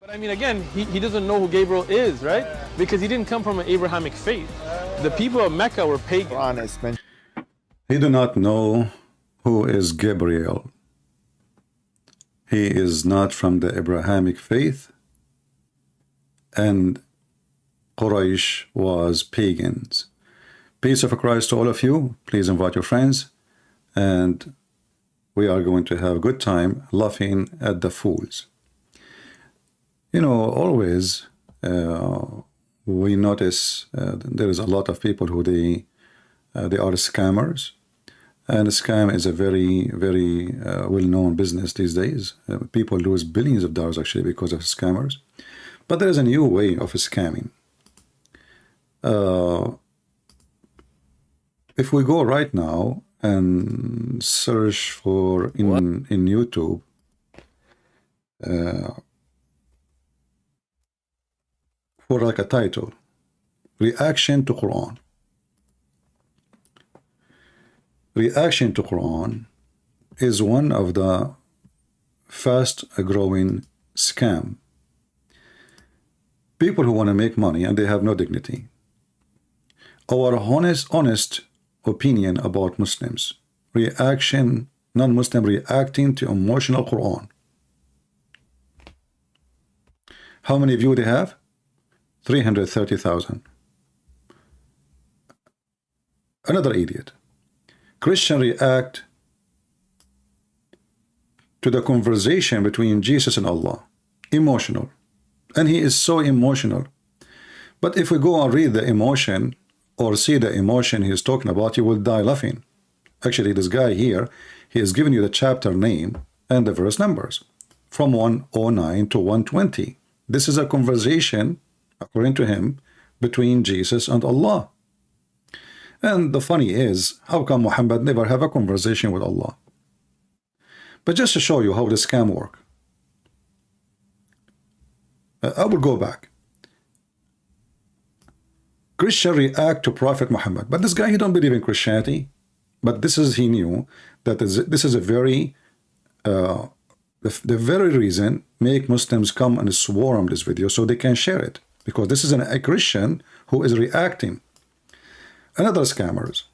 But I mean, again, he doesn't know who Gabriel is, right? Because he didn't come from an Abrahamic faith. The people of Mecca were pagan. He do not know who is Gabriel. He is not from the Abrahamic faith, and Quraysh was pagans. Peace of Christ to all of you. Please invite your friends, and we are going to have a good time laughing at the fools. You know, always we notice there is a lot of people who they are scammers, and scam is a very well-known business these days. People lose billions of dollars actually because of scammers. But there is a new way of scamming. If we go right now and search for in YouTube for like a title, reaction to Quran. Reaction to Quran is one of the fast growing scam. People who want to make money and they have no dignity. Our honest opinion about Muslims. Reaction, non-Muslim reacting to emotional Quran. How many views they have? 330,000. Another idiot. Christian react to the conversation between Jesus and Allah. Emotional. And he is so emotional. But if we go and read the emotion or see the emotion he is talking about, you will die laughing. Actually, this guy here, he has given you the chapter name and the verse numbers from 109 to 120. This is a conversation, according to him, between Jesus and Allah. And the funny is, how come Muhammad never have a conversation with Allah? But just to show you how the scam work, I will go back. Christian react to Prophet Muhammad, but this guy, he don't believe in Christianity. But this is, he knew that this is a very the very reason make Muslims come and swarm this video so they can share it, because this is a Christian who is reacting. Another scammer.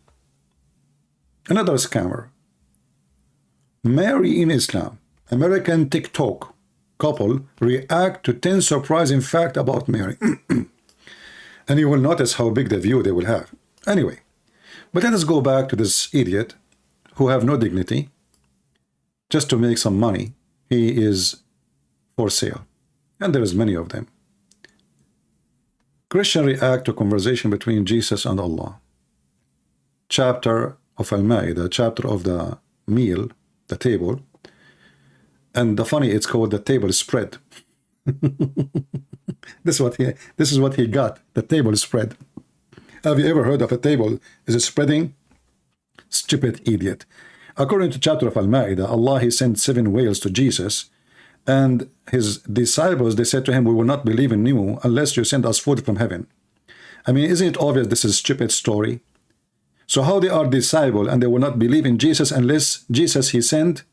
Marry in Islam. American TikTok couple react to 10 surprising facts about Mary. And you will notice how big the view they will have. Anyway, but let us go back to this idiot who have no dignity just to make some money. He is for sale. And there is many of them. Christian react to conversation between Jesus and Allah. Chapter of Al-Ma'idah, chapter of the meal, the table. And the funny, it's called the table spread. This is what he got, the table spread. Have you ever heard of a table? Is it spreading? Stupid idiot. According to chapter of Al-Ma'idah, Allah, he sent 7 whales to Jesus, and his disciples, they said to him, we will not believe in you unless you send us food from heaven. I mean, isn't it obvious this is a stupid story? So how they are disciple and they will not believe in Jesus unless Jesus, he sent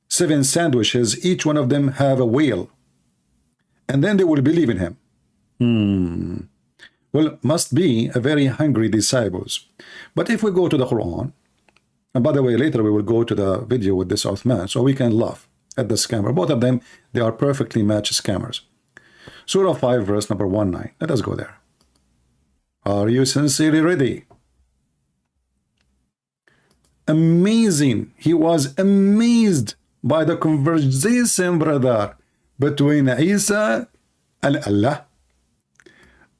7 sandwiches, each one of them have a whale, and then they will believe in him. Well, must be a very hungry disciples. But if we go to the Quran, and by the way, later we will go to the video with this Uthman, so we can laugh at the scammer. Both of them, they are perfectly matched scammers. Surah 5, verse number 19. Let us go there. Are you sincerely ready? Amazing. He was amazed by the conversation, brother, between Isa and Allah.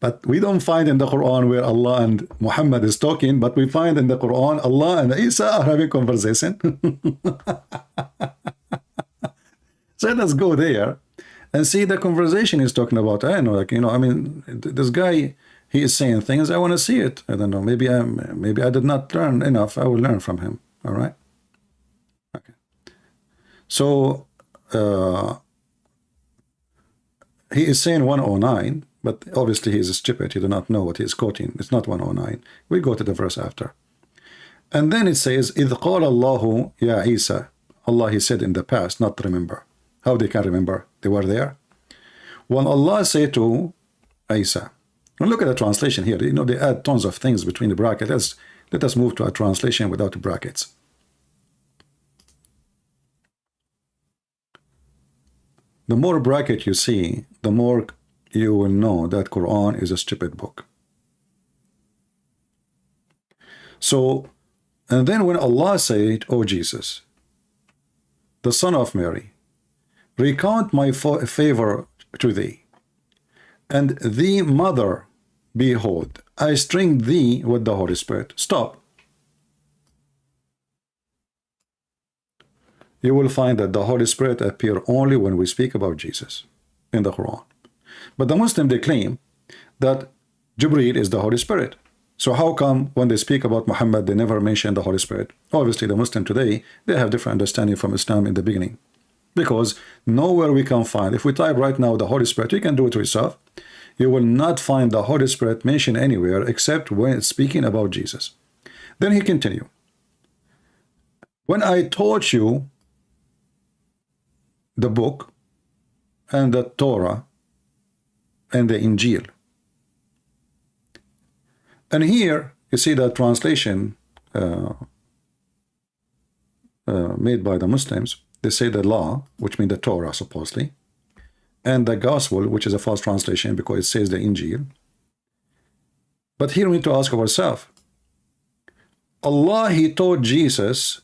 But we don't find in the Quran where Allah and Muhammad is talking, but we find in the Quran Allah and Isa are having conversation. So let's go there and see the conversation he's talking about. I know, like, you know, I mean, this guy, he is saying things. I want to see it. I don't know. Maybe I did not learn enough. I will learn from him. All right. Okay. So he is saying 109, but obviously he is stupid. He do not know what he is quoting. It's not 109. We go to the verse after. And then it says, إِذْ قَالَ اللَّهُ يَا عِيسَى. Allah, he said in the past, not to remember. How they can remember? They were there. When Allah said to Isa, and look at the translation here, you know, they add tons of things between the brackets. Let us move to a translation without the brackets. The more bracket you see, the more you will know that Quran is a stupid book. So, and then when Allah said, "O Jesus, the Son of Mary, recount my favor to thee, and thee mother, behold, I string thee with the Holy Spirit." Stop. You will find that the Holy Spirit appear only when we speak about Jesus in the Quran. But the Muslim, they claim that Jibreel is the Holy Spirit. So how come when they speak about Muhammad, they never mention the Holy Spirit? Obviously, the Muslim today, they have different understanding from Islam in the beginning. Because nowhere we can find, if we type right now the Holy Spirit, you can do it yourself, you will not find the Holy Spirit mentioned anywhere except when it's speaking about Jesus. Then he continue. When I taught you the book and the Torah and the Injil. And here you see the translation made by the Muslims. They say the law, which means the Torah supposedly, and the gospel, which is a false translation because it says the Injil. But here we need to ask ourselves, Allah, he taught Jesus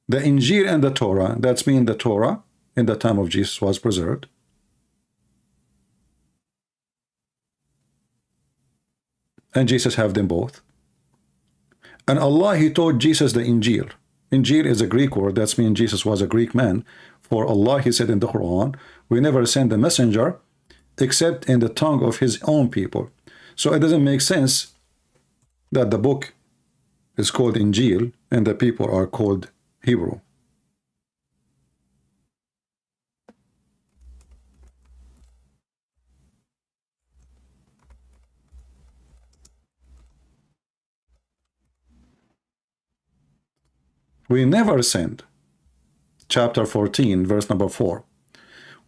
the Injil and the Torah. That's mean the Torah in the time of Jesus was preserved. And Jesus have them both. And Allah, he taught Jesus the Injil. Injil is a Greek word. That's mean Jesus was a Greek man. For Allah, he said in the Quran, we never send a messenger except in the tongue of his own people. So it doesn't make sense that the book is called Injil and the people are called Hebrew. We never send, chapter 14, verse number 4.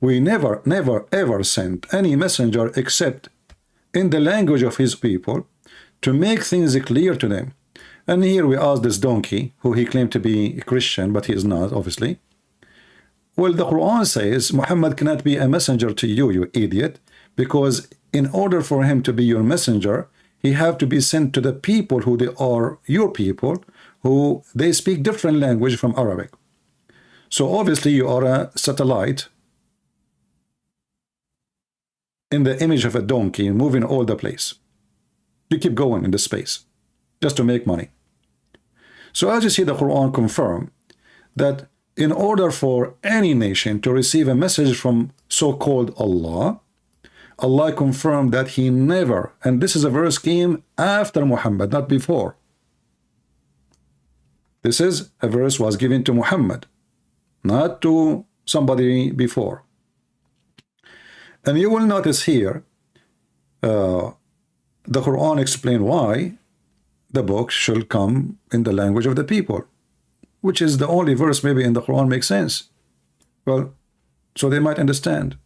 We never, ever sent any messenger except in the language of his people to make things clear to them. And here we ask this donkey, who he claimed to be a Christian, but he is not, obviously. Well, the Quran says Muhammad cannot be a messenger to you, you idiot, because in order for him to be your messenger, he have to be sent to the people who they are your people, who they speak different language from Arabic. So obviously you are a satellite in the image of a donkey moving all the place. You keep going in the space just to make money. So as you see, the Quran confirm that in order for any nation to receive a message from so-called Allah, Allah confirmed that he never, and this is a verse came after Muhammad, not before. This is a verse was given to Muhammad, not to somebody before. And you will notice here, the Quran explain why the book should come in the language of the people, which is the only verse maybe in the Quran makes sense. Well, so they might understand.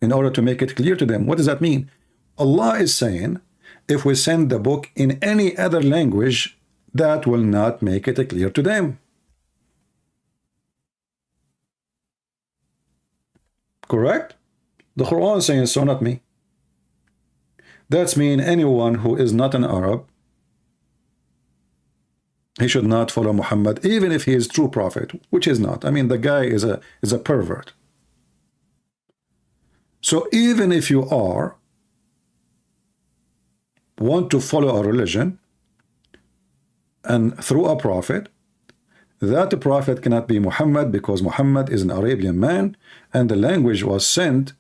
In order to make it clear to them, what does that mean? Allah is saying, if we send the book in any other language, that will not make it clear to them. Correct? The Quran is saying so, not me. That's mean anyone who is not an Arab, he should not follow Muhammad, even if he is true prophet, which is not. I mean, the guy is a pervert. So even if you want to follow a religion and through a prophet, that prophet cannot be Muhammad, because Muhammad is an Arabian man and the language was sent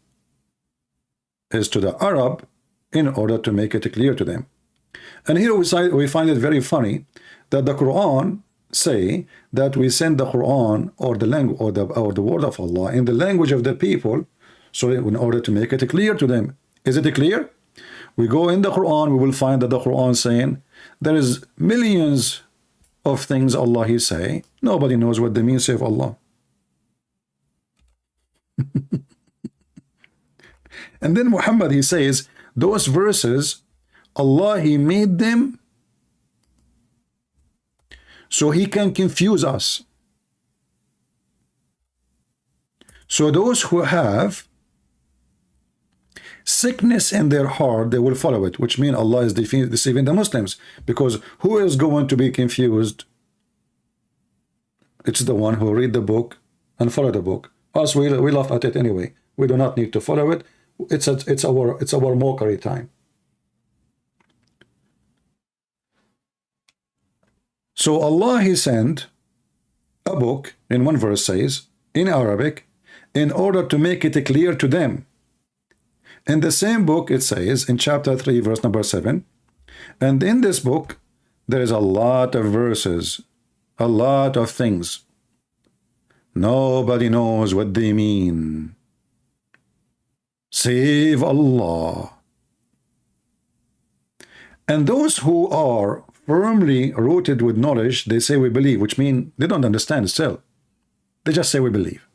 is to the Arab in order to make it clear to them. And here we find it very funny that the Quran say that we send the Quran or the language or the word of Allah in the language of the people, so in order to make it clear to them. Is it clear? We go in the Quran, we will find that the Quran saying there is millions of things Allah he say. Nobody knows what they mean save Allah. And then Muhammad, he says, those verses, Allah, he made them so he can confuse us. So those who have sickness in their heart, they will follow it, which means Allah is deceiving the Muslims, because who is going to be confused? It's the one who read the book and follow the book. Us, we laugh at it anyway. We do not need to follow it. It's our mockery time. So Allah, he sent a book, in one verse says, in Arabic, in order to make it clear to them. In the same book, it says, in chapter 3, verse number 7, and in this book, there is a lot of verses, a lot of things. Nobody knows what they mean, save Allah. And those who are firmly rooted with knowledge, they say we believe, which means they don't understand still. They just say we believe.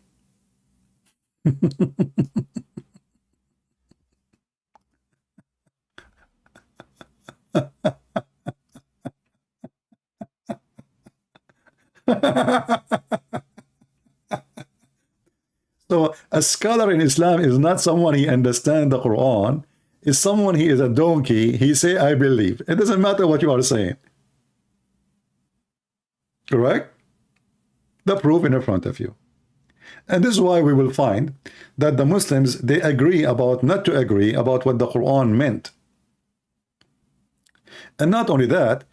So a scholar in Islam is not someone he understands the Quran. Is someone he is a donkey. He say I believe. It doesn't matter what you are saying. Correct? The proof in front of you. And this is why we will find that the Muslims, they agree about not to agree about what the Quran meant. And not only that,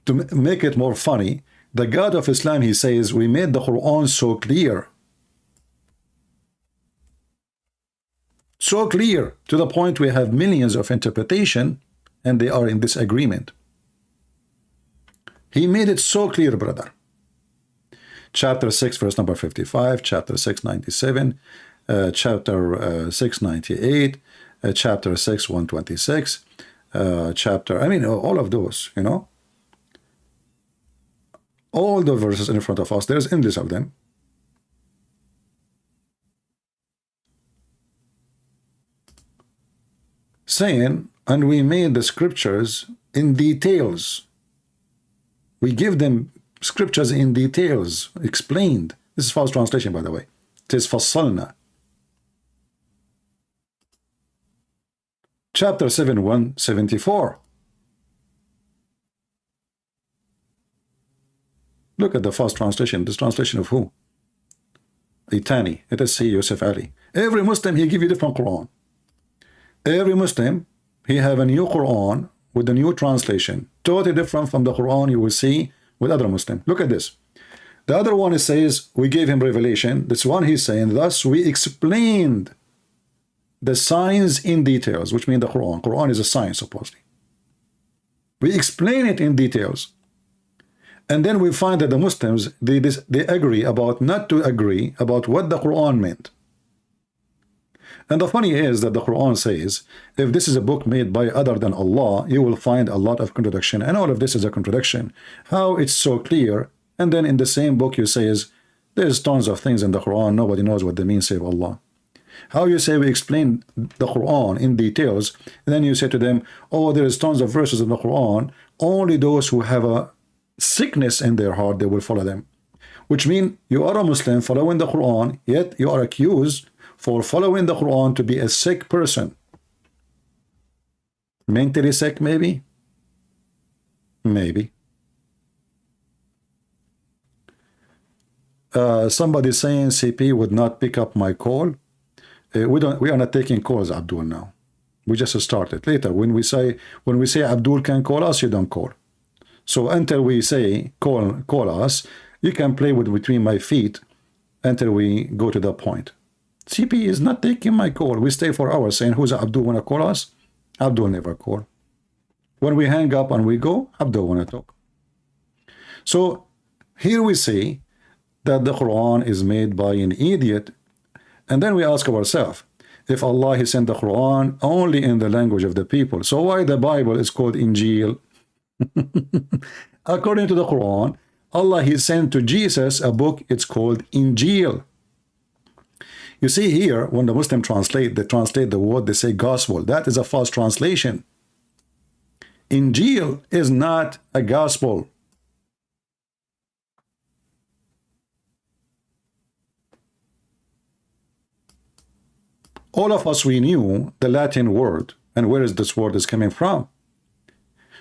to make it more funny, the God of Islam, he says, we made the Quran so clear. So clear to the point we have millions of interpretation and they are in disagreement. He made it so clear, brother. Chapter 6, verse number 55, chapter 697, chapter 698, chapter 6, 126, chapter, I mean, all of those, you know. All the verses in front of us, there's endless of them. Saying, and we made the scriptures in details. We give them scriptures in details, explained. This is false translation, by the way. It is fassalna. Chapter 7, 174. Look at the false translation. This translation of who? Itani. It is Yusuf Ali. Every Muslim, he give you different Quran. Every Muslim, he have a new Quran with a new translation, totally different from the Quran you will see with other Muslims. Look at this. The other one, it says, we gave him revelation. This one he's saying, thus we explained the signs in details, which means the Quran. Quran is a science, supposedly. We explain it in details. And then we find that the Muslims, they agree about not to agree about what the Quran meant. And the funny is that the Quran says, if this is a book made by other than Allah, you will find a lot of contradiction. And all of this is a contradiction. How it's so clear. And then in the same book you says, there's tons of things in the Quran, nobody knows what they mean save Allah. How you say we explain the Quran in details, and then you say to them, oh, there is tons of verses in the Quran, only those who have a sickness in their heart, they will follow them. Which means you are a Muslim following the Quran, yet you are accused for following the Quran to be a sick person. Mentally sick, maybe? Maybe. Somebody saying CP would not pick up my call. We are not taking calls, Abdul, now. We just started. Later, when we say Abdul can call us, you don't call. So until we say call us, you can play with between my feet until we go to the point. CP is not taking my call. We stay for hours saying, who's Abdul want to call us? Abdul never call. When we hang up and we go, Abdul want to talk. So here we see that the Quran is made by an idiot. And then we ask ourselves, if Allah he sent the Quran only in the language of the people, so why the Bible is called Injil? According to the Quran, Allah he sent to Jesus a book, it's called Injil. You see here, when the Muslim translate, they translate the word, they say gospel. That is a false translation. Injil is not a gospel. All of us, we knew the Latin word and where is this word is coming from.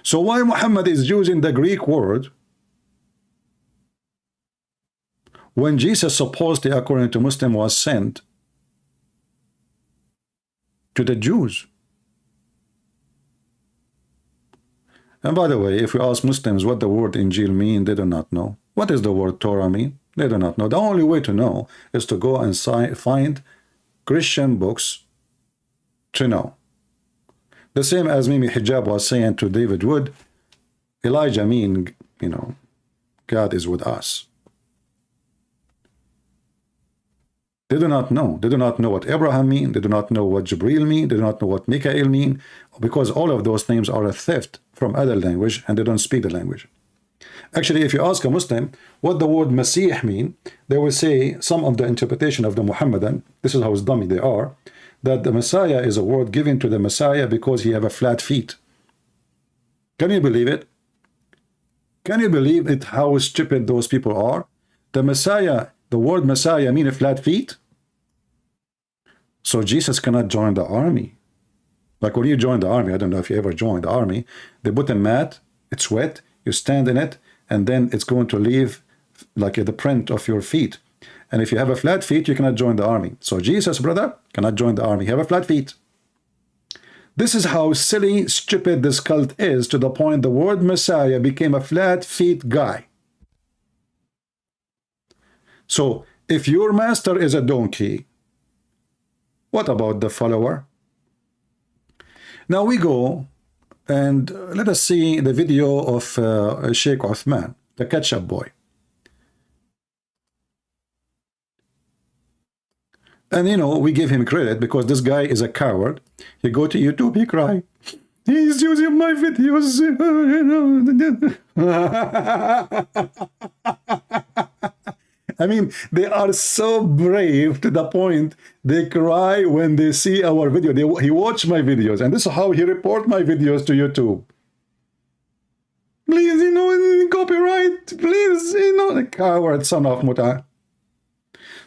So why Muhammad is using the Greek word when Jesus supposedly, according to Muslim, was sent to the Jews? And by the way, if we ask Muslims what the word Injil mean, they do not know. What does the word Torah mean? They do not know. The only way to know is to go and find Christian books to know. The same as Mimi Hijab was saying to David Wood, Elijah mean, you know, God is with us. They do not know. They do not know what Abraham mean. They do not know what Jibril mean. They do not know what Mikael mean, because all of those names are a theft from other language and they don't speak the language. Actually, if you ask a Muslim what the word Masih mean, they will say some of the interpretation of the Muhammadan, this is how dummy they are, that the Messiah is a word given to the Messiah because he have a flat feet. Can you believe it? Can you believe it, how stupid those people are? The Messiah, the word Messiah mean a flat feet? So Jesus cannot join the army. Like when you join the army, I don't know if you ever joined the army, they put a mat, it's wet, you stand in it, and then it's going to leave like the print of your feet. And if you have a flat feet, you cannot join the army. So Jesus, brother, cannot join the army. You have a flat feet. This is how silly, stupid this cult is, to the point the word Messiah became a flat feet guy. So if your master is a donkey, what about the follower? Now we go and let us see the video of Sheikh Uthman, the ketchup boy. And you know, we give him credit because this guy is a coward. He go to YouTube, he cry. He's using my videos. I mean, they are so brave to the point they cry when they see our video. He watch my videos, and this is how he report my videos to YouTube. Please, you know, copyright. Please, you know, the coward son of Muta.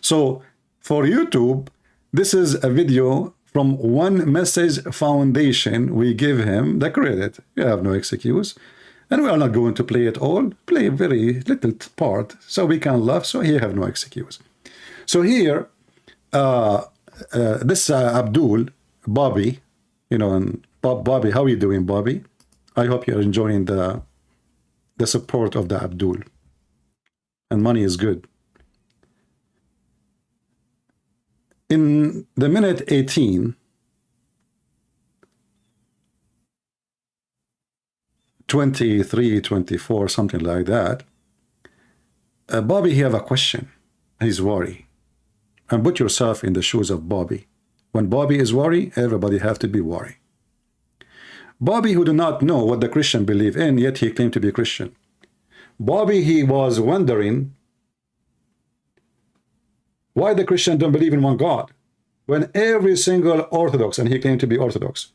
So for YouTube, this is a video from One Message Foundation. We give him the credit. You have no excuse. And we are not going to play it all. Play a very little part so we can laugh. So here have no excuse. So here, this Abdul, Bobby, you know, and Bobby, how are you doing, Bobby? I hope you're enjoying the support of the Abdul. And money is good. In the minute 18, 23, 24, something like that, Bobby, he have a question. He's worried. And put yourself in the shoes of Bobby. When Bobby is worried, everybody have to be worried. Bobby, who do not know what the Christian believe in, yet he claimed to be Christian. Bobby, he was wondering why the Christian don't believe in one God, when every single Orthodox, and he claimed to be Orthodox,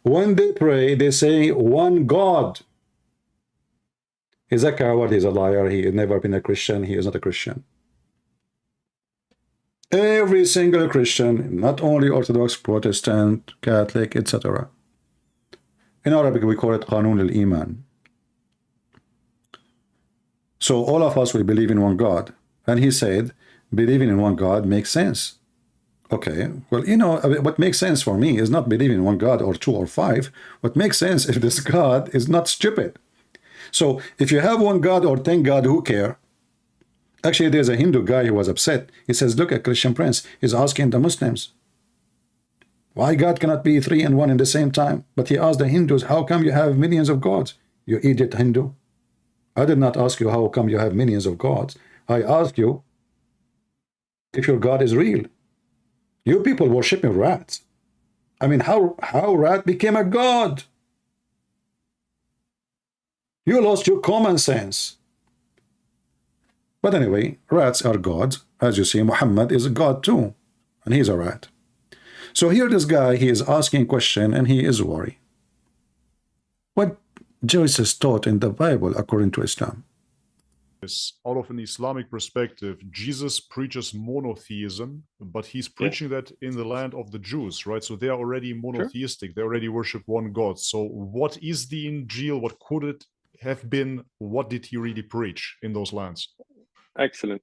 when they pray, they say one God. He's a coward, he's a liar, he has never been a Christian, he is not a Christian. Every single Christian, not only Orthodox, Protestant, Catholic, etc. In Arabic, we call it Qanun al-Iman. So all of us, we believe in one God. And he said, believing in one God makes sense. Okay, well, you know, what makes sense for me is not believing in one God or two or five. What makes sense if this God is not stupid. So if you have one God or 10 God, who care? Actually, there's a Hindu guy who was upset. He says, look, a Christian prince is asking the Muslims, why God cannot be three and one in the same time? But he asked the Hindus, how come you have millions of gods? You idiot Hindu. I did not ask you how come you have millions of gods. I asked you if your God is real. You people worshiping rats. I mean, how rat became a god? You lost your common sense. But anyway, rats are gods. As you see, Muhammad is a god too. and he's a rat. So here this guy, he is asking a question and he is worried. What Jesus taught in the Bible according to Islam? Out of an Islamic perspective, Jesus preaches monotheism, but he's preaching that in the land of the Jews, right? So they are already monotheistic. Sure. They already worship one God. So what is the Injil? What could it have been? What did he really preach in those lands? Excellent.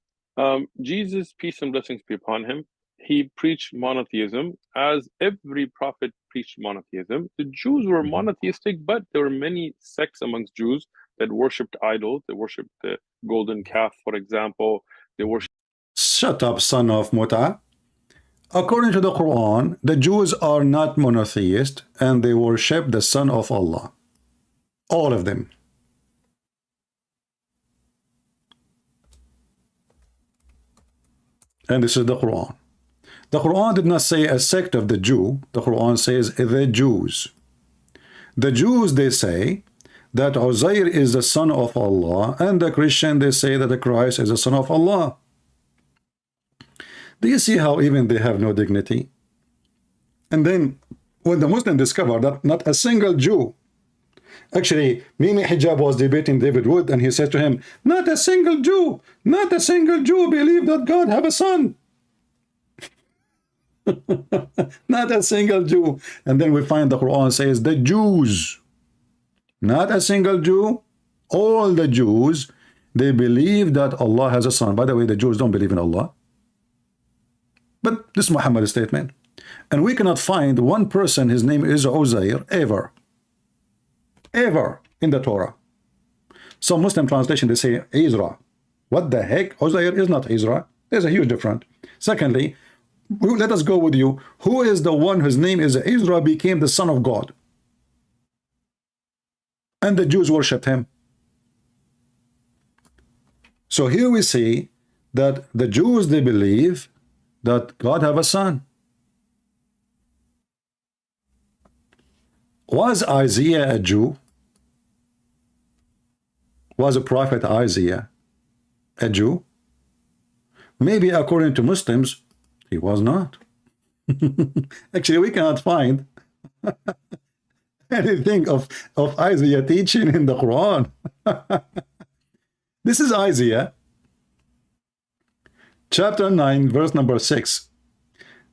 Jesus, peace and blessings be upon him, he preached monotheism as every prophet preached monotheism. The Jews were monotheistic, but there were many sects amongst Jews that worshipped idols. They worshipped the golden calf, for example. They worshipped... Shut up, son of Muta. According to the Quran, the Jews are not monotheist and they worship the Son of Allah. All of them. And this is the Quran. The Quran did not say a sect of the Jew. The Quran says the Jews. The Jews, they say that Uzair is the son of Allah, and the Christian, they say that the Christ is the son of Allah. Do you see how even they have no dignity? And then when the Muslim discovered that not a single Jew, actually Mimi Hijab was debating David Wood, and he said to him, not a single Jew believed that God have a son. Not a single Jew. And then we find the Quran says the Jews, not a single Jew, all the Jews, they believe that Allah has a son. By the way, the Jews don't believe in Allah, but this is Muhammad's statement. And we cannot find one person, his name is Uzair, ever in the Torah. Some Muslim translation, they say Isra. What the heck? Uzair is not Isra. There's a huge difference. Secondly, let us go with you. Who is the one whose name is Isra became the son of God? And the Jews worshipped him. So here we see that the Jews, they believe that God have a son. Was Isaiah a Jew? Was a prophet Isaiah a Jew? Maybe according to Muslims, he was not. Actually, we cannot find anything of Isaiah teaching in the Quran. This is Isaiah chapter 9, verse number 6,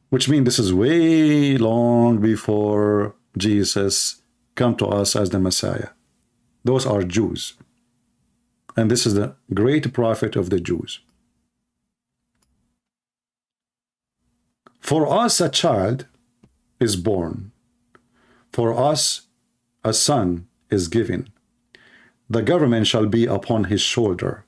which means this is way long before Jesus come to us as the Messiah. Those are Jews. And this is the great prophet of the Jews. For us a child is born. For us a son is given. The government shall be upon his shoulder.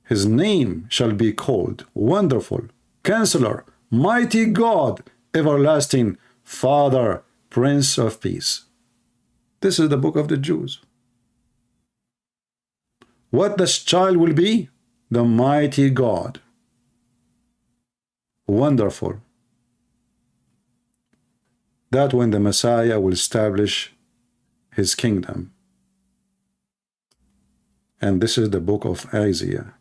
His name shall be called Wonderful, Counselor, Mighty God, Everlasting Father, Prince of Peace. This is the book of the Jews. What this child will be? The mighty God. Wonderful. That when the Messiah will establish his kingdom. And this is the book of Isaiah.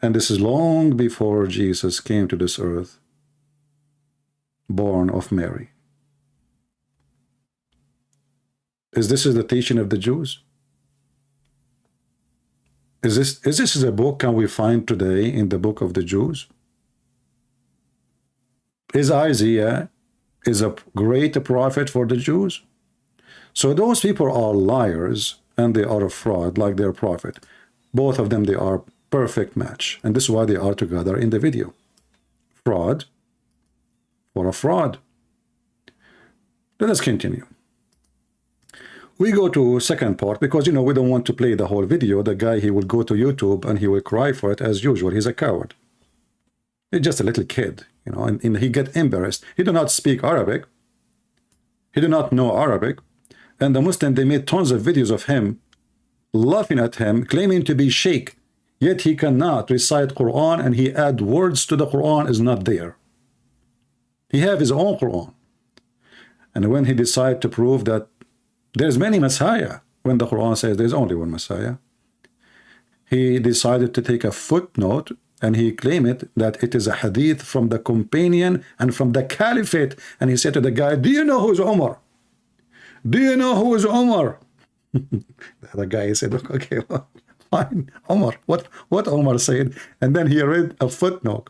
And this is long before Jesus came to this earth, born of Mary. Is this the teaching of the Jews? Is this a book can we find today in the book of the Jews? Is Isaiah is a great prophet for the Jews? So those people are liars and they are a fraud like their prophet. Both of them, they are perfect match. And this is why they are together in the video. Fraud for a fraud. Let us continue. We go to second part because, you know, we don't want to play the whole video. The guy, he will go to YouTube and he will cry for it as usual. He's a coward. He's just a little kid, you know, and he get embarrassed. He do not speak Arabic. He do not know Arabic. And the Muslim, they made tons of videos of him laughing at him, claiming to be sheikh. Yet he cannot recite Quran and he add words to the Quran is not there. He have his own Quran. And when he decided to prove that there's many Messiah, when the Quran says there's only one Messiah, he decided to take a footnote and he claimed that it is a hadith from the companion and from the caliphate. And he said to the guy, do you know who's Umar? Do you know who is Umar? The other guy said, okay, well, fine, Umar. What Umar said? And then he read a footnote.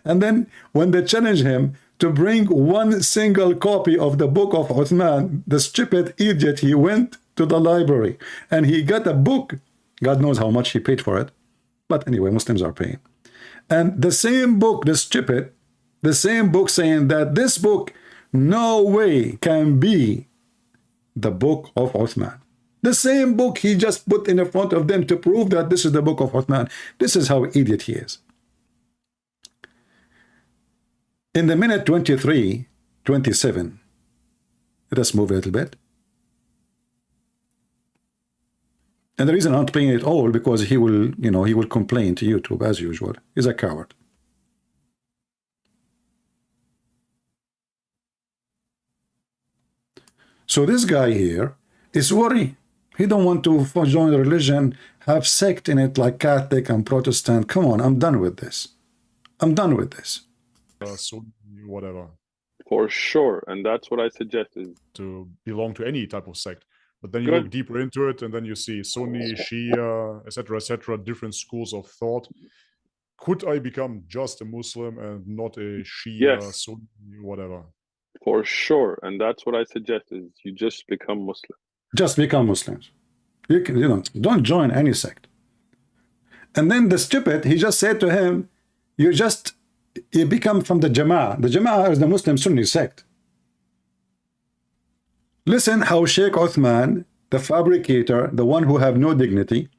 And then when they challenged him to bring one single copy of the book of Uthman, the stupid idiot, he went to the library and he got a book. God knows how much he paid for it. But anyway, Muslims are paying. And the same book, the stupid, the same book saying that this book no way can be the book of Uthman. The same book he just put in front of them to prove that this is the book of Uthman. This is how idiot he is. In the minute 23:27, let us move a little bit. And the reason I'm not playing it all because he will, he will complain to YouTube as usual. He's a coward. So this guy here is worried. He don't want to join the religion, have sect in it like Catholic and Protestant. Come on, I'm done with this. I'm done with this. So whatever. For sure, and that's what I suggest is to belong to any type of sect. But then you look deeper into it, and then you see Sunni, Shia, etc., different schools of thought. Could I become just a Muslim and not a Shia, Sunni, whatever? For sure, and that's what I suggest is you just become Muslim. Just become Muslims. You don't join any sect. And then the stupid, he just said to him, you become from the Jama'ah. The Jama'ah is the Muslim Sunni sect. Listen how Sheikh Uthman, the fabricator, the one who have no dignity,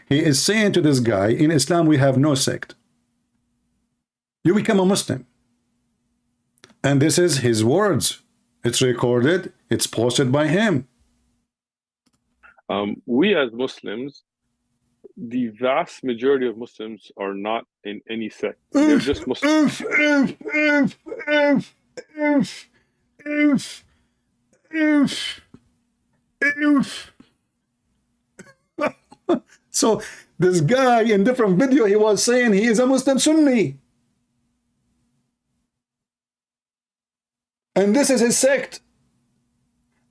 he is saying to this guy, in Islam we have no sect. You become a Muslim. And this is his words. It's recorded, it's posted by him. We as Muslims, the vast majority of Muslims are not in any sect. They're just Muslims. So this guy in different video, he was saying he is a Muslim Sunni. And this is his sect.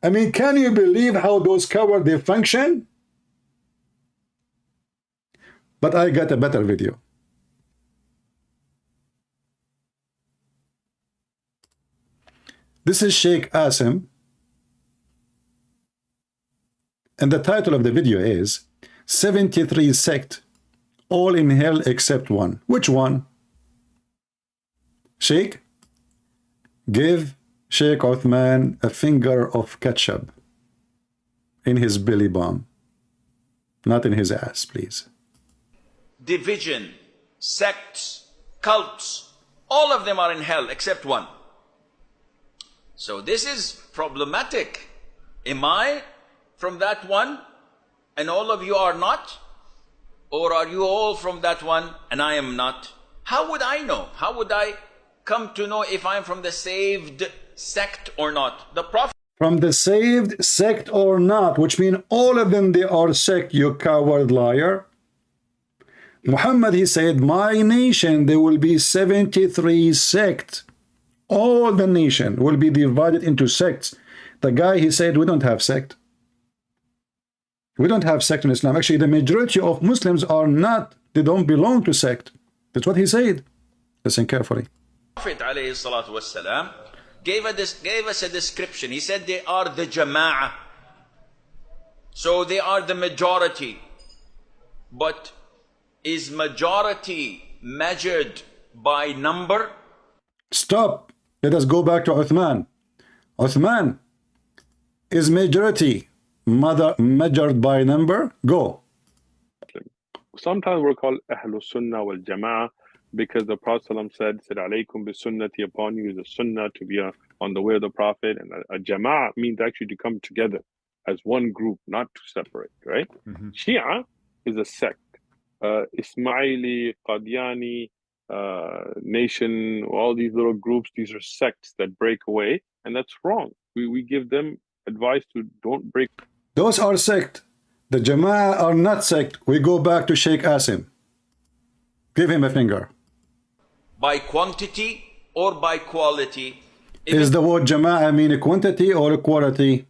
I mean, can you believe how those cowards, they function? But I got a better video. This is Sheikh Asim. And the title of the video is 73 sect, all in hell except one. Which one? Sheikh, give Sheikh Uthman a finger of ketchup in his belly bump, not in his ass, please. Division, sects, cults, all of them are in hell except one. So this is problematic. Am I from that one and all of you are not? Or are you all from that one and I am not? How would I know? How would I come to know if I'm from the saved sect or not? The Prophet from the saved sect or not, which means all of them, they are sect, you coward liar. Muhammad, he said, my nation, there will be 73 sects. All the nation will be divided into sects. The guy, he said, we don't have sect. We don't have sect in Islam. Actually, the majority of Muslims are not, they don't belong to sect. That's what he said. Listen carefully. Prophet ﷺ gave us a description. He said they are the Jama'ah. So they are the majority. But is majority measured by number? Stop. Let us go back to Uthman. Uthman, is majority measured by number? Go. Sometimes we're called Ahlul Sunnah wal Jama'ah because the Prophet said alaykum bi sunnati, upon you is a sunnah to be on the way of the Prophet, and a Jama'ah means actually to come together as one group, not to separate, right? Shia is a sect. Ismaili, Qadiani, Nation, all these little groups, these are sects that break away, and that's wrong. We give them advice to don't break. Those are sect. The Jama'ah are not sect. We go back to Sheikh Asim. Give him a finger. by quantity or by quality? Is the word Jama'ah mean quantity or quality?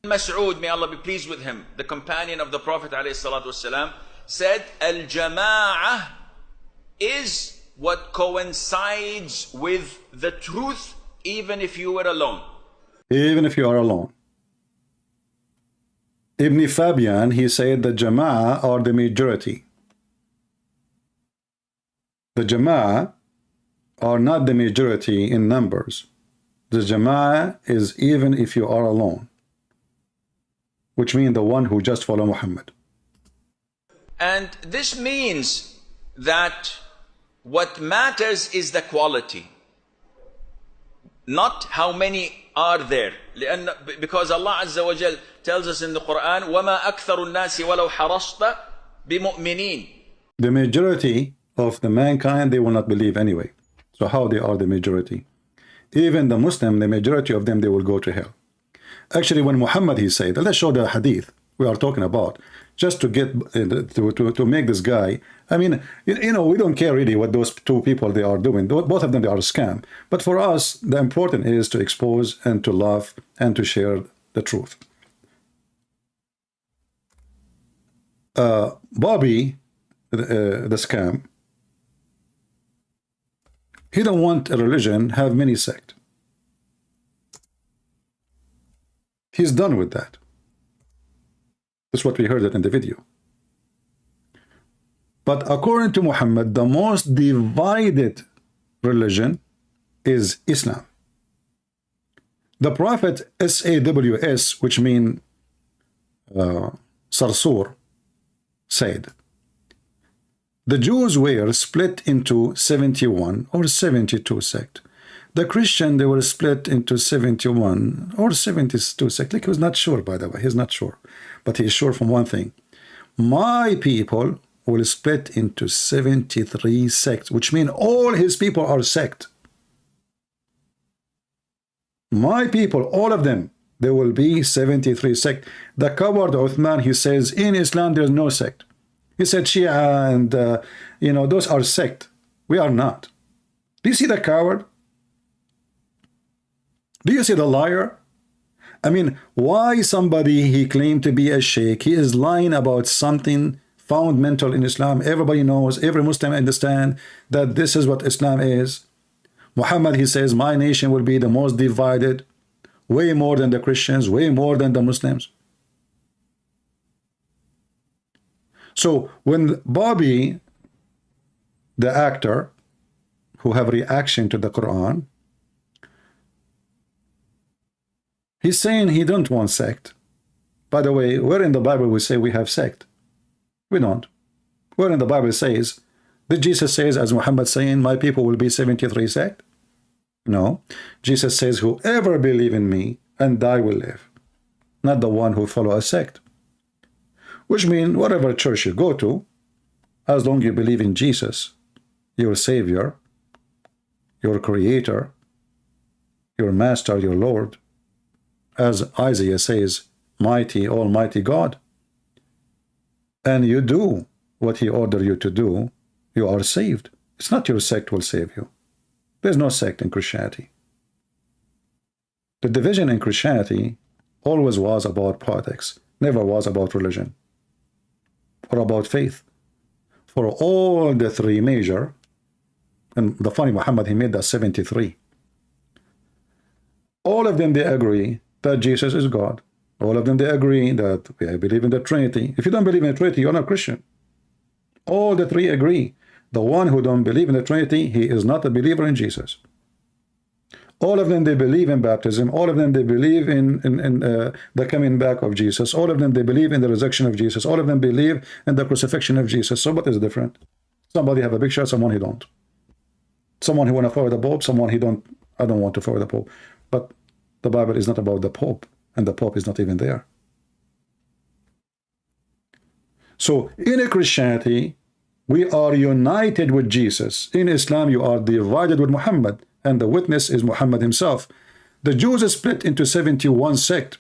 Mas'ud, may Allah be pleased with him, the companion of the Prophet ﷺ, said, Al-Jama'ah is what coincides with the truth even if you were alone. Even if you are alone. Ibn Fabian, he said the Jama'ah are the majority. The Jama'ah are not the majority in numbers. The Jama'ah is even if you are alone, which means the one who just follow Muhammad. And this means that what matters is the quality, not how many are there. Because Allah Azza wa Jal tells us in the Quran, وَمَا أَكْثَرُ النَّاسِ وَلَوْ حَرَصْتَ بِمُؤْمِنِينَ. The majority of the mankind, they will not believe anyway. So how they are the majority? Even the Muslim, the majority of them, they will go to hell. Actually, when Muhammad, he said, let's show the hadith we are talking about, just to get to make this guy, I mean, you know, we don't care really what those two people they are doing. Both of them, they are a scam. But for us, the important is to expose and to love and to share the truth. Bobby, the scam, he don't want a religion have many sects. He's done with that. That's what we heard it in the video. But according to Muhammad, the most divided religion is Islam. The Prophet SAWS, which means Sarsur, said, the Jews were split into 71 or 72 sects. The Christian, they were split into 71 or 72 sects. Like, he was not sure, by the way. He's not sure. But he's sure from one thing. My people will split into 73 sects, which means all his people are sect. My people, all of them, there will be 73 sects. The coward Uthman, he says, in Islam, there's no sect. He said Shia and, you know, those are sect. We are not. Do you see the coward? Do you see the liar? I mean, why somebody, he claimed to be a sheikh, he is lying about something fundamental in Islam. Everybody knows, every Muslim understand that this is what Islam is. Muhammad, he says, my nation will be the most divided, way more than the Christians, way more than the Muslims. So when Bobby, the actor, who have reaction to the Quran, he's saying he don't want sect. By the way, where in the Bible we say we have sect? We don't. Where in the Bible says, did Jesus says, as Muhammad saying, my people will be 73 sect? No. Jesus says, whoever believe in me and die will live. Not the one who follow a sect. Which means whatever church you go to, as long as you believe in Jesus, your Savior, your Creator, your Master, your Lord, as Isaiah says, mighty, almighty God, and you do what he ordered you to do, you are saved. It's not your sect will save you. There's no sect in Christianity. The division in Christianity always was about politics, never was about religion or about faith. For all the three major, and the funny Muhammad, he made that 73. All of them, they agree that Jesus is God. All of them, they agree that we believe in the Trinity. If you don't believe in the Trinity, you're not Christian. All the three agree. The one who don't believe in the Trinity, he is not a believer in Jesus. All of them, they believe in baptism. All of them, they believe in the coming back of Jesus. All of them, they believe in the resurrection of Jesus. All of them believe in the crucifixion of Jesus. So what is different? Somebody have a picture, someone he don't. Someone who want to follow the Pope, someone he don't. I don't want to follow the Pope. But the Bible is not about the Pope, and the Pope is not even there. So in a Christianity, we are united with Jesus. In Islam, you are divided with Muhammad, and the witness is Muhammad himself. The Jews are split into 71 sects,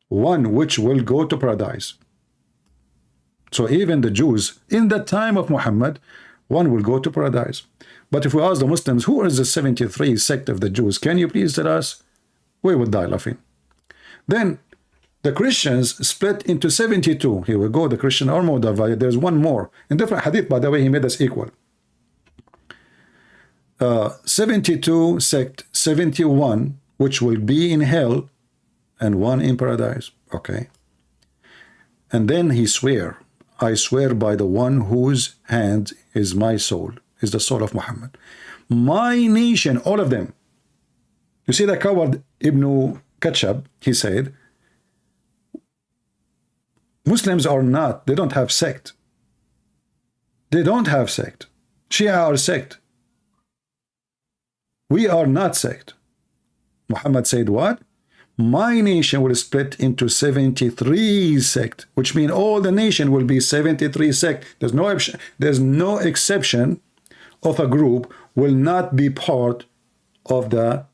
one which will go to paradise. So even the Jews, in the time of Muhammad, One will go to paradise. But if we ask the Muslims, who is the 73 sect of the Jews? Can you please tell us? We would die laughing. Then the Christians split into 72. Here we go, the Christian are more divided. There's one more. In different hadith, by the way, he made us equal. 72 sect, 71, which will be in hell, and one in paradise. Okay. And then he swear, I swear by the one whose hand is my soul, is the soul of Muhammad. My nation, all of them. You see that coward Ibn Kachab, he said, Muslims are not, they don't have sect. They don't have sect. Shia are sect. We are not sect. Muhammad said what? My nation will split into 73 sect, which means all the nation will be 73 sect. There's no exception of a group will not be part of the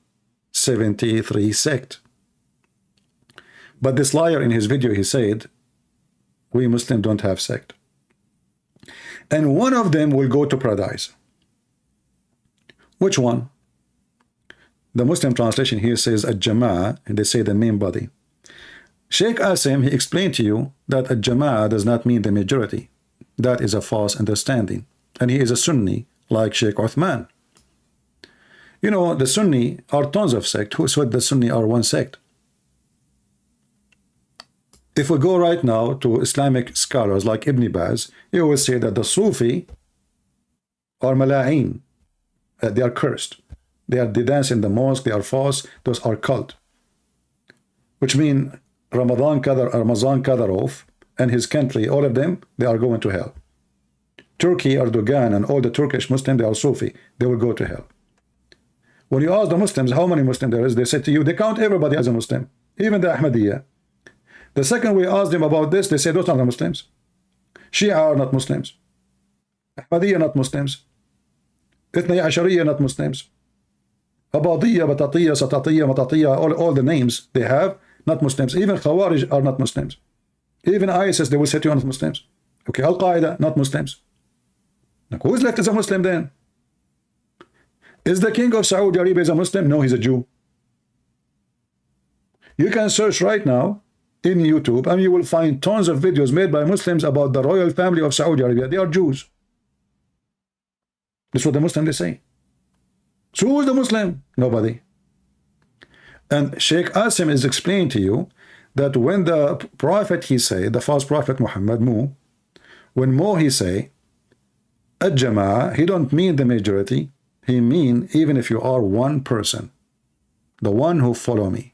73 sect. But this liar in his video, he said, we Muslims don't have sect. And one of them will go to paradise. Which one? The Muslim translation here says Al-Jama'ah, and they say the main body. Sheikh Asim, he explained to you that Al-Jama'ah does not mean the majority. That is a false understanding. And he is a Sunni, like Sheikh Uthman. You know, the Sunni are tons of sects. Who said the Sunni are one sect? If we go right now to Islamic scholars like Ibn Baz, you will say that the Sufi are mala'in. They are cursed. They dance in the mosque, they are false, those are cult. Which mean Ramazan Kadyrov and his country, all of them, they are going to hell. Turkey, Erdogan, and all the Turkish Muslims, they are Sufi, they will go to hell. When you ask the Muslims how many Muslims there is, they say to you, they count everybody as a Muslim, even the Ahmadiyya. The second we ask them about this, they say those are not Muslims. Shia are not Muslims. Ahmadiyya not Muslims. Ithnai Ashariya not Muslims. Abadiyya, Batatiyya, Satatiyya, Matatiyya, all the names they have, not Muslims. Even Khawarij are not Muslims. Even ISIS, they will say to you not Muslims. Okay, Al-Qaeda, not Muslims. Now, who is left as a Muslim then? Is the king of Saudi Arabia a Muslim? No, he's a Jew. You can search right now in YouTube and you will find tons of videos made by Muslims about the royal family of Saudi Arabia. They are Jews. That's what the Muslims they say. So who is the Muslim? Nobody. And Sheikh Asim is explaining to you that when the prophet, he say, the false prophet Muhammad, when he say, Al-Jama'ah, he don't mean the majority. He mean even if you are one person, the one who follow me.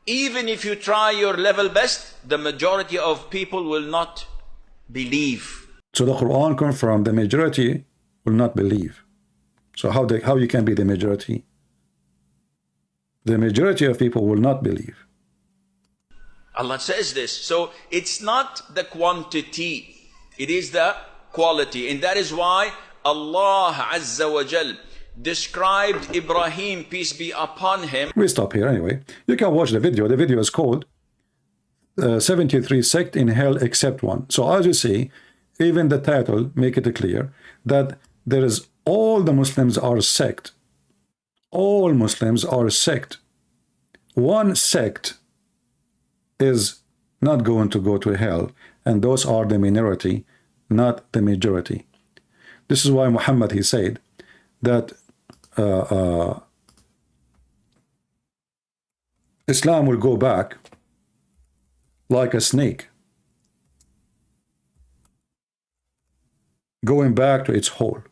Even if you try your level best, the majority of people will not believe. So the Quran confirmed the majority will not believe. So how you can be the majority? The majority of people will not believe. Allah says this. So it's not the quantity, it is the quality. And that is why Allah Azza wa Jal described Ibrahim, peace be upon him. We stop here anyway. You can watch the video. The video is called 73 sect in hell except one. So as you see, even the title make it clear that there is all the Muslims are sect. All Muslims are sect. One sect is not going to go to hell, and those are the minority, not the majority. This is why Muhammad, he said that Islam will go back like a snake, going back to its hole.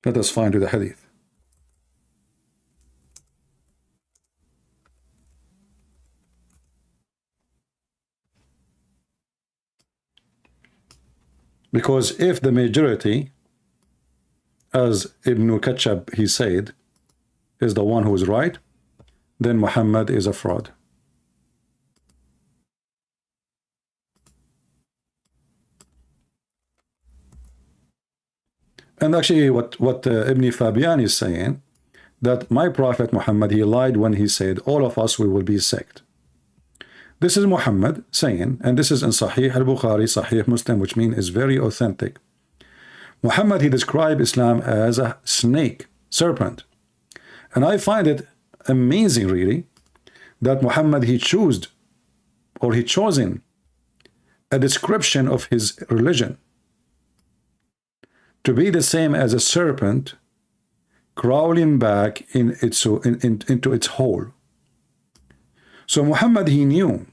Let us find the hadith. Because if the majority, as Ibn Kachab he said, is the one who is right, then Muhammad is a fraud. And actually what Ibn Fabian is saying, that my prophet Muhammad, he lied when he said all of us we will be sect. This is Muhammad saying, and this is in Sahih al-Bukhari, Sahih Muslim, which means is very authentic. Muhammad, he described Islam as a snake, serpent. And I find it amazing, really, that Muhammad, he chosen a description of his religion to be the same as a serpent crawling back into its hole. So Muhammad, he knew,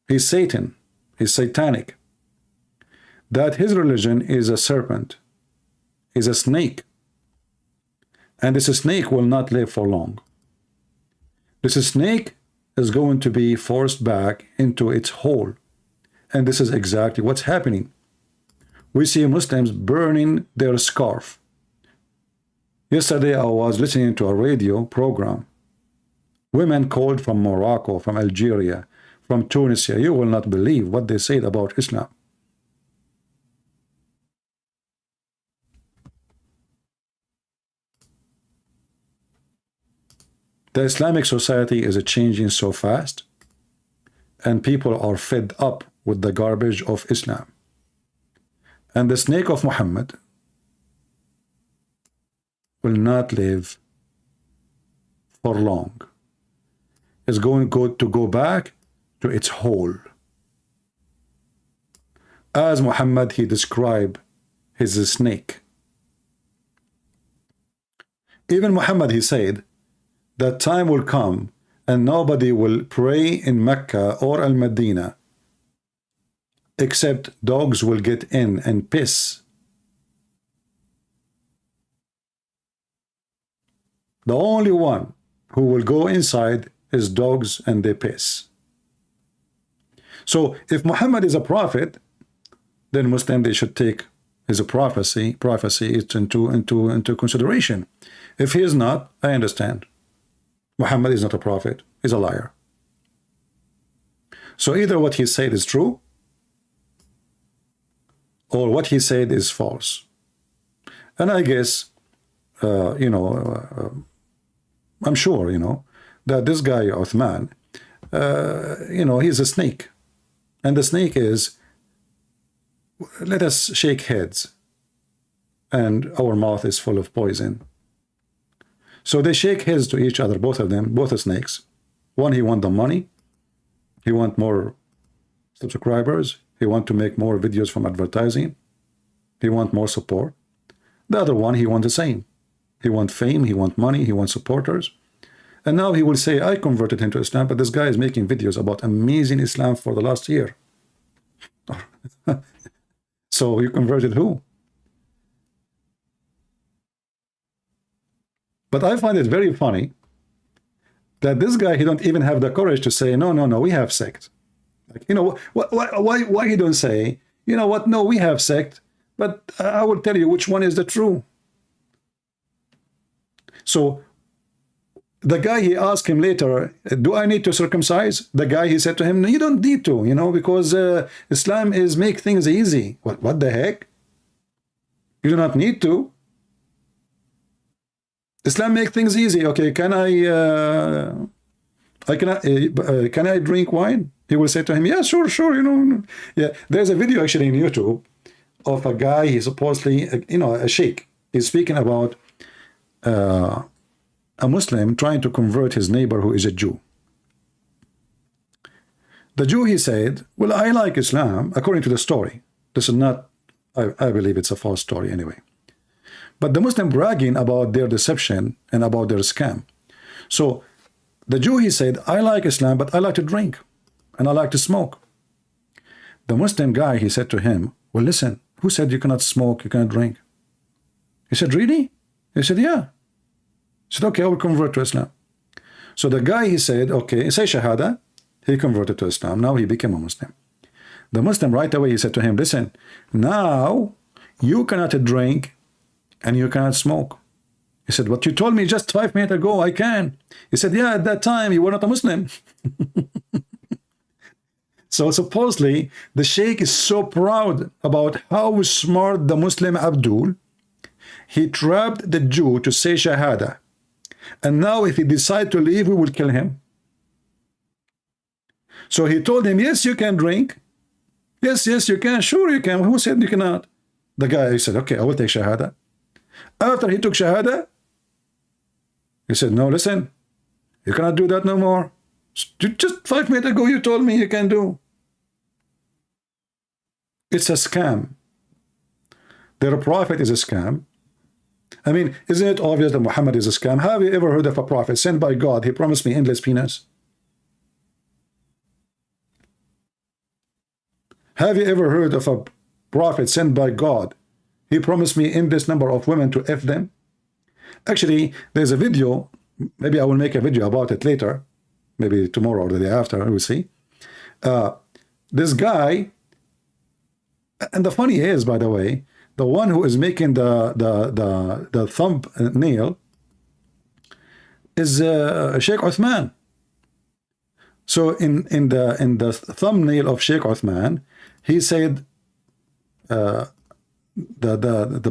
he's Satan, he's satanic, that his religion is a serpent, is a snake, and this snake will not live for long. This snake is going to be forced back into its hole, and this is exactly what's happening. We see Muslims burning their scarf. Yesterday I was listening to a radio program. Women called from Morocco, from Algeria, from Tunisia. You will not believe what they said about Islam. The Islamic society is changing so fast, and people are fed up with the garbage of Islam. And the snake of Muhammad will not live for long. It's going to go back to its hole. As Muhammad, he described his snake. Even Muhammad, he said that time will come and nobody will pray in Mecca or Al-Medina except dogs will get in and piss. The only one who will go inside is dogs, and they piss. So if Muhammad is a prophet, then Muslims, they should take his prophecy into consideration. If he is not, I understand. Muhammad is not a prophet, he's a liar. So either what he said is true, or what he said is false. And I guess, I'm sure, that this guy, Uthman, he's a snake. And the snake is, let us shake heads, and our mouth is full of poison. So they shake heads to each other, both of them, both the snakes. One, he want the money. He want more subscribers. He want to make more videos from advertising. He want more support. The other one, he want the same. He want fame, he want money, he want supporters. And now he will say, I converted him to Islam, but this guy is making videos about amazing Islam for the last year. So you converted who? But I find it very funny that this guy, he don't even have the courage to say, no, we have sect. Like, why he don't say, you know what, no, we have sect, but I will tell you which one is the true. So the guy, he asked him later, do I need to circumcise? The guy, he said to him, no, you don't need to, because Islam is make things easy. What the heck? You do not need to. Islam make things easy. Okay, can I drink wine? He will say to him, yeah, sure. Yeah, there's a video actually on YouTube of a guy, he's supposedly, a sheikh. He's speaking about a Muslim trying to convert his neighbor who is a Jew. The Jew, he said, well, I like Islam, according to the story. This is not, I believe it's a false story anyway. But the Muslim bragging about their deception and about their scam. So the Jew, he said, I like Islam, but I like to drink and I like to smoke. The Muslim guy, he said to him, well, listen, who said you cannot smoke, you cannot drink? He said, really? He said, yeah. He said, okay, I will convert to Islam. So the guy, he said, okay, say Shahada. He converted to Islam. Now he became a Muslim. The Muslim right away, he said to him, listen, now you cannot drink and you cannot smoke. He said, what you told me just 5 minutes ago, I can. He said, yeah, at that time you were not a Muslim. So supposedly the sheikh is so proud about how smart the Muslim Abdul, he trapped the Jew to say Shahada. And now if he decides to leave, we will kill him. So he told him, yes, you can drink. Yes, yes, you can. Sure, you can. Who said you cannot? The guy, he said, okay, I will take Shahada. After he took Shahada, he said, no, listen, you cannot do that no more. Just 5 minutes ago, you told me you can do. It's a scam. Their prophet is a scam. I mean, isn't it obvious that Muhammad is a scam? Have you ever heard of a prophet sent by God? He promised me endless penis. Have you ever heard of a prophet sent by God? He promised me endless number of women to F them. Actually, there's a video. Maybe I will make a video about it later. Maybe tomorrow or the day after, we'll see. This guy, and the funny is, by the way, the one who is making the thumbnail is Sheikh Uthman. So in the thumbnail of Sheikh Uthman, he said, the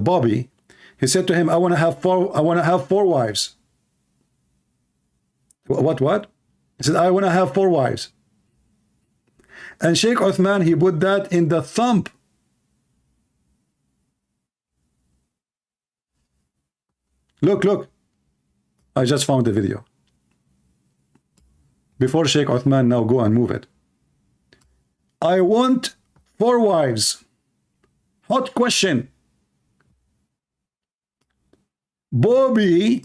Bobby, he said to him, I want to have four wives. What? He said, I want to have 4 wives. And Sheikh Uthman, he put that in the thumb. Look. I just found the video. Before Sheikh Uthman, now go and move it. I want 4 wives. Hot question. Bobby,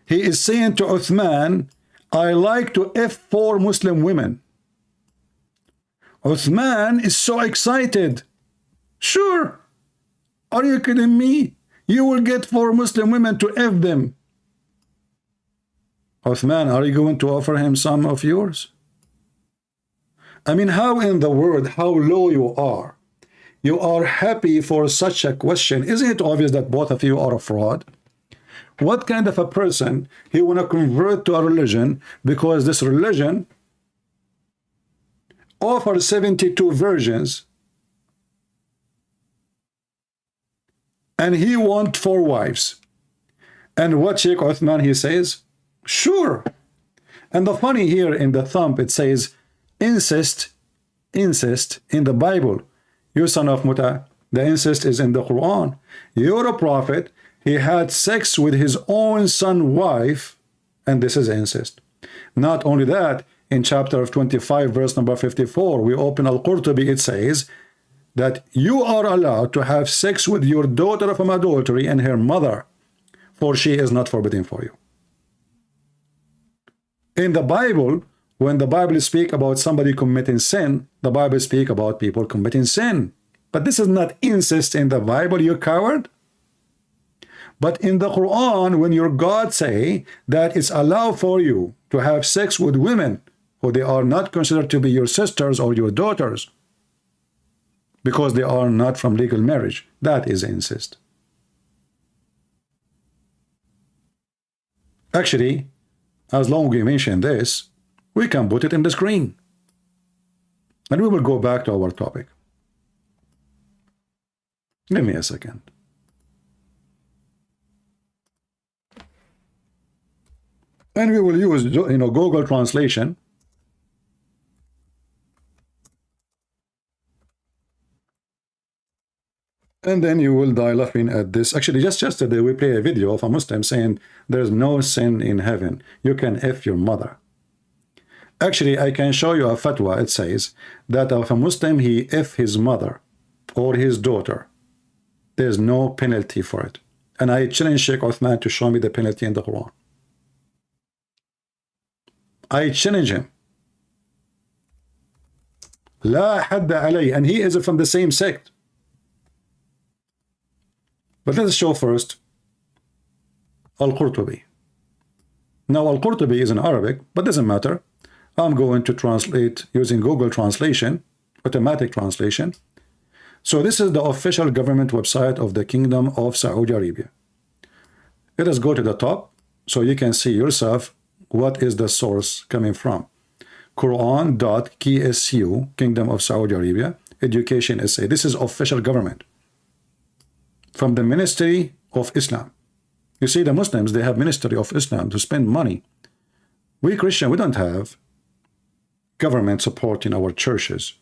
he is saying to Uthman, I like to F4 Muslim women. Uthman is so excited. Sure. Are you kidding me? You will get 4 Muslim women to F them. Uthman, are you going to offer him some of yours? I mean, how in the world, how low you are? You are happy for such a question. Isn't it obvious that both of you are a fraud? What kind of a person he want to convert to a religion because this religion offers 72 virgins and he want 4 wives? And what Sheikh Uthman, he says, sure. And the funny here in the thumb, it says, incest in the Bible. You son of Muta, the incest is in the Quran. You're a prophet. He had sex with his own son's wife, and this is incest. Not only that, in chapter 25, verse number 54, we open Al-Qurtubi, it says that you are allowed to have sex with your daughter from adultery and her mother, for she is not forbidden for you. In the Bible, when the Bible speaks about somebody committing sin, the Bible speaks about people committing sin. But this is not incest in the Bible, you coward. But in the Quran, when your God say that it's allowed for you to have sex with women who they are not considered to be your sisters or your daughters because they are not from legal marriage, that is incest. Actually, as long as we mention this, we can put it in the screen. And we will go back to our topic. Give me a second. And we will use, Google translation. And then you will die laughing at this. Actually, just yesterday we played a video of a Muslim saying there's no sin in heaven. You can F your mother. Actually, I can show you a fatwa. It says that if a Muslim, he F his mother or his daughter, there's no penalty for it. And I challenge Sheikh Uthman to show me the penalty in the Quran. I challenge him. La hadda alay. And he is from the same sect. But let's show first Al-Qurtubi. Now Al-Qurtubi is in Arabic, but doesn't matter. I'm going to translate using Google Translation, automatic translation. So this is the official government website of the Kingdom of Saudi Arabia. Let us go to the top so you can see yourself what is the source coming from. Quran.ksu, Kingdom of Saudi Arabia, Education Essay. This is official government from the Ministry of Islam. You see, the Muslims, they have Ministry of Islam to spend money. We Christian, we don't have. government supporting our churches.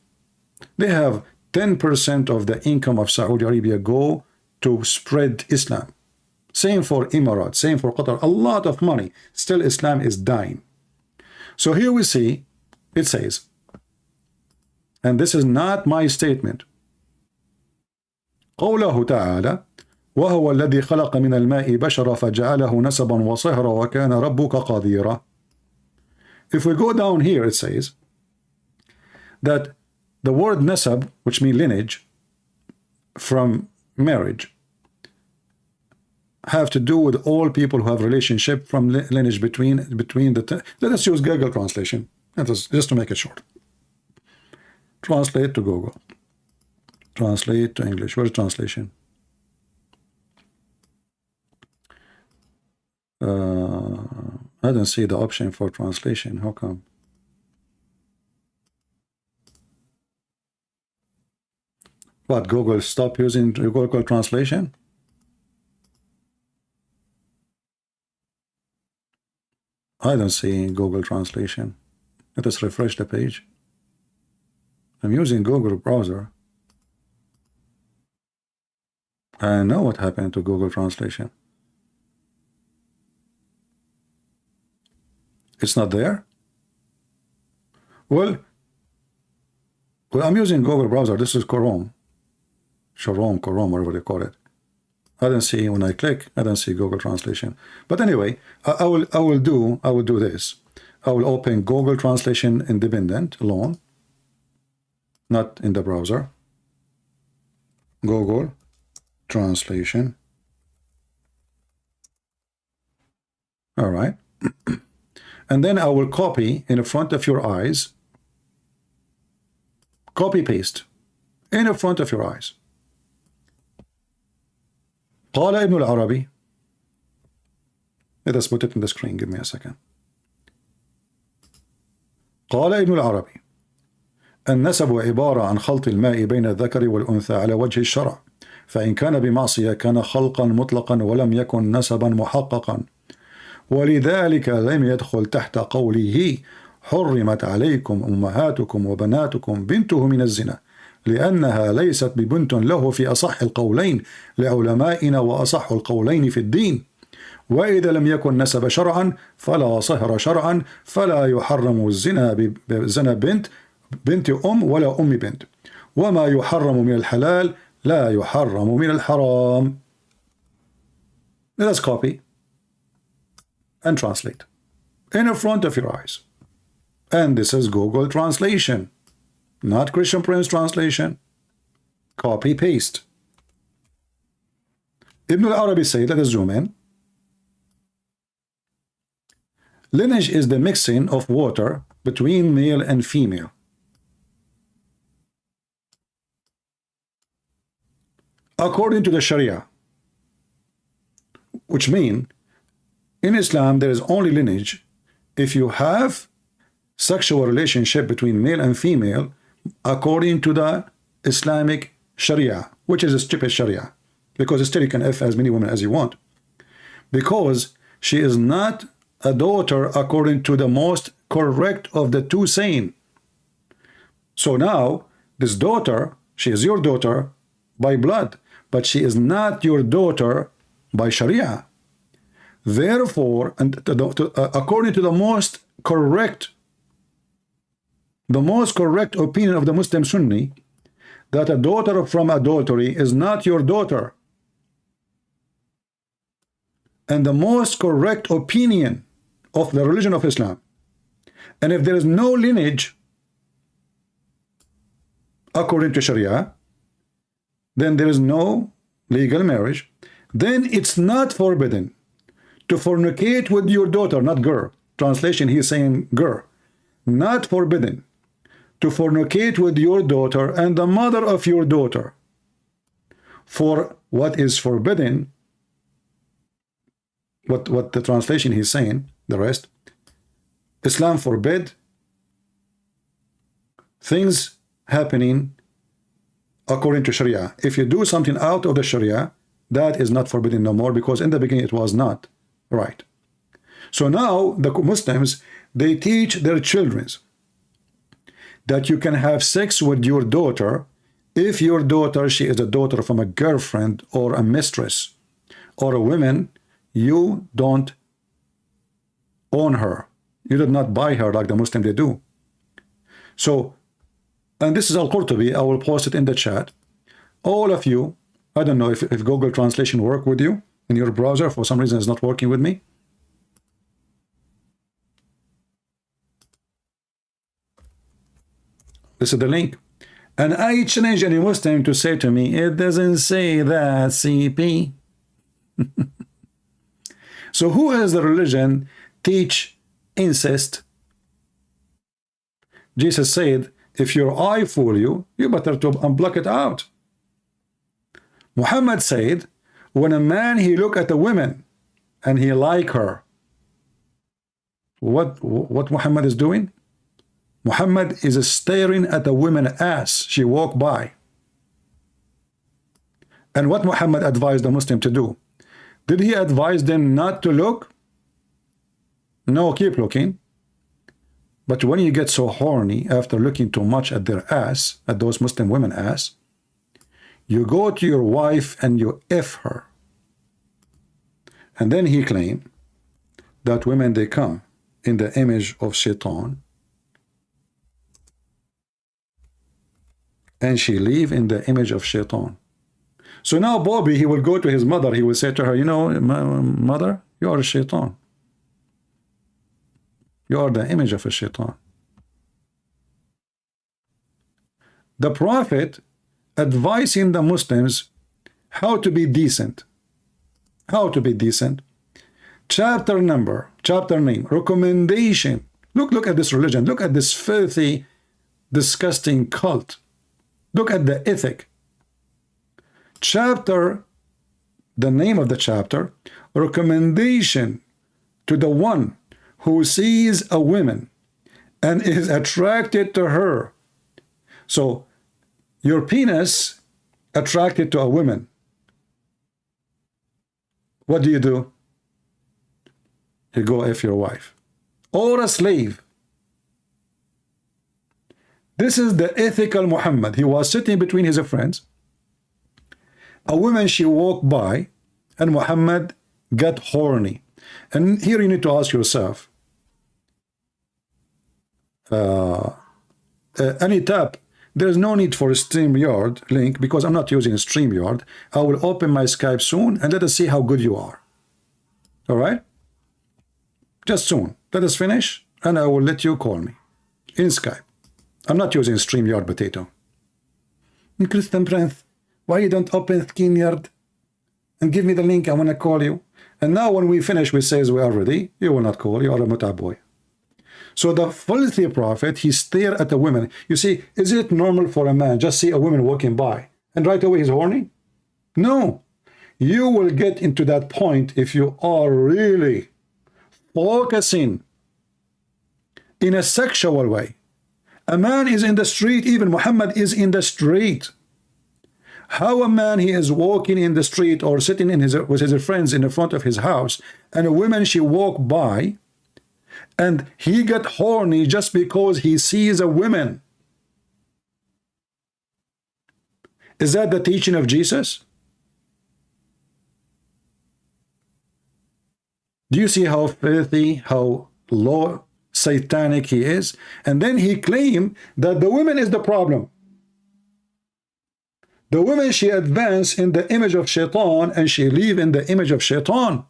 They have 10% of the income of Saudi Arabia go to spread Islam. Same for Emirates, same for Qatar, a lot of money. Still Islam is dying. So here we see, it says, and this is not my statement, قوله تعالى وهو الذي خلق من الماء بشرا فجعله نسبا وصهرا وكان ربك قديرا. If we go down here, it says that the word nasab, which means lineage, from marriage, have to do with all people who have relationship from lineage between the. Let us use Google translation. That is just to make it short. Translate to Google. Translate to English. Where's translation? I don't see the option for translation. How come? What, Google stop using Google translation? I don't see Google translation. Let us refresh the page. I'm using Google browser. I know what happened to Google translation. It's not there? Well, I'm using Google browser. This is Chrome, whatever they call it. I don't see, when I click, I don't see Google translation. But anyway, I will do this. I will open Google translation independent alone, not in the browser. Google translation. All right. And then I will copy in front of your eyes. Copy paste in front of your eyes. قال ابن العربي. Let us put it in the screen. Give me a second. قال ابن العربي النسب عبارة عن خلط الماء بين الذكر والأنثى على وجه الشرع، فإن كان بمعصية كان خلقا مطلقا ولم يكن نسبا محققا، ولذلك لم يدخل تحت قوله حرمت عليكم أمهاتكم وبناتكم بنته من الزنا، لأنها ليست ببنت له في أصح القولين لعلمائنا وأصح القولين في الدين، وإذا لم يكن نسب شرعا فلا صهر شرعا، فلا يحرم الزنا بزنا بنت أم ولا أم بنت، وما يحرم من الحلال لا يحرم من الحرام. Let us copy and translate in front of your eyes. And this is Google translation, not Christian Prince translation. Copy paste. Ibn al-Arabi said, let us zoom in. Lineage is the mixing of water between male and female. According to the Sharia, which means in Islam there is only lineage if you have sexual relationship between male and female according to the Islamic Sharia, which is a stupid Sharia, because still you can have as many women as you want, because she is not a daughter according to the most correct of the two saying. So now this daughter, she is your daughter by blood, but she is not your daughter by Sharia. Therefore, and according to the most correct opinion of the Muslim Sunni, that a daughter from adultery is not your daughter. And the most correct opinion of the religion of Islam. And if there is no lineage according to Sharia, then there is no legal marriage. Then it's not forbidden to fornicate with your daughter, not girl. Translation, he's saying girl. Not forbidden to fornicate with your daughter and the mother of your daughter. For what is forbidden, what the translation he's saying, the rest, Islam forbid things happening according to Sharia. If you do something out of the Sharia, that is not forbidden no more, because in the beginning it was not right. So now the Muslims, they teach their children that you can have sex with your daughter if your daughter, she is a daughter from a girlfriend or a mistress or a woman, you don't own her. You did not buy her like the Muslim they do. So, and this is Al-Qurtubi, I will post it in the chat. All of you, I don't know if Google Translation work with you in your browser. For some reason it's not working with me. This is the link. And I challenge any Muslim to say to me, it doesn't say that, CP. So who has the religion teach incest? Jesus said, if your eye fool you, you better to unblock it out. Muhammad said, when a man he look at a woman and he like her, what Muhammad is doing? Muhammad is staring at a woman's ass. She walked by. And what Muhammad advised the Muslim to do? Did he advise them not to look? No, keep looking. But when you get so horny after looking too much at their ass, at those Muslim women ass, you go to your wife and you F her. And then he claimed that women, they come in the image of Shaitan, and she live in the image of Shaitan. So now Bobby, he will go to his mother, he will say to her, you know, mother, you are a Shaitan. You are the image of a Shaitan. The Prophet advising the Muslims how to be decent. How to be decent. Chapter name, recommendation. Look at this religion. Look at this filthy, disgusting cult. Look at the ethic. Chapter, the name of the chapter, recommendation to the one who sees a woman and is attracted to her. So, your penis attracted to a woman. What do? You go F your wife. Or a slave. This is the ethical Muhammad. He was sitting between his friends. A woman, she walked by, and Muhammad got horny. And here you need to ask yourself, any tap, there's no need for a StreamYard link because I'm not using a StreamYard. I will open my Skype soon and let us see how good you are. All right? Just soon. Let us finish and I will let you call me in Skype. I'm not using StreamYard potato. Christian Prince, why you don't open StreamYard and give me the link? I want to call you. And now when we finish, we say we are ready. You will not call. You are a muta boy. So the filthy prophet, he stared at a woman. You see, is it normal for a man just see a woman walking by and right away he's horny? No. You will get into that point if you are really focusing in a sexual way. A man is in the street, even Muhammad is in the street. How a man, he is walking in the street or sitting in with his friends in the front of his house, and a woman, she walked by, and he got horny just because he sees a woman. Is that the teaching of Jesus? Do you see how filthy, how low, satanic he is? And then he claimed that the woman is the problem. The woman, she advanced in the image of Shaitan and she live in the image of Shaitan.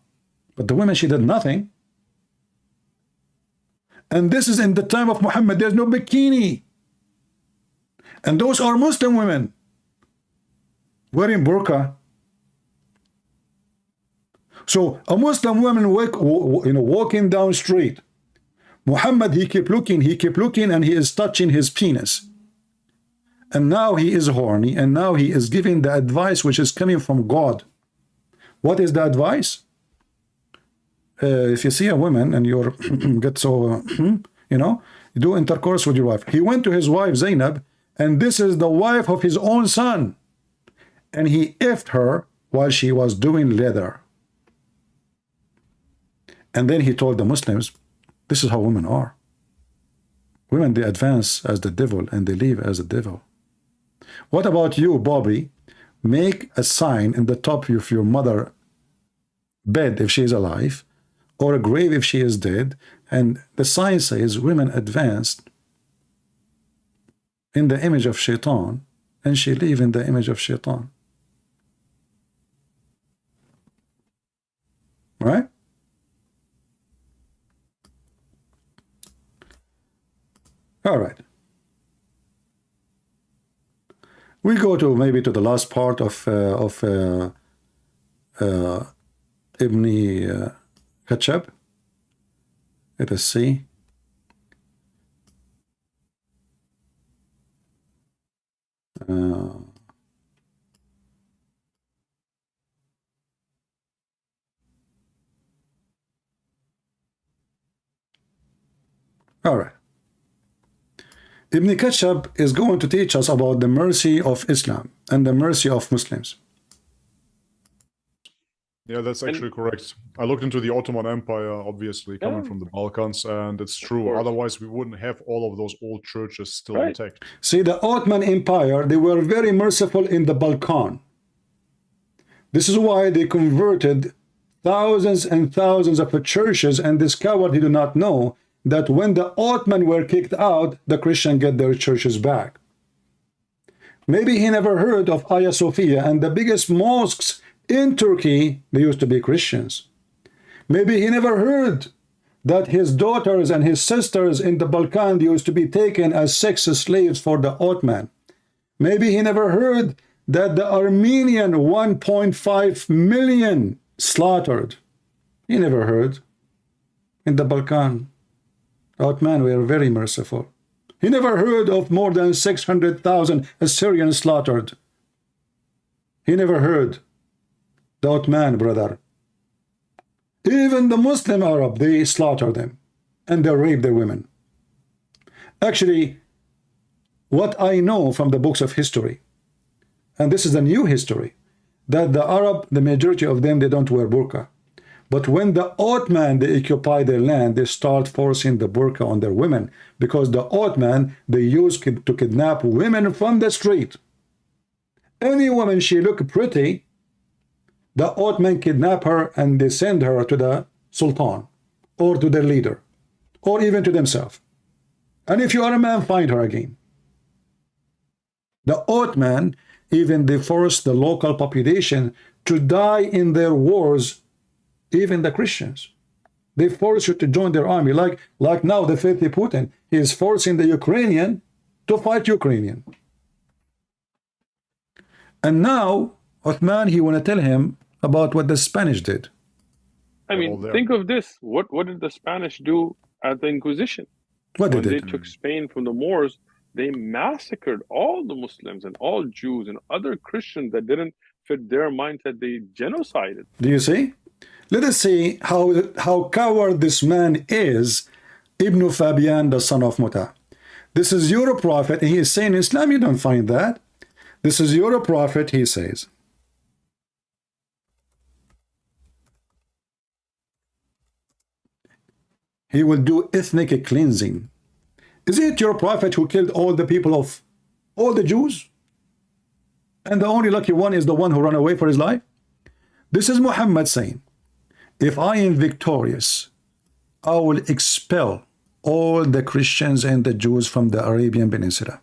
But the woman, she did nothing. And this is in the time of Muhammad. There's no bikini. And those are Muslim women wearing burqa. So a Muslim woman walking down street. Muhammad, he keep looking, and he is touching his penis. And now he is horny, and now he is giving the advice which is coming from God. What is the advice? If you see a woman and you get so, you do intercourse with your wife. He went to his wife Zainab, and this is the wife of his own son. And he effed her while she was doing leather. And then he told the Muslims, this is how women are. Women, they advance as the devil and they leave as the devil. What about you, Bobby? Make a sign in the top of your mother bed if she is alive, or a grave if she is dead, and the sign says women advanced in the image of Shaitan, and she live in the image of Shaitan. Right? All right. We go to maybe to the last part of Ibn Khattab. Let us see. All right. Ibn Khattab is going to teach us about the mercy of Islam and the mercy of Muslims. Yeah, that's actually correct. I looked into the Ottoman Empire, obviously, coming from the Balkans, and it's true. Otherwise, we wouldn't have all of those old churches still intact. See, the Ottoman Empire, they were very merciful in the Balkan. This is why they converted thousands and thousands of churches and discovered, they do not know, that when the Ottoman were kicked out, the Christians get their churches back. Maybe he never heard of Hagia Sophia, and the biggest mosques in Turkey, they used to be Christians. Maybe he never heard that his daughters and his sisters in the Balkan used to be taken as sex slaves for the Ottoman. Maybe he never heard that the Armenian 1.5 million slaughtered. He never heard. In the Balkan, Ottoman were very merciful. He never heard of more than 600,000 Assyrians slaughtered. He never heard. The Ottoman, brother. Even the Muslim Arab, they slaughter them and they rape their women. Actually, what I know from the books of history, and this is a new history, that the Arab, the majority of them, they don't wear burqa. But when the Ottoman, they occupy their land, they start forcing the burqa on their women, because the Ottoman, they used to kidnap women from the street. Any woman, she look pretty, the Ottoman kidnap her and they send her to the Sultan or to their leader or even to themselves. And if you are a man, find her again. The Ottoman, even they forced the local population to die in their wars, even the Christians. They force you to join their army, like now the filthy Putin. He is forcing the Ukrainian to fight Ukrainian. And now, Uthman, he want to tell him about what the Spanish did. I mean, think of this. What did the Spanish do at the Inquisition? What when did they took Spain from the Moors, they massacred all the Muslims and all Jews and other Christians that didn't fit their mindset. They genocided. Do you see? Let us see how coward this man is, Ibn Fabian, the son of Muta. This is your prophet, and he is saying in Islam, you don't find that. This is your prophet, he says. He will do ethnic cleansing. Is it your prophet who killed all the people of all the Jews? And the only lucky one is the one who ran away for his life? This is Muhammad saying, if I am victorious, I will expel all the Christians and the Jews from the Arabian Peninsula.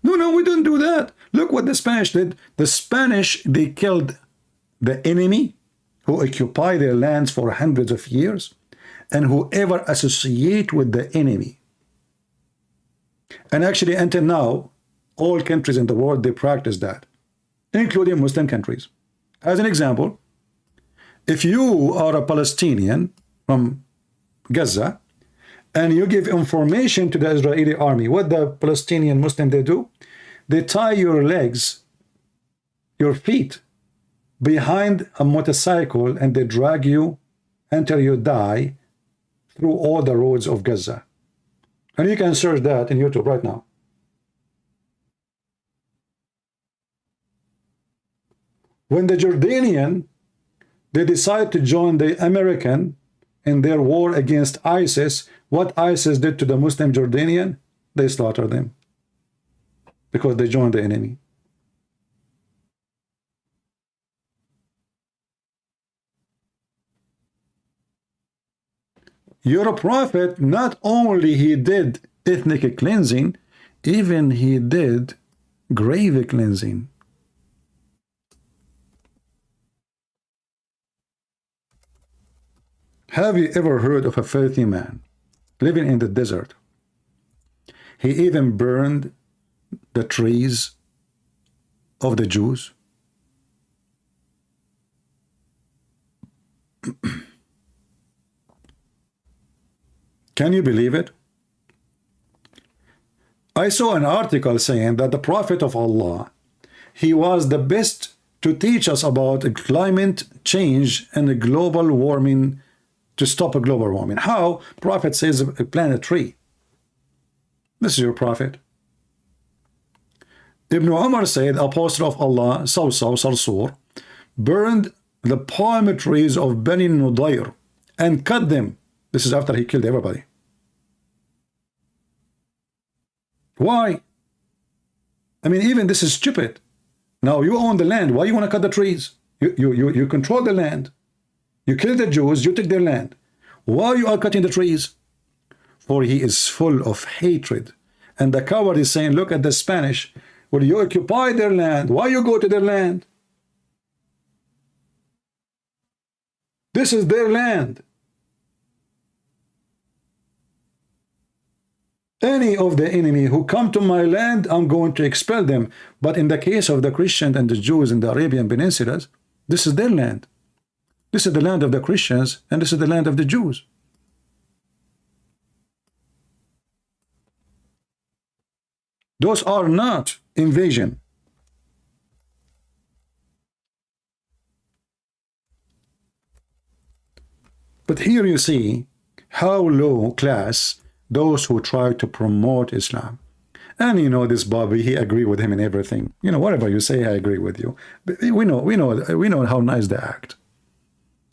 No, we don't do that. Look what the Spanish did. The Spanish, they killed the enemy who occupied their lands for hundreds of years, and whoever associate with the enemy. And actually, until now, all countries in the world, they practice that, including Muslim countries. As an example, if you are a Palestinian from Gaza, and you give information to the Israeli army, what the Palestinian Muslim they do? They tie your legs, your feet, behind a motorcycle, and they drag you until you die through all the roads of Gaza. And you can search that in YouTube right now. When the Jordanian, they decide to join the American in their war against ISIS, what ISIS did to the Muslim Jordanian, they slaughtered them because they joined the enemy. Your prophet, not only he did ethnic cleansing, even he did grave cleansing. Have you ever heard of a filthy man living in the desert? He even burned the trees of the Jews. Can you believe it? I saw an article saying that the Prophet of Allah, he was the best to teach us about climate change and the global warming, to stop a global warming. How? Prophet says plant a tree. This is your prophet. Ibn Umar said, Apostle of Allah, Sarsur, burned the palm trees of Bani Nudayr and cut them. This is after he killed everybody. Why? I mean, even this is stupid. Now you own the land. Why you want to cut the trees? You control the land. You kill the Jews. You take their land. Why you are cutting the trees? For he is full of hatred. And the coward is saying, look at the Spanish. Well, you occupy their land. Why you go to their land? This is their land. Any of the enemy who come to my land, I'm going to expel them. But in the case of the Christians and the Jews in the Arabian Peninsula, this is their land. This is the land of the Christians, and this is the land of the Jews. Those are not invasion. But here you see how low class those who try to promote Islam. And you know this Bobby, he agree with him in everything. You know, whatever you say, I agree with you. But we know how nice they act.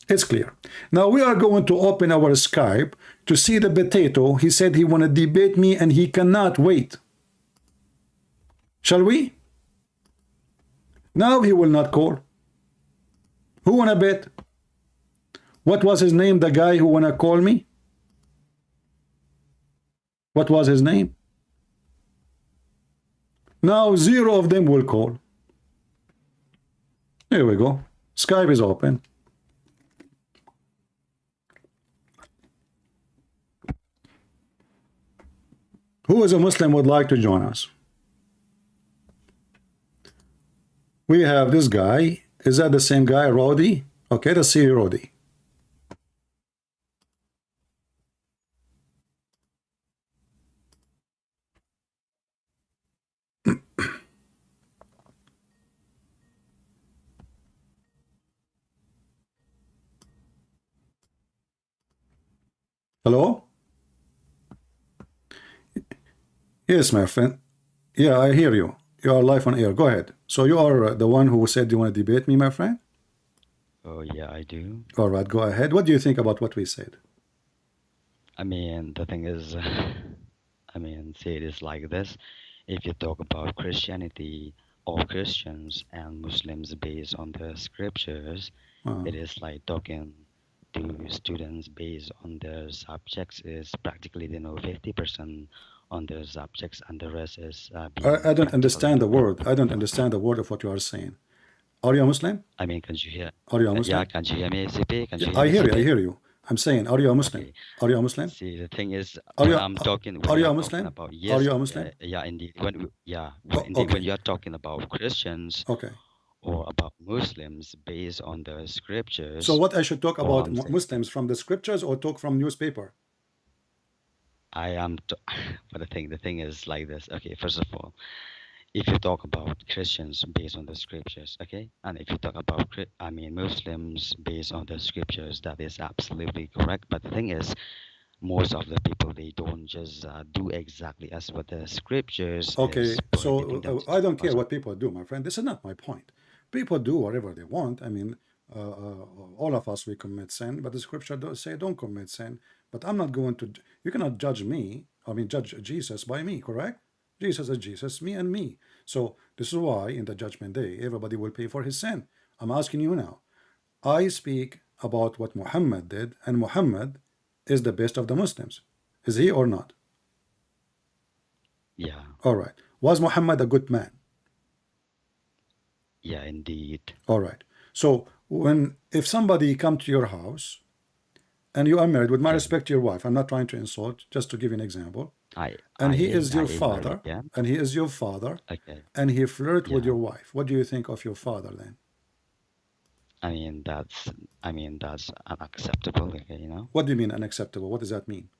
It's clear. Now we are going to open our Skype to see the potato. He said he want to debate me and he cannot wait. Shall we? Now he will not call. Who wanna bet? What was his name, the guy who wanna call me? What was his name? Now 0 of them will call. Here we go. Skype is open. Who is a Muslim would like to join us? We have this guy. Is that the same guy, Rodi? Okay, let's see Rodi. Hello? Yes, my friend. Yeah, I hear you. You are live on air. Go ahead. So you are the one who said you want to debate me, my friend? Oh, yeah, I do. All right, go ahead. What do you think about what we said? I mean, the thing is, say it is like this. If you talk about Christianity or Christians and Muslims based on the scriptures, it is like talking to students based on their subjects is practically, 50% on their subjects and the rest is I don't understand the word. I don't understand the word of what you are saying. Are you a Muslim? I mean, can you hear? Are you a Muslim? Yeah, can you hear me, CP? Can you Yeah, hear I me, hear you. CP? I hear you. I'm saying, are you a Muslim? Okay. Are you a Muslim? See, the thing is, Are you, when I'm talking, when are you you're a talking Muslim? about, Are yes, you a Muslim? yeah, indeed. Oh, Indeed, okay. when you're talking about Christians Okay. or about Muslims based on the scriptures. So what I should talk all about I'm saying, Muslims from the scriptures or talk from newspaper? I am, but the thing is like this. Okay, first of all, if you talk about Christians based on the scriptures, okay, and if you talk about, Muslims based on the scriptures, that is absolutely correct. But the thing is, most of the people, they don't just do exactly as what the scriptures Okay, is prohibiting them so to I do. don't care what people do, my friend. This is not my point. People do whatever they want. I mean, all of us, we commit sin, but the scripture does say don't commit sin. But I'm not going to, you cannot judge me, I mean, judge Jesus by me, correct? Jesus is Jesus, me and me. So this is why in the judgment day, everybody will pay for his sin. I'm asking you now. I speak about what Muhammad did, and Muhammad is the best of the Muslims. Is he or not? Yeah. All right. Was Muhammad a good man? Yeah, indeed. All right. So if somebody come to your house and you are married, with my respect to your wife, I'm not trying to insult, just to give you an example. He is your father, yeah? and he is your father, Okay. and he flirt with Yeah. your wife. What do you think of your father then? I mean, that's unacceptable, okay, you know? What do you mean unacceptable? What does that mean?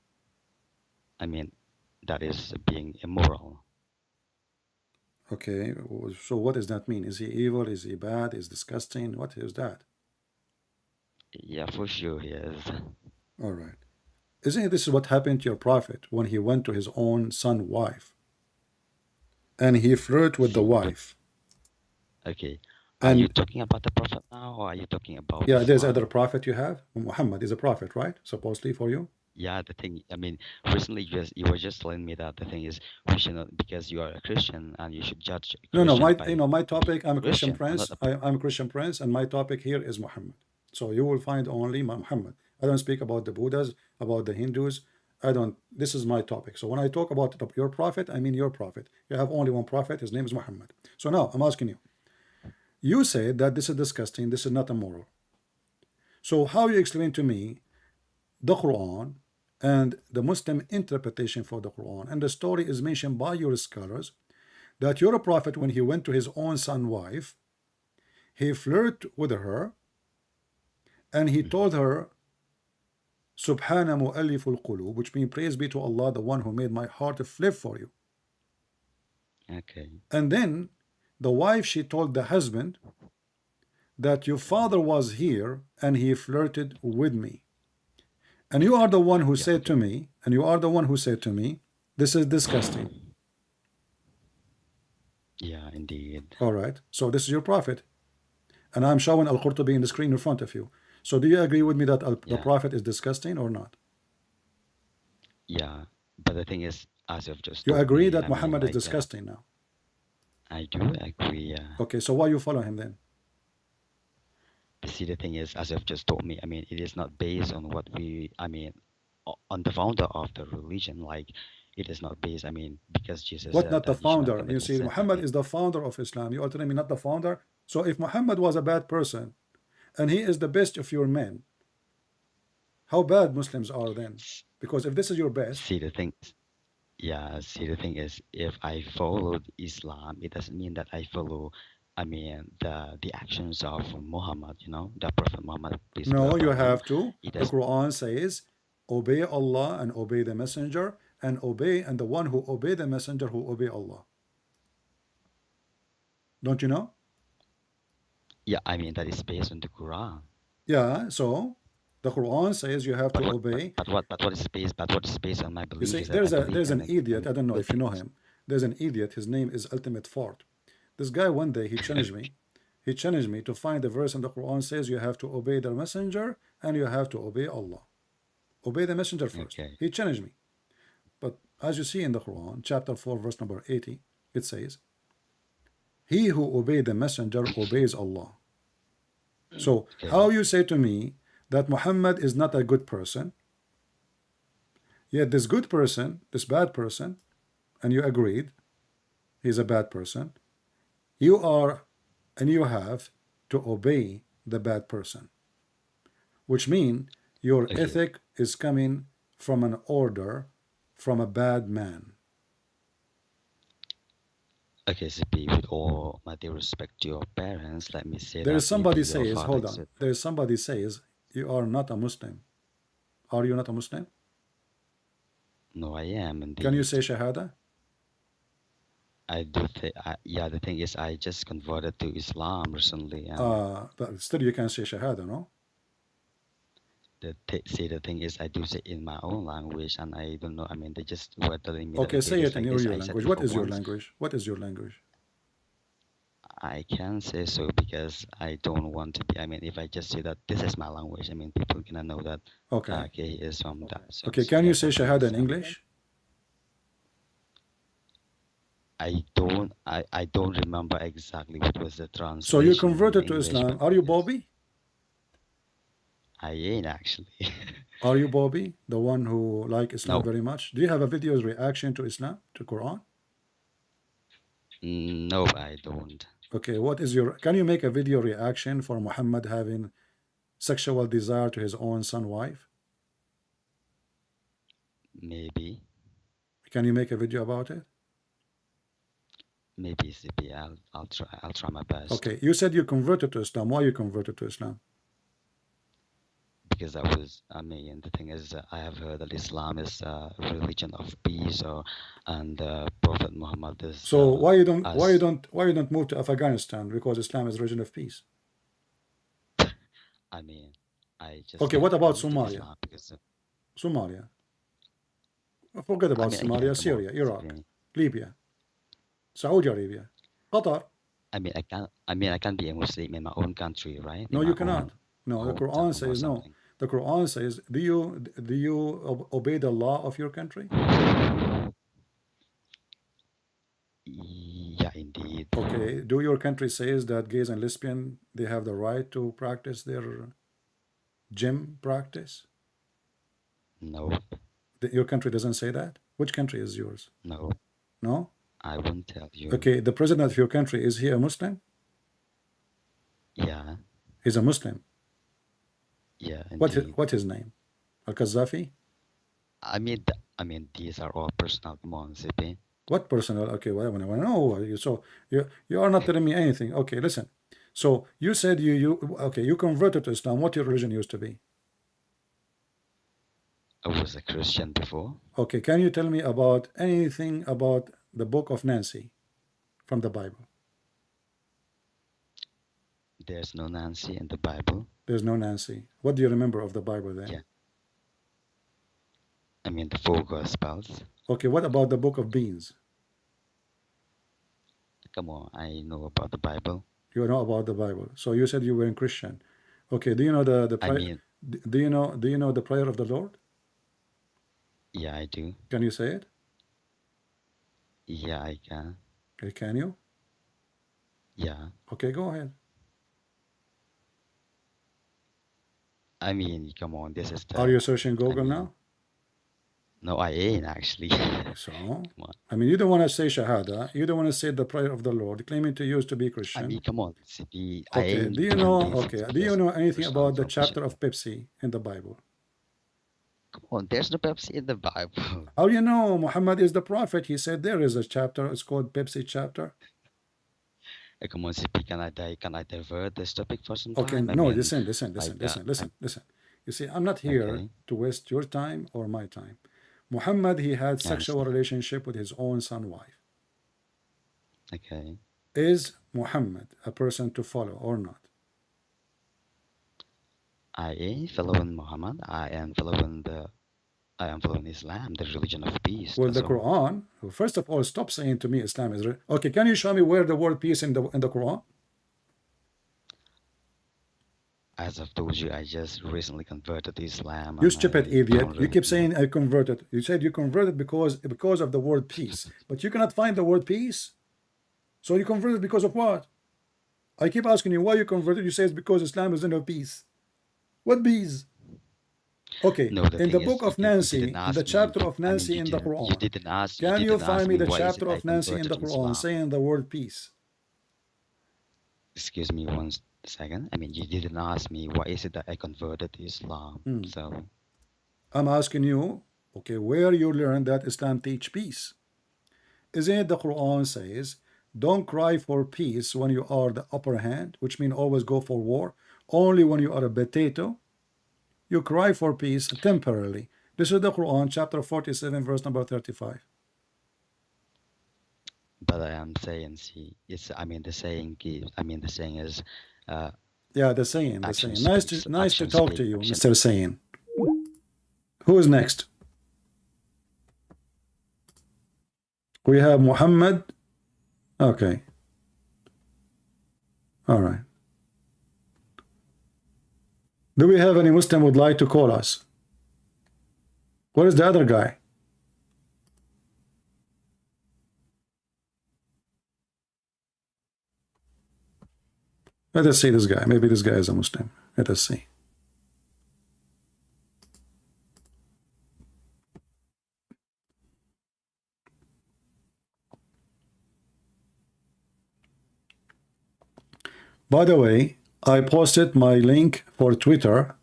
I mean, that is being immoral. Okay, so what does that mean? Is he evil? Is he bad? Is disgusting? What is that? Yeah, for sure he is. All right. Isn't this what happened to your prophet when he went to his own son's wife? And he flirted with the See, but wife. okay. Are you And talking about the prophet now, or are you talking about yeah, there's Islam? other prophet you have. Muhammad is a prophet, right? Supposedly for you. Yeah, the thing, I mean, recently you were just telling me that the thing is we should not, because you are a Christian and you should judge a No, Christian my by my topic. I'm a Christian Christian, and prince. not a I'm a Christian prince, and my topic here is Muhammad. So you will find only Muhammad. I don't speak about the Buddhas, about the Hindus. I don't. This is my topic. So when I talk about your prophet, I mean your prophet. You have only one prophet. His name is Muhammad. So now I'm asking you. You said that this is disgusting. This is not immoral. So how you explain to me the Quran and the Muslim interpretation for the Quran, and the story is mentioned by your scholars that your prophet, when he went to his own son's wife, he flirted with her and he told her, Subhana mu'alliful qulub, which means praise be to Allah, the one who made my heart flip for you. Okay. And then the wife, she told the husband that your father was here and he flirted with me. And you are the one who said to me, this is disgusting. Yeah, indeed. All right. So this is your prophet. And I'm showing Al-Qurtubi in the screen in front of you. So do you agree with me that the prophet is disgusting or not? Yeah. But the thing is, as you've just You told agree me, that I Muhammad mean, is like, disgusting now? I do agree, yeah. Okay, so why you follow him then? But see, the thing is, as you've just told me, I mean, it is not based on what on the founder of the religion. Like, it is not based, I mean, because Jesus What, said not the that you should not founder? commit You a see, sin. Muhammad is the founder of Islam. You are telling me not the founder? So if Muhammad was a bad person, and he is the best of your men, how bad Muslims are then? Because if this is your best... See, the thing is, if I followed Islam, it doesn't mean that I follow, I mean, the actions of Muhammad, you know, the Prophet Muhammad, peace be No, you upon him. have to. It The does, Quran says, obey Allah and obey the messenger, and the one who obey the messenger who obey Allah. Don't you know? yeah, I mean, that is based on the Quran. Yeah, so the Quran says you have to obey. But what is based on my You belief see, is that I believe there's an in idiot. I don't know good if you know things. him. There's an idiot. His name is Ultimate Fort. This guy one day he challenged me. He challenged me to find the verse in the Quran says you have to obey the messenger and you have to obey Allah. Obey the messenger first. Okay. He challenged me. But as you see in the Quran, chapter 4, verse number 80, it says, he who obeys the messenger obeys Allah. So how you say to me that Muhammad is not a good person, yet this good person, this bad person, and you agreed he's a bad person, you are and you have to obey the bad person, which means your ethic is coming from an order from a bad man. Okay, CP, with all my due respect to your parents, let me say There that is somebody maybe your says, father hold is on, there is somebody says you are not a Muslim. Are you not a Muslim? No, I am indeed. Can you say Shahada? I do think, yeah, the thing is, I just converted to Islam recently. And but still you can say Shahada, no? the thing is, I do say in my own language, and I don't know, I mean, they just were telling me Okay, that, say it in like your this. I language. said What before is your once, language? What is your language? I can say so because I don't want to be. I mean, if I just say that this is my language, I mean, people gonna know that. Okay. Okay, he is from that. So, Okay, so can you yes, say I think Shahada it's, in English? I don't remember exactly what was the translation. So you in converted to English, Islam. but Are you yes, Bobby? I ain't actually. Are you Bobby, the one who like Islam No, very much? Do you have a video's reaction to Islam, to Quran? no, I don't. Okay, what is your, can you make a video reaction for Muhammad having sexual desire to his own son wife? Maybe, Can you make a video about it? maybe CP. I'll try. I'll try my best. Okay, you said you converted to Islam. Why you converted to Islam? Because I mean, the thing is, I have heard that Islam is a religion of peace, and Prophet Muhammad is. So why you don't move to Afghanistan? Because Islam is religion of peace. I mean, I just. Okay, what about believe in Somalia? Islam because, Somalia. Forget about I mean, Somalia, again, come on, Syria, Iraq, CP. Libya, Saudi Arabia, Qatar. I mean, I can't be a Muslim in my own country, right? No, in you my cannot. own No, the Quran hometown or says no. something. The Quran says, do you obey the law of your country? Yeah, indeed. Okay. Do your country says that gays and lesbian they have the right to practice their gym practice? No, Your country doesn't say that? Which country is yours? no, No? I won't tell you. Okay, the president of your country, is he a Muslim? Yeah, He's a Muslim. yeah, indeed. What his name? Al-Qaddafi? I mean, these are all personal. Come on, CP. What personal? Okay, well, I want to know. So you are not telling me anything. Okay, listen. So you said you converted to Islam. What your religion used to be? I was a Christian before. Okay, can you tell me about anything about the book of Nancy from the Bible? There's no Nancy in the Bible. There's no Nancy. What do you remember of the Bible then? Yeah. I mean, the 4 Gospels. Okay, what about the book of beans? Come on, I know about the Bible. You know about the Bible. So you said you were a Christian. Okay, do you know the I prayer? mean, Do you know the prayer of the Lord? yeah, I do. Can you say it? Yeah, I can. Okay, can you? Yeah. Okay, go ahead. I mean, come on, this is the. Are you searching Google mean, now? No, I ain't actually. So, Come on. I mean, you don't want to say Shahada. You don't want to say the prayer of the Lord, claiming to use to be Christian. I mean, come on, CP. I Okay, ain't do you doing know? this Okay, do because you know anything personal about the information. chapter of Pepsi in the Bible? Come on, there's no Pepsi in the Bible. How do you know Muhammad is the prophet? He said there is a chapter. It's called Pepsi chapter. Come on, CP. Can I divert this topic for some Okay, time? I no, mean, listen. like, Listen. You see, I'm not here Okay. to waste your time or my time. Muhammad, he had I sexual understand. relationship with his own son wife. Okay. Is Muhammad a person to follow or not? I ain't following Muhammad. I am following Islam, the religion of peace. Well, That's the all. Quran. First of all, stop saying to me Islam is. Okay, can you show me where the word peace in the Quran? As I've told you, I just recently converted to Islam. You and stupid I idiot! don't You really keep know. saying I converted. You said you converted because of the word peace, but you cannot find the word peace. So you converted because of what? I keep asking you why you converted. You say it's because Islam is in peace. What peace? Okay, No, the in the thing book is, of you Nancy, didn't in the ask me. chapter of I mean, Nancy you in the didn't. You Quran, didn't ask. You can you didn't find ask me me the why is chapter it I of Nancy in converted the to Quran Islam. saying the word peace? Excuse me one second. I mean, you didn't ask me why is it that I converted to Islam. So I'm asking you, okay, where you learn that Islam teach peace? Isn't it the Quran says, don't cry for peace when you are the upper hand, which means always go for war. Only when you are a potato, you cry for peace temporarily. This is the Quran, chapter 47, verse number 35. but I am saying, see, it's. I mean, the saying is. I mean, the saying is. Yeah, the saying. Action Nice speaks. to Action talk to speaks. you, Action. Mr. Saying. Who is next? We have Muhammad. Okay. All right. Do we have any Muslim would like to call us? What is the other guy? Let us see this guy. Maybe this guy is a Muslim. Let us see. By the way, I posted my link for Twitter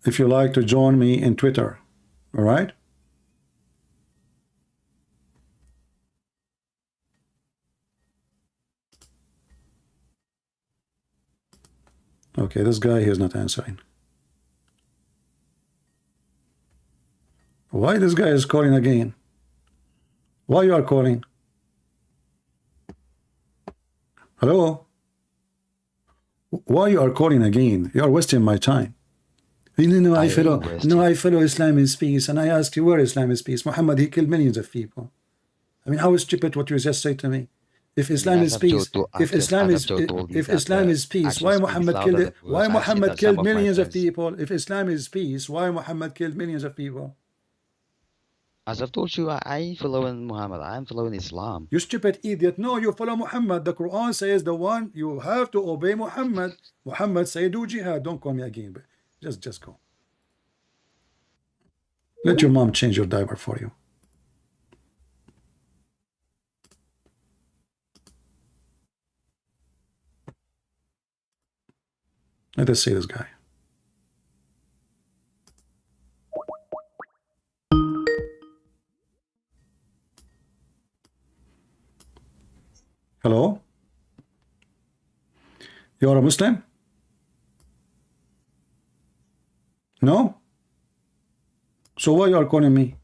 if you like to join me in Twitter. All right? Okay, this guy, he is not answering. Why this guy is calling again? Why you are calling? Hello? Why you are calling again? You are wasting my time. No, I follow Islam is peace, and I asked you where Islam is peace. Muhammad, he killed millions of people. I mean, how stupid what you just said to me. If Islam is peace, if Islam is peace, why Muhammad killed millions of people? If Islam is peace, why Muhammad killed millions of people? As I've told you, I ain't following Muhammad. I'm following Islam. You stupid idiot. No, you follow Muhammad. The Quran says the one you have to obey Muhammad. Muhammad say do jihad. Don't call me again. But just go. Let your mom change your diaper for you. Let us see this guy. Hello? You are a Muslim? No? So why you are calling me?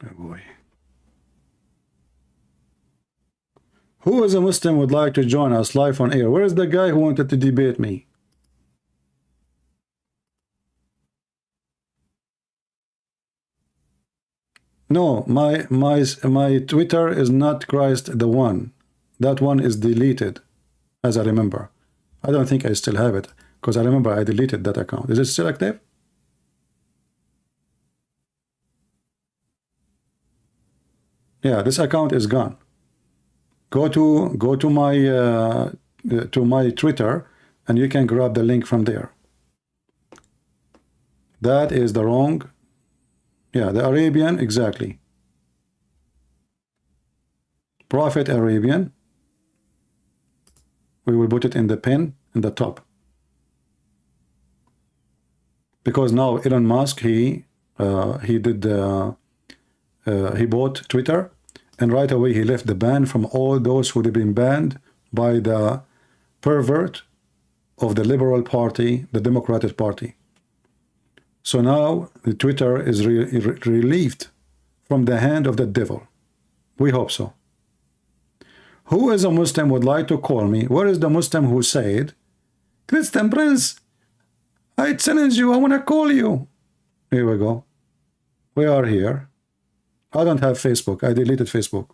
Oh boy. Who is a Muslim would like to join us live on air? Where is the guy who wanted to debate me? No, my Twitter is not Christ the One. That one is deleted, as I remember. I don't think I still have it, because I remember I deleted that account. Is it still active? Yeah, this account is gone. Go to my Twitter, and you can grab the link from there. That is the wrong. Yeah, the Arabian, exactly. Prophet Arabian. We will put it in the pin in the top. Because now Elon Musk, he bought Twitter, and right away he left the ban from all those who had been banned by the pervert of the Liberal Party, the Democratic Party. So now the Twitter is relieved from the hand of the devil. We hope so. Who is a Muslim would like to call me? Where is the Muslim who said, Christian Prince, I challenge you, I want to call you. Here we go. We are here. I don't have Facebook. I deleted Facebook.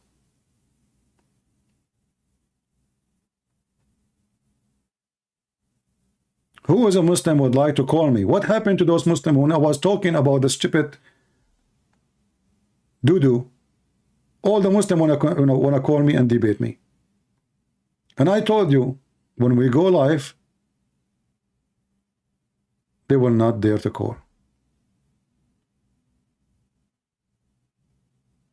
Who is a Muslim would like to call me? What happened to those Muslims when I was talking about the stupid doo-doo? All the Muslims want to call me and debate me. And I told you, when we go live, they will not dare to call.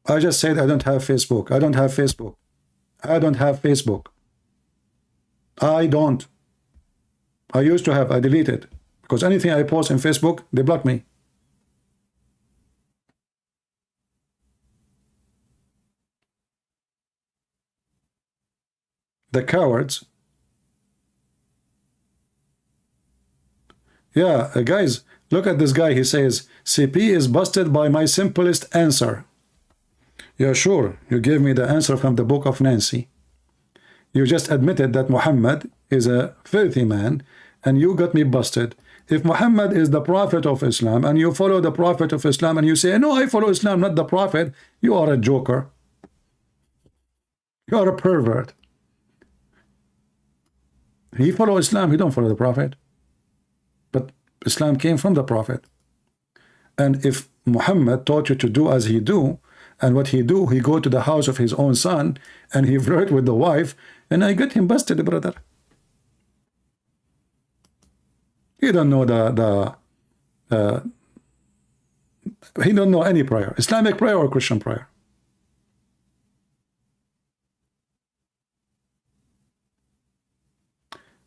I just said I don't have Facebook. I don't have Facebook. I don't have Facebook. I don't. I used to have, I deleted. Because anything I post on Facebook, they block me. The cowards. Yeah, guys, look at this guy. He says, CP is busted by my simplest answer. Yeah, sure. You gave me the answer from the book of Nancy. You just admitted that Muhammad is a filthy man, and you got me busted. If Muhammad is the prophet of Islam, and you follow the prophet of Islam, and you say, no, I follow Islam, not the prophet, you are a joker. You are a pervert. He follow Islam, he don't follow the Prophet. But Islam came from the Prophet. And if Muhammad taught you to do as he do, and what he do, he go to the house of his own son, and he flirt with the wife, and I get him busted, brother. He don't know he don't know any prayer, Islamic prayer or Christian prayer.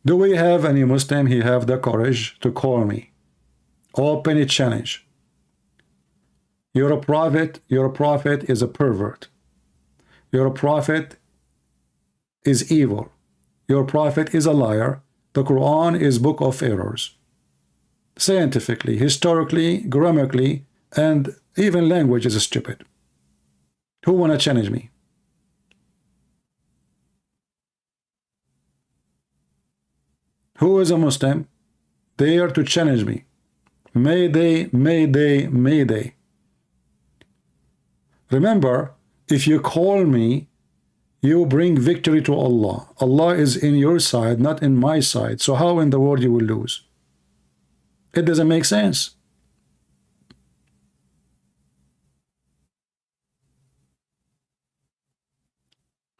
Do we have any Muslim he have the courage to call me? Open a challenge. You're a prophet is a pervert. Your prophet is evil. Your prophet is a liar. The Quran is book of errors. Scientifically, historically, grammatically, and even language is stupid. Who wanna challenge me? Who is a Muslim dare to challenge me? Mayday, mayday, mayday. Remember, if you call me, you bring victory to Allah. Allah is in your side, not in my side. So how in the world you will lose? It doesn't make sense.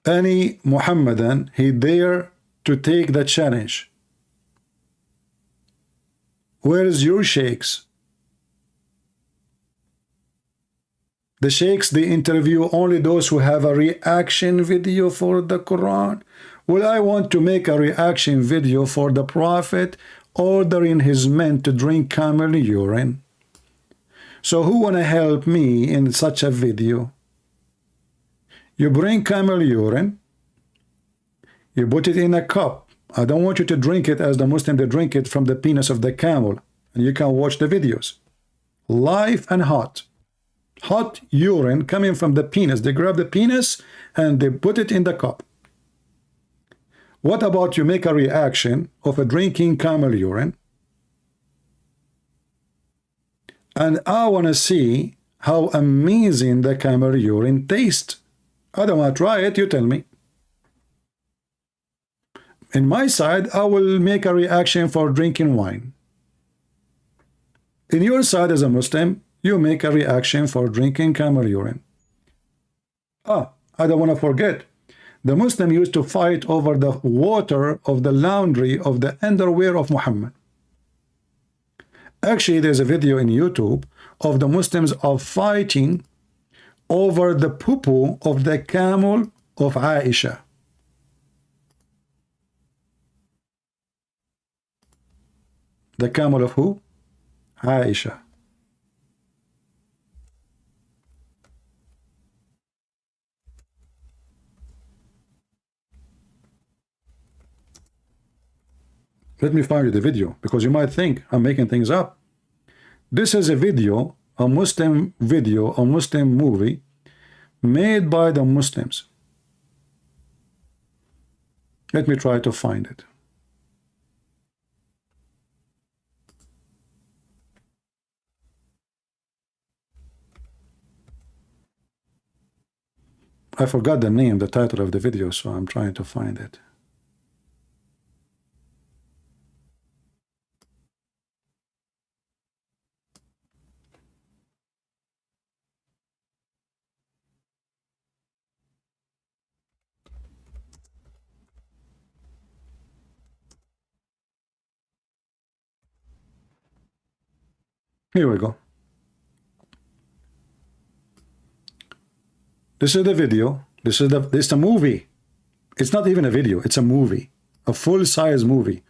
Any Muhammadan, he dare to take the challenge. Where is your sheikhs? The sheikhs, they interview only those who have a reaction video for the Quran. Well, I want to make a reaction video for the Prophet ordering his men to drink camel urine. So who wanna help me in such a video? You bring camel urine, you put it in a cup. I don't want you to drink it as the Muslim, they drink it from the penis of the camel. And you can watch the videos. Live and hot. Hot urine coming from the penis. They grab the penis and they put it in the cup. What about you make a reaction of a drinking camel urine? And I want to see how amazing the camel urine tastes. I don't want to try it, you tell me. In my side, I will make a reaction for drinking wine. In your side as a Muslim, you make a reaction for drinking camel urine. I don't want to forget. The Muslim used to fight over the water of the laundry of the underwear of Muhammad. Actually, there's a video in YouTube of the Muslims of fighting over the poo-poo of the camel of Aisha. The camel of who? Aisha. Let me find you the video, because you might think I'm making things up. This is a video, a Muslim video, a Muslim movie made by the Muslims. Let me try to find it. I forgot the name, the title of the video, so I'm trying to find it. Here we go. This is the video. This is the movie. It's not even a video. It's a movie, a full-size movie.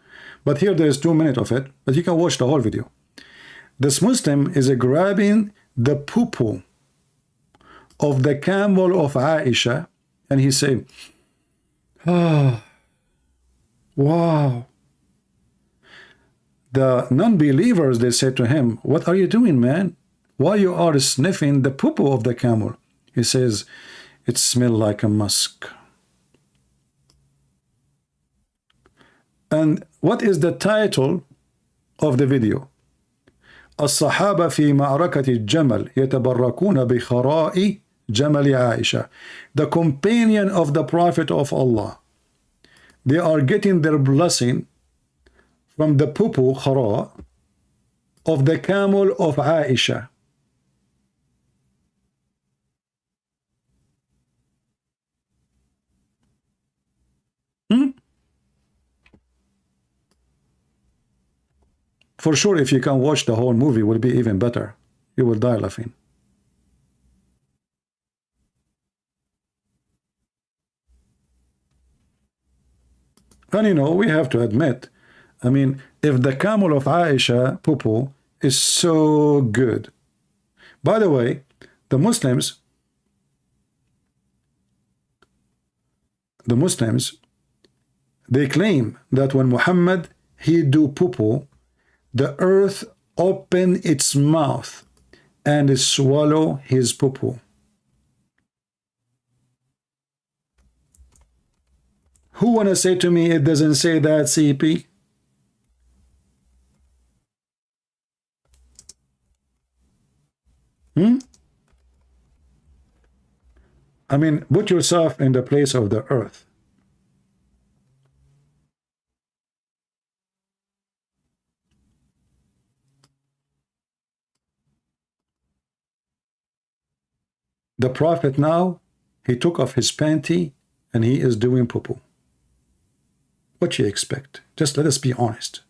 But here there is 2 minutes of it. But you can watch the whole video. This Muslim is grabbing the poo-poo of the camel of Aisha, and he say, "Ah, wow." The non-believers, they said to him, "What are you doing, man? Why you are sniffing the poo-poo of the camel?" He says, "It smells like a musk." And what is the title of the video? الصحابة في معركة الجمل يتبركون بخراء Jamali Aisha, the companion of the Prophet of Allah. They are getting their blessing from the pupu khara of the camel of Aisha. For sure, if you can watch the whole movie, it will be even better. You will die laughing. And you know, we have to admit, I mean, if the camel of Aisha, pupu, is so good. By the way, the Muslims, they claim that when Muhammad, he do pupu, the earth open its mouth and swallow his pupu. Who wanna say to me it doesn't say that, CP? I mean, put yourself in the place of the earth. The Prophet now, he took off his panty and he is doing poo-poo. What you expect? Just let us be honest.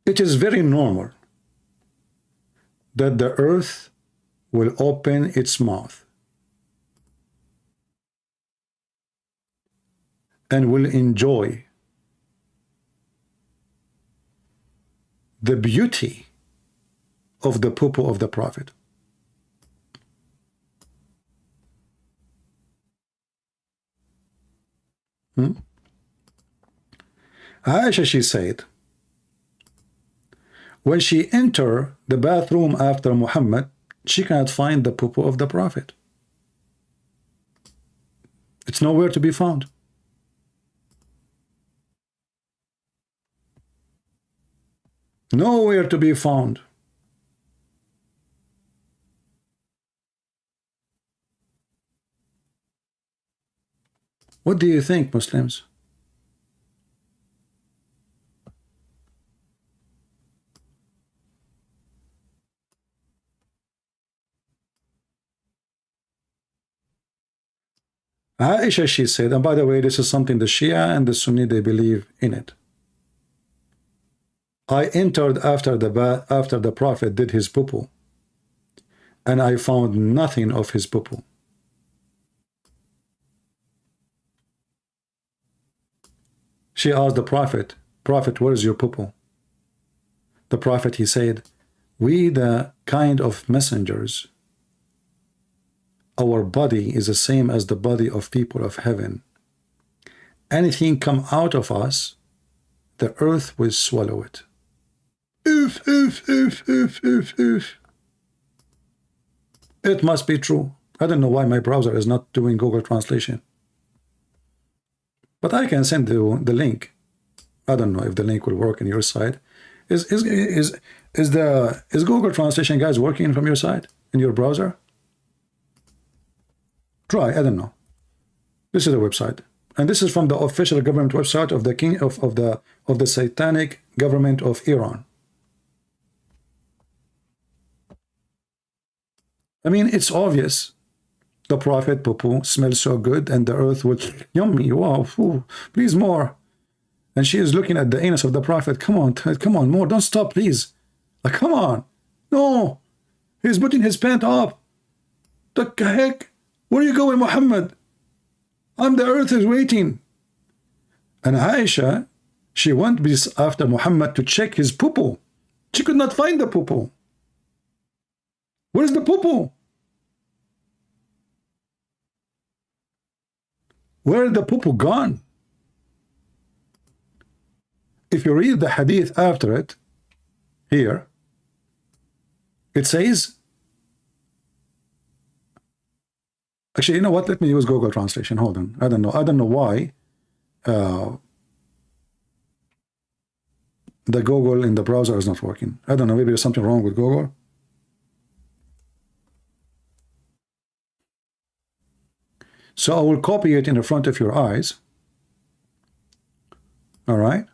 It is very normal that the earth will open its mouth and will enjoy the beauty of the poo-poo of the Prophet. Aisha, she said, when she entered the bathroom after Muhammad, she cannot find the poo-poo of the Prophet. It's nowhere to be found. Nowhere to be found. What do you think, Muslims? Aisha, she said, and by the way, this is something the Shia and the Sunni, they believe in it. I entered after the Prophet did his poo-poo, and I found nothing of his poo-poo. She asked the Prophet, Prophet, where is your poo-poo? The Prophet, he said, we the kind of messengers, our body is the same as the body of people of heaven. Anything come out of us, the earth will swallow it. Oof. It must be true. I don't know why my browser is not doing Google Translation. But I can send you the link. I don't know if the link will work on your side. Is Google Translation, guys, working from your side in your browser? Try. I don't know. This is the website, and this is from the official government website of the king of the satanic government of Iran. I mean, it's obvious. The Prophet poo-poo smells so good, and the earth will yummy. Wow, ooh, please more. And she is looking at the anus of the Prophet. Come on, more. Don't stop, please. Like, come on. No, he's putting his pant up. The heck? Where are you going, Muhammad? The earth is waiting. And Aisha, she went after Muhammad to check his poo-poo. She could not find the poo-poo. Where's the poo-poo? Where is the poo-poo gone? If you read the hadith after it, here, it says, actually, you know what? Let me use Google Translation. Hold on. I don't know why. the Google in the browser is not working. I don't know, maybe there's something wrong with Google. So I will copy it in the front of your eyes. All right.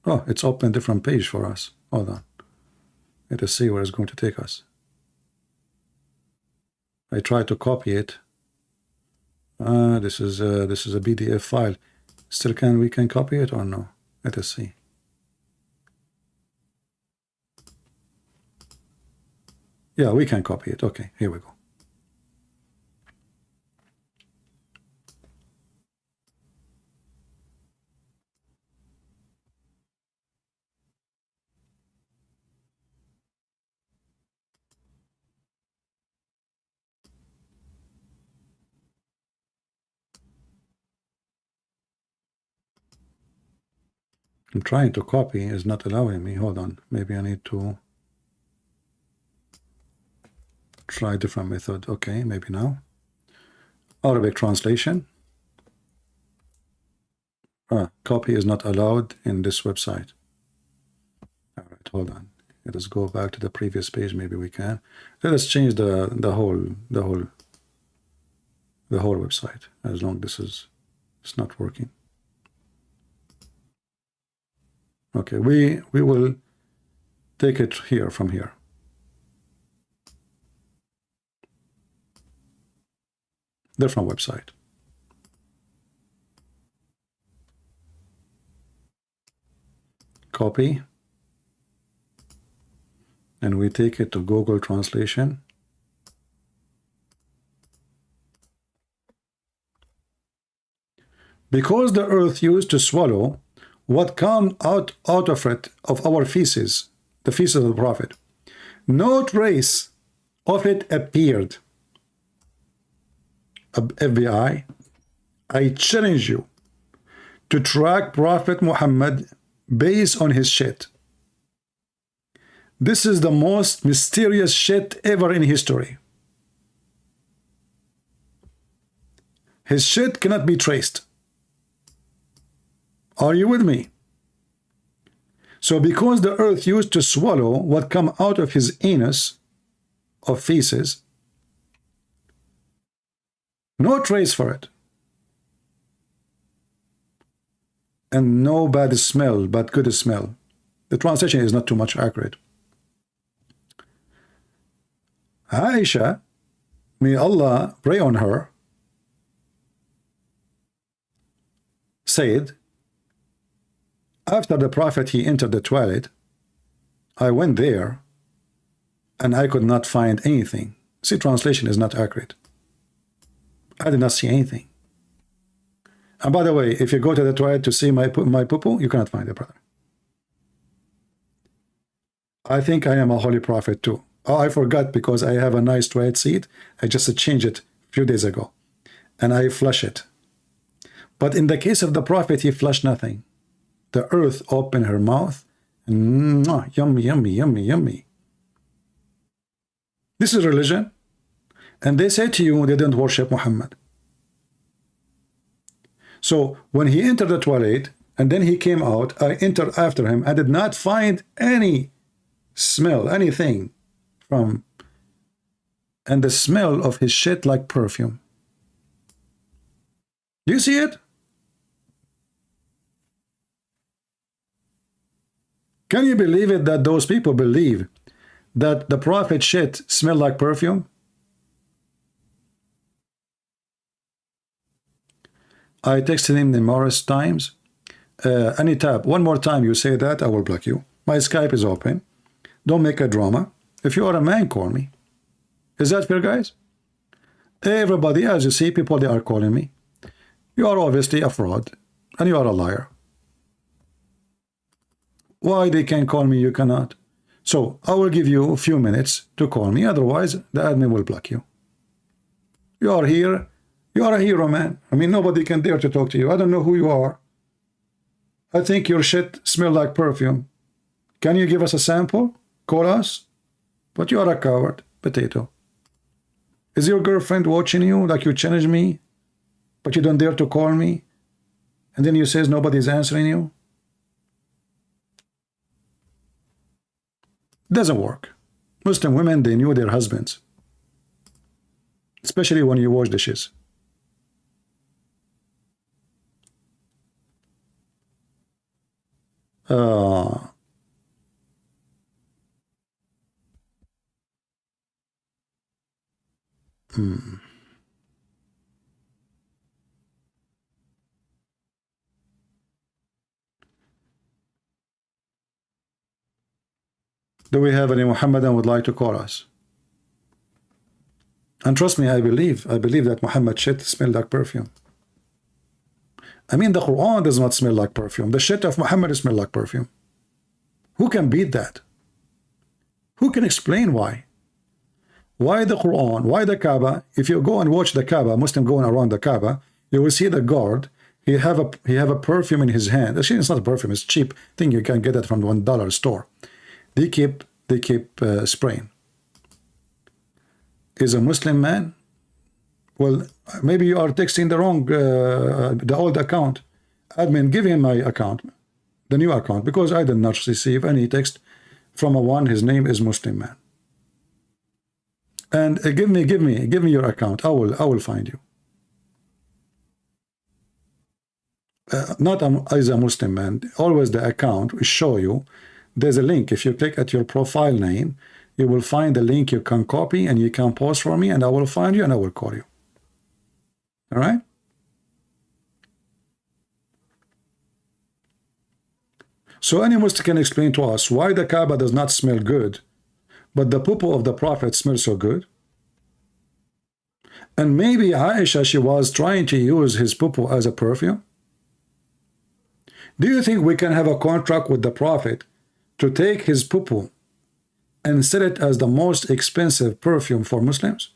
Oh, it's open different page for us. Hold on. Let us see where it's going to take us. I try to copy it. This is a PDF file. Still we can copy it or no? Let us see. Yeah, we can copy it. Okay, here we go. I'm trying to copy, it's not allowing me. Hold on, maybe I need to try a different method. Okay, maybe now. Arabic translation. Copy is not allowed in this website. All right, hold on. Let us go back to the previous page. Maybe we can. Let us change the whole website. As long as it's not working. Okay, we will take it here from here. Different website. Copy. And we take it to Google Translation. Because the earth used to swallow what come out of it, of our feces, the feces of the Prophet, no trace of it appeared. FBI, I challenge you to track Prophet Muhammad based on his shit. This is the most mysterious shit ever in history. His shit cannot be traced. Are you with me? So because the earth used to swallow what come out of his anus of feces, no trace for it. And no bad smell, but good smell. The translation is not too much accurate. Aisha, may Allah pray on her, said, after the Prophet he entered the toilet, I went there and I could not find anything. See, translation is not accurate. I did not see anything. And by the way, if you go to the toilet to see my poo-poo, you cannot find it, brother. I think I am a holy prophet too. Oh, I forgot because I have a nice toilet seat. I just changed it a few days ago. And I flush it. But in the case of the Prophet, he flushed nothing. The earth opened her mouth. And yummy, yummy, yummy, yummy. This is religion. And they say to you, they don't worship Muhammad. So when he entered the toilet, and then he came out, I entered after him. I did not find any smell, anything from, and the smell of his shit like perfume. Do you see it? Can you believe it that those people believe that the Prophet shit smelled like perfume? I texted him numerous times. Any tab, one more time you say that, I will block you. My Skype is open. Don't make a drama. If you are a man, call me. Is that fair, guys? Everybody, as you see, people, they are calling me. You are obviously a fraud, and you are a liar. Why they can call me, you cannot? So I will give you a few minutes to call me. Otherwise, the admin will block you. You are here. You are a hero, man. I mean, nobody can dare to talk to you. I don't know who you are. I think your shit smells like perfume. Can you give us a sample? Call us? But you are a coward, potato. Is your girlfriend watching you like you challenge me, but you don't dare to call me? And then you says nobody's answering you? Doesn't work. Muslim women, they knew their husbands, especially when you wash dishes. Do we have any Muhammadan would like to call us? And trust me, I believe that Muhammad shit smells like perfume. I mean, the Quran does not smell like perfume. The shit of Muhammad smells like perfume. Who can beat that? Who can explain why? Why the Quran? Why the Kaaba? If you go and watch the Kaaba, Muslim going around the Kaaba, you will see the guard. He have a perfume in his hand. Actually, it's not a perfume. It's cheap thing. You can get it from the $1 store. They keep spraying. Is a Muslim man? Well, maybe you are texting the wrong, the old account. Admin, give him my account, the new account, because I did not receive any text from a one. His name is Muslim man. And give me your account. I will find you. Not as a Muslim man. Always the account will show you. There's a link. If you click at your profile name, you will find the link you can copy and you can post for me, and I will find you and I will call you. All right? So any Muslim can explain to us why the Kaaba does not smell good, but the poo of the Prophet smells so good? And maybe Aisha, she was trying to use his poo as a perfume? Do you think we can have a contract with the Prophet to take his poo and sell it as the most expensive perfume for Muslims?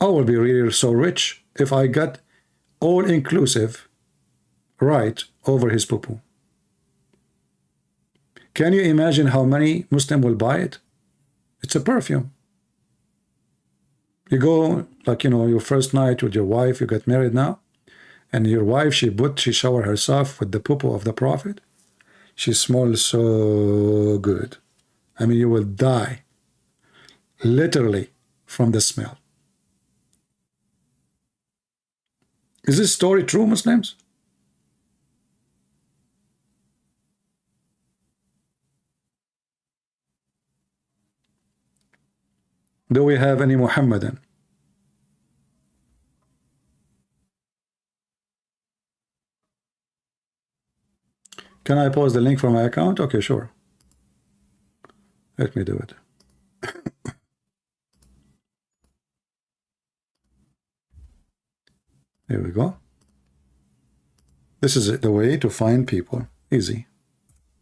I will be really so rich if I got all-inclusive right over his poo. Can you imagine how many Muslims will buy it? It's a perfume. You go, like, you know, your first night with your wife, you get married now, and your wife, she shower herself with the poo of the Prophet. She smells so good. I mean, you will die, literally, from the smell. Is this story true, Muslims? Do we have any Muhammadan? Can I post the link for my account? Okay, sure. Let me do it. Here we go. This is the way to find people. Easy.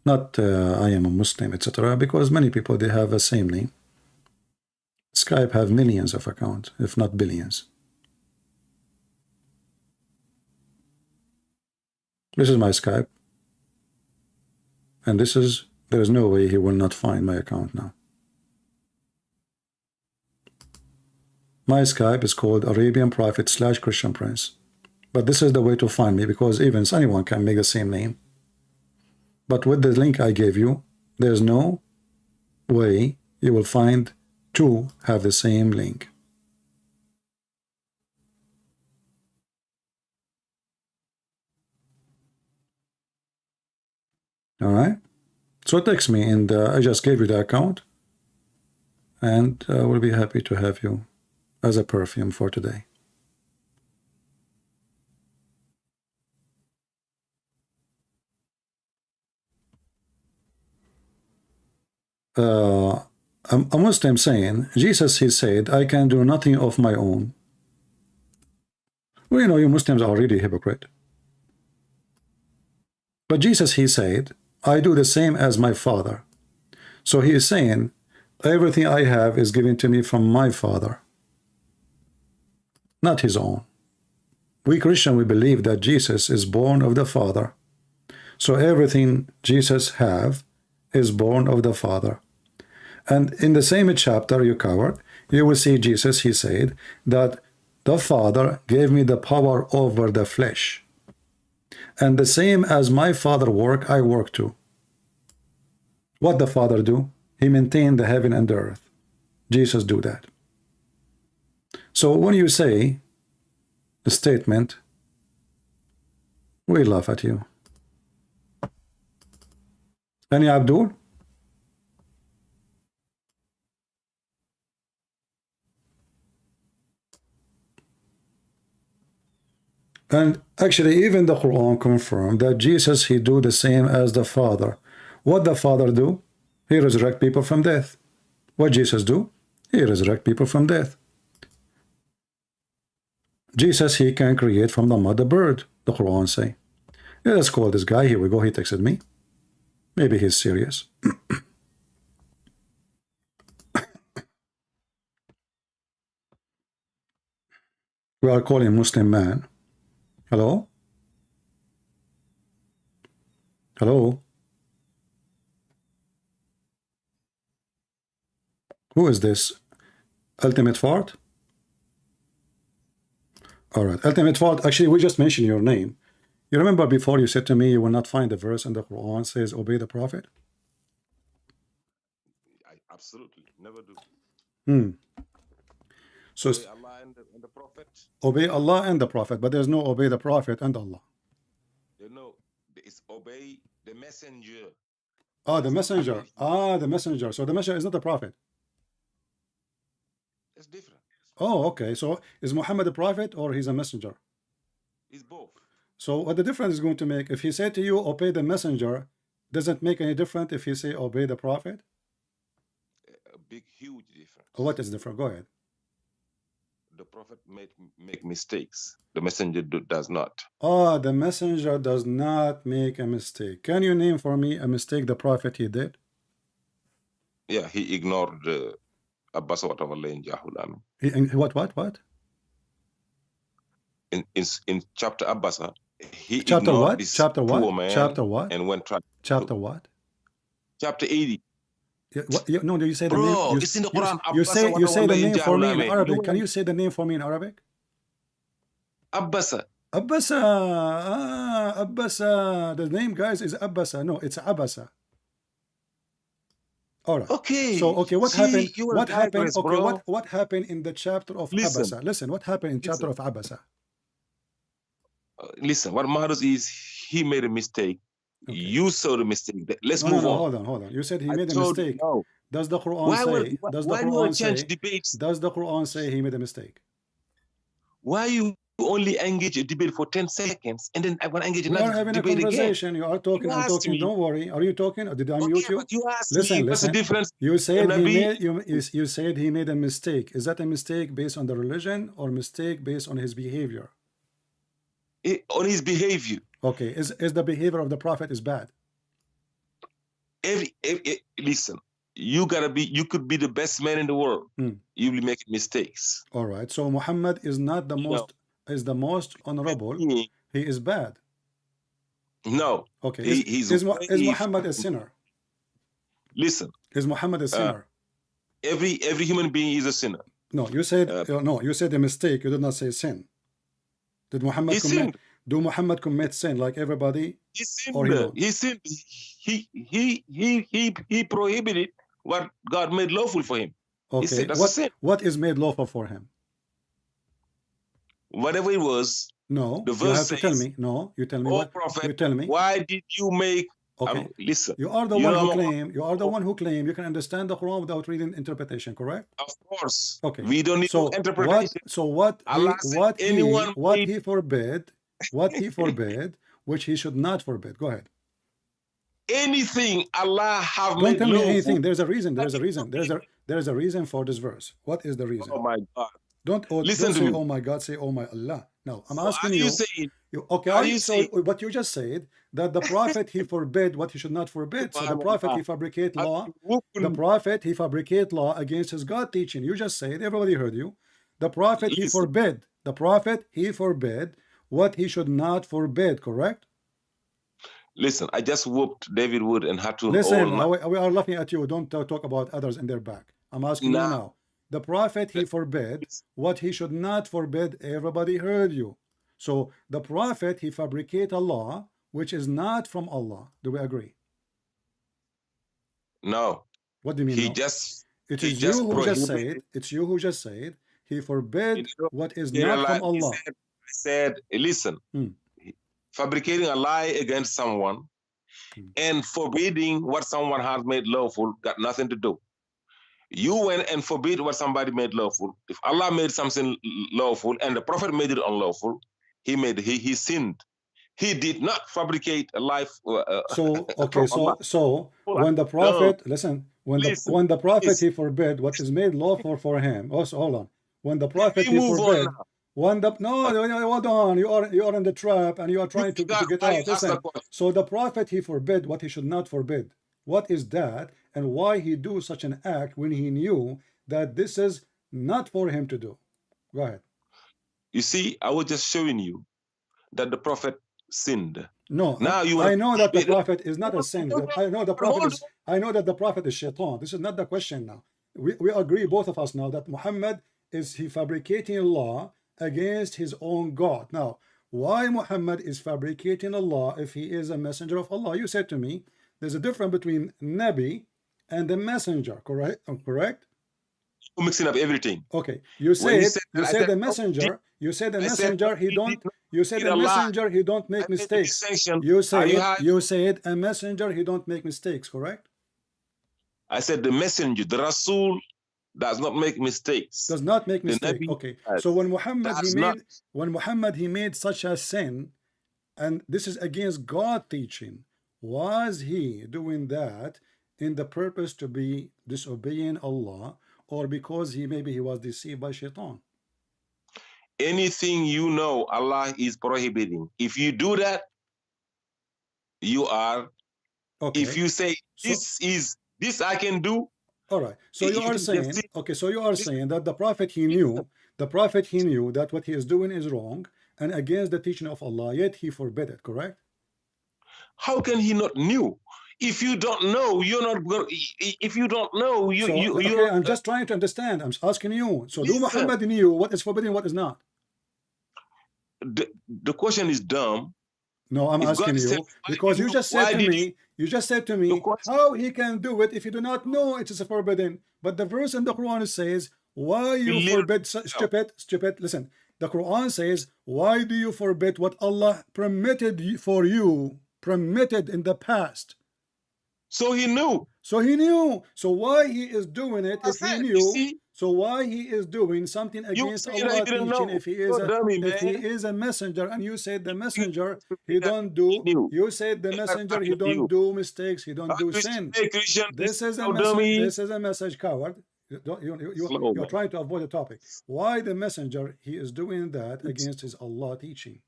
Not I am a Muslim, etc. Because many people, they have the same name. Skype have millions of accounts, if not billions. This is my Skype. And this is, there is no way he will not find my account now. My Skype is called Arabian Prophet / Christian Prince. But this is the way to find me, because even anyone can make the same name. But with the link I gave you, there's no way you will find two have the same link. All right? So text me, and I just gave you the account, and we'll be happy to have you as a perfume for today. A Muslim saying, Jesus, he said, I can do nothing of my own. Well, you know, you Muslims are really hypocrite. But Jesus, he said, I do the same as my Father. So he is saying, everything I have is given to me from my Father, not his own. We Christians, we believe that Jesus is born of the Father. So everything Jesus have is born of the Father. And in the same chapter you covered, you will see Jesus, he said, that the Father gave me the power over the flesh. And the same as my Father work, I work too. What the Father do? He maintained the heaven and the earth. Jesus do that. So when you say the statement, we laugh at you. Any Abdul? And actually, even the Quran confirmed that Jesus, he do the same as the Father. What the Father do? He resurrect people from death. What Jesus do? He resurrect people from death. Jesus, he can create from the mud a bird, the Quran say. Yeah, let's call this guy. Here we go. He texted me. Maybe he's serious. We are calling Muslim man. Hello? Hello? Who is this? Ultimate Fart? All right. Ultimate Fart, actually, we just mentioned your name. You remember before you said to me you will not find a verse in the Quran says obey the Prophet? I absolutely never do. So Obey Allah and the Prophet. obey Allah and the Prophet, but there's no obey the Prophet and Allah. You know, it's obey the messenger. Ah, the messenger. Ah, the messenger. So the messenger is not the Prophet. It's different. Oh, okay. So is Muhammad a prophet or he's a messenger? It's both. So what the difference is going to make? If he said to you, obey the messenger, doesn't make any difference if he say obey the prophet? A big, huge difference. What is different? Go ahead. The Prophet make mistakes. The messenger does not. Ah, the messenger does not make a mistake. Can you name for me a mistake the prophet he did? Yeah, he ignored Abbas whatever lane Jahulan. What? In chapter Abbas, he Chapter ignored what? this Chapter poor what? man Chapter what? and went try. Chapter what? Chapter 80. No, you say the Bro, name. it's in the Quran. You say the name for me in Jahulan, Arabic. Can you say the name for me in Arabic? Abbas. Abbasa. Abbasa. The name, guys, is Abbasa. No, it's Abasa. All right. Okay. So, okay, what happened? What happened? Okay, bro. what happened in the chapter of Abasa? Listen, what happened in chapter of Abasa? Listen, what matters is he made a mistake. Okay. You saw the mistake. Let's move on. Hold on. You said he made a mistake. No. Does the Quran say? Does the Quran say he made a mistake? Why you only engage a debate for 10 seconds and then I want to engage another debate again? We are having a conversation. You are talking. I'm talking. Don't worry. Are you talking? Or did I mute you? But you asked listen. What's the difference? You said you said he made a mistake. Is that a mistake based on the religion or mistake based on his behavior? On his behavior. Okay. Is the behavior of the Prophet is bad? Listen. You could be the best man in the world. You will make mistakes. All right. So Muhammad is not the most honorable. He is bad. No. Okay. Is Muhammad a sinner? Listen. Is Muhammad a sinner? Every human being is a sinner. No, you said you said a mistake. You did not say sin. Did Muhammad commit? Do Muhammad commit sin like everybody? He sinned. Or he sinned. He prohibited what God made lawful for him. Okay. What is made lawful for him? Whatever it was. No. The verse you have says, to tell me. No. You tell me what. Prophet, you tell me. Why did you make? Okay. Listen. You are the one who claim. You are the one who claim you can understand the Quran without reading interpretation. Correct? Of course. Okay. We don't need interpretation. What he forbid, which he should not forbid. Go ahead. Anything Allah have Don't made tell me lawful. anything. There's a reason. There's a reason for this verse. What is the reason? Oh my God. Don't say oh my God. Say oh my Allah. No, I'm asking you. What you just said that the Prophet he forbid what he should not forbid. So the Prophet he fabricate law. The Prophet he fabricate law against his God teaching. You just said. Everybody heard you. The Prophet he forbid. The Prophet he forbid what he should not forbid. Correct? Listen, I just whooped David Wood and had to. Listen, we are laughing at you. Don't talk about others in their back. I'm asking you now. The Prophet he forbid what he should not forbid. Everybody heard you. So the Prophet he fabricate a law which is not from Allah. Do we agree? No. What do you mean He no? just It he is you just who just prohibited. said, it's you who just said, he forbid what is He not from Allah. said, listen, fabricating a lie against someone and forbidding what someone has made lawful got nothing to do. You went and forbid what somebody made lawful. If Allah made something lawful and the Prophet made it unlawful, he sinned. He did not fabricate a life. So okay, so when the No, Prophet, listen, when listen, the Prophet listen. he forbid what is made lawful for him. Also, hold on. When the Can Prophet we he move on forbid, now? when the no, hold on, you are in the trap and you are trying to get Why you out. ask the Listen, question? so the Prophet he forbid what he should not forbid. What is that, and why he do such an act when he knew that this is not for him to do? Go ahead. You see, I was just showing you that the Prophet sinned. No, Now you I want know that the Prophet is not a hold saint. on, I know the Prophet hold is. I know that the Prophet is shaitan. This is not the question now. We agree, both of us now, that Muhammad is he fabricating a law against his own God. Now, why Muhammad is fabricating a law if he is a messenger of Allah? You said to me, there's a difference between Nabi and the messenger. Correct? Correct? on, mixing up everything. Okay, you When he said said you that, I said said, the no, messenger. You said the I said, messenger. no, He he did don't. not You said make the a lie. messenger. He don't I make made the mistakes. distinction. You Are you said high? you said a messenger. He don't make mistakes. Correct? I said the messenger, the Rasul, does not make mistakes. Does not make The mistake. Nabi Okay. So when Muhammad does not. he made such a sin, and this is against God teaching, was he doing that in the purpose to be disobeying Allah, or because maybe he was deceived by shaitan? Anything you know Allah is prohibiting. If you do that, you are. Okay. If you say this I can do. All right. So you are saying, okay, so you are this, saying that the Prophet he knew that what he is doing is wrong and against the teaching of Allah, yet he forbid it, correct? How can he not knew? If you don't know, you're not going. If you don't know, okay, I'm just trying to understand. I'm asking you. So do Muhammad knew what is forbidden, what is not? The question is dumb. No, I'm asking you because you just said to me, how he can do it if you do not know it is forbidden. But the verse in the Quran says, why you forbid stupid. Listen, the Quran says, why do you forbid what Allah permitted for you, permitted in the past? So he knew. So why he is doing it if he knew? So why he is doing something against Allah teaching if he is a messenger? And you said the messenger he don't do. You said the messenger he don't do mistakes. He don't do sin. This is a message. This is a message, coward. You're trying to avoid the topic. Why the messenger he is doing that against his Allah teaching?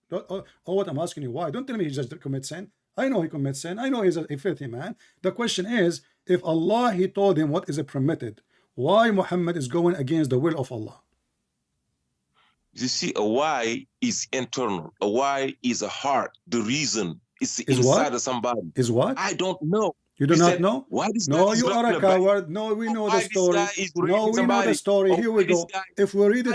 What I'm asking you, why? Don't tell me he just commits sin. I know he commits sin. I know he's a filthy man. The question is, if Allah he told him what is permitted, why Muhammad is going against the will of Allah? You see, a why is internal. A why is a heart. The reason is inside of somebody. Is what? I don't know. You do not know? Why this no, you are a coward. No, we know the story. No, we know the story. Here we go. If we read a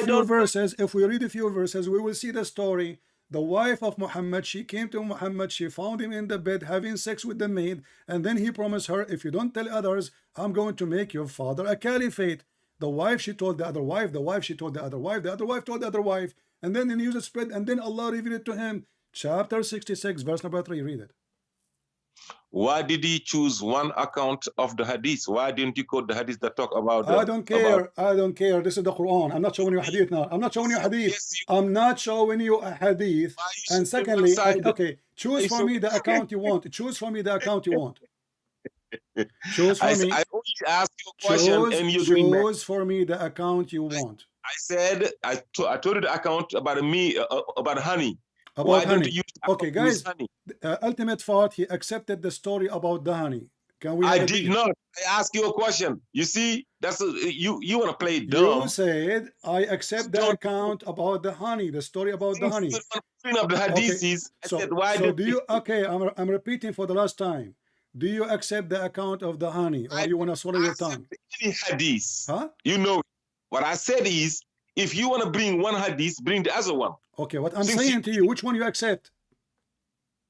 few verses, we will see the story. The wife of Muhammad, she came to Muhammad, she found him in the bed having sex with the maid, and then he promised her, if you don't tell others, I'm going to make your father a caliphate. The wife, she told the other wife, the wife, she told the other wife, the other wife told the other wife, and then the news spread, and then Allah revealed it to him. Chapter 66, verse number 3, read it. Why did he choose one account of the hadith? Why didn't you quote the hadith that talk about I don't care. I don't care. This is the Quran. I'm not showing you a hadith now. I'm not showing you a hadith. I'm not showing you a hadith. And secondly, okay, choose for me the account you want. Choose for me the account you want. Choose for me. I only ask you a question and you choose for me the account you want. I said, I told you the account about about honey. About honey. Okay, guys, ultimate thought, he accepted the story about the honey. Can we? I did not. I asked you a question. You see, that's you want to play dumb. You said, I accept the account about the honey, the story about the honey. Of the hadiths, so do you, okay, I'm repeating for the last time. Do you accept the account of the honey, or you want to swallow your tongue? Any hadith, huh? You know, what I said is, if you want to bring one hadith, bring the other one. Okay, what I'm saying to you, which one you accept?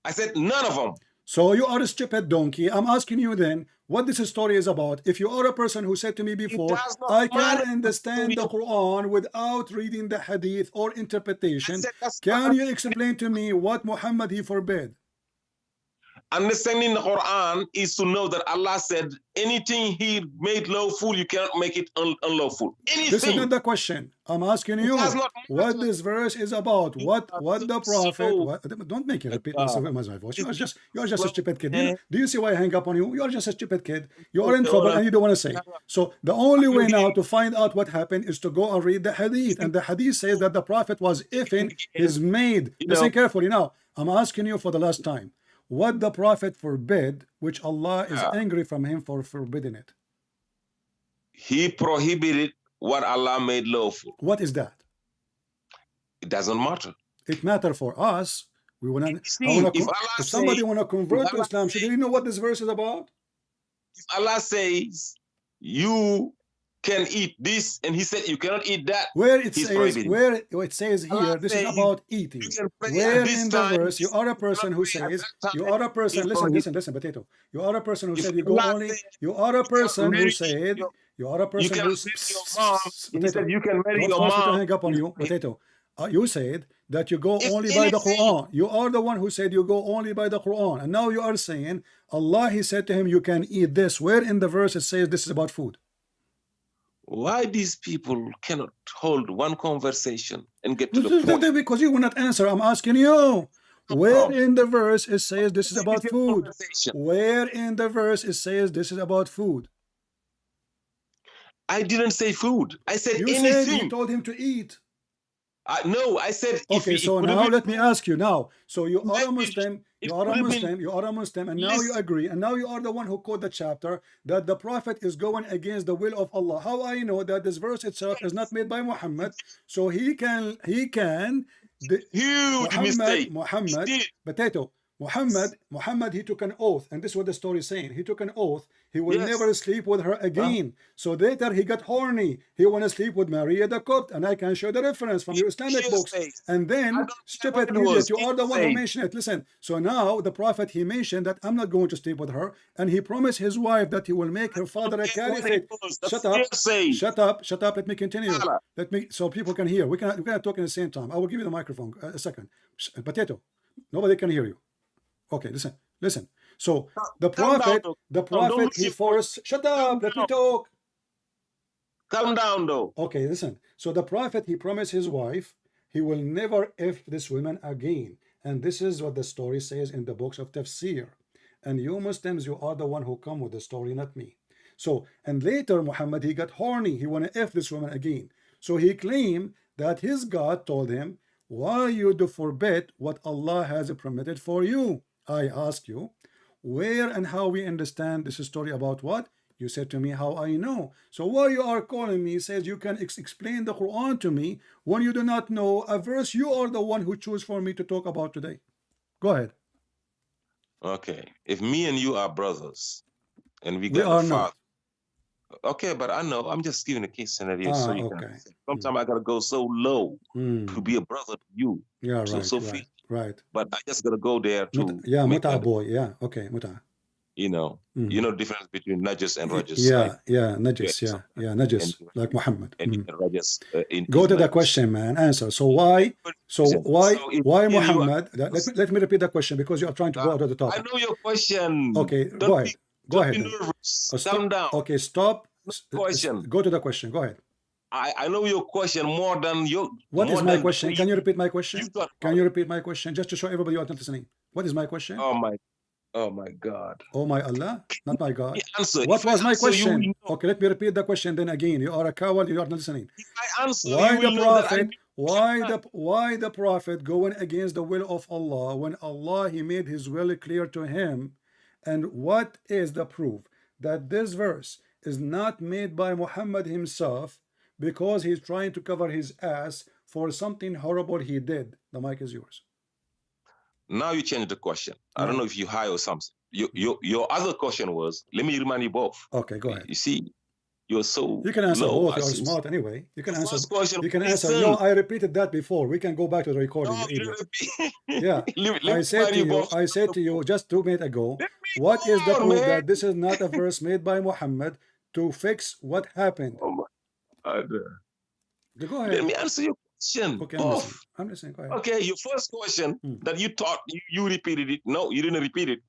I said none of them. So you are a stupid donkey. I'm asking you then, what this story is about. If you are a person who said to me before, I can understand the Quran without reading the hadith or interpretation, can you explain to me what Muhammad he forbid? Understanding the Quran is to know that Allah said anything He made lawful, you cannot make it unlawful. Anything. This is not the question. I'm asking you what this verse is about. What the Prophet? Don't make it repeat my voice. You are just a stupid kid. Do you see why I hang up on you? You are just a stupid kid. You are in trouble and you don't want to say. So the only way now to find out what happened is to go and read the hadith. And the hadith says that the Prophet was ifing his maid. Listen carefully now. I'm asking you for the last time. What the Prophet forbid, which Allah is angry from him for forbidding it. He prohibited what Allah made lawful. What is that? It doesn't matter. It matters for us. We want to. If somebody want to convert to Islam, should you know what this verse is about? If Allah says you can eat this, and He said you cannot eat that. Where it says here, this is about eating. Where in the verse you are a person who says you are a person. Listen, potato. You are a person who said you go only. You are a person who said you are a person who said you can marry your mom. Don't force me to hang up on you, potato. You said that you go only by the Quran. You are the one who said you go only by the Quran, and now you are saying Allah He said to him you can eat this. Where in the verse it says this is about food? Why these people cannot hold one conversation and get to the point? Because you will not answer. I'm asking you. Where in the verse it says this is about food? Where in the verse it says this is about food? I didn't say food. I said you anything. Said you told him to eat. No, I said. Okay, so now let me ask you now. So you are a Muslim. You are a Muslim, and now you agree, and now you are the one who quote the chapter that the Prophet is going against the will of Allah. How I know that this verse itself is not made by Muhammad, so he can huge mistake. Muhammad, he took an oath, and this is what the story is saying. He took an oath. He will never sleep with her again. So later he got horny. He want to sleep with Maria the Copt, and I can show the reference from your Islamic books. And then, stupid idiot, you are the one who mentioned it. Listen, so now the Prophet, he mentioned that I'm not going to sleep with her, and he promised his wife that he will make her father a caliphate. Shut up. Let me continue. So people can hear. We cannot talk at the same time. I will give you the microphone. A second. Potato. Nobody can hear you. Okay, listen. So the Prophet, he forced. Shut up. Let me talk. Calm down, though. Okay, listen. So the Prophet, he promised his wife he will never if this woman again. And this is what the story says in the books of Tafsir. And you Muslims, you are the one who come with the story, not me. So, and later Muhammad, he got horny. He want to if this woman again. So he claimed that his God told him, why you do forbid what Allah has permitted for you? I ask you, where and how we understand this story about what? You said to me, how I know. So why you are calling me says you can explain the Quran to me when you do not know a verse you are the one who choose for me to talk about today. Go ahead. Okay. If me and you are brothers and we are a father. Not. Okay, but I know I'm just giving a case scenario so you okay. can. Sometimes I gotta go so low to be a brother to you. Yeah, right. But I just gotta go there to. Muta boy. Yeah, okay, Muta. You know the difference between Najas and Rajas. Najas. Najas, like Muhammad. And Rajas. Go to the question, man. Answer. So why Muhammad? Let me repeat the question because you are trying to go out of the topic. I know your question. Okay, go ahead. Go ahead. Calm down. Okay, stop. Question. Go to the question. Go ahead. I know your question more than your. What is my question? Can you repeat my question? Can you repeat my question just to show everybody you are not listening? What is my question? Oh my God. Oh my Allah, not my God. Answer. What was my question? Okay, let me repeat the question then again. You are a coward. You are not listening. If I answer, why the Prophet? Why the Prophet going against the will of Allah when Allah he made his will clear to him? And what is the proof that this verse is not made by Muhammad himself because he's trying to cover his ass for something horrible he did? The mic is yours. Now you change the question. I don't know if you high or something. Your other question was, let me remind you both. Okay, go ahead. You see, You're so You can answer low. both. You are smart anyway. You can answer. First question, You can answer. listen. No, I repeated that before. We can go back to the recording. No, You you idiot. repeat. Yeah, I said to you. I said to you just 2 minutes ago. Let me What is the go on, proof man. that this is not a verse made by Muhammad to fix what happened? Oh my God. Go ahead. Let me answer your question. Okay, Both. I'm listening. Go ahead. Okay, your first question that you thought you repeated it. No, you didn't repeat it.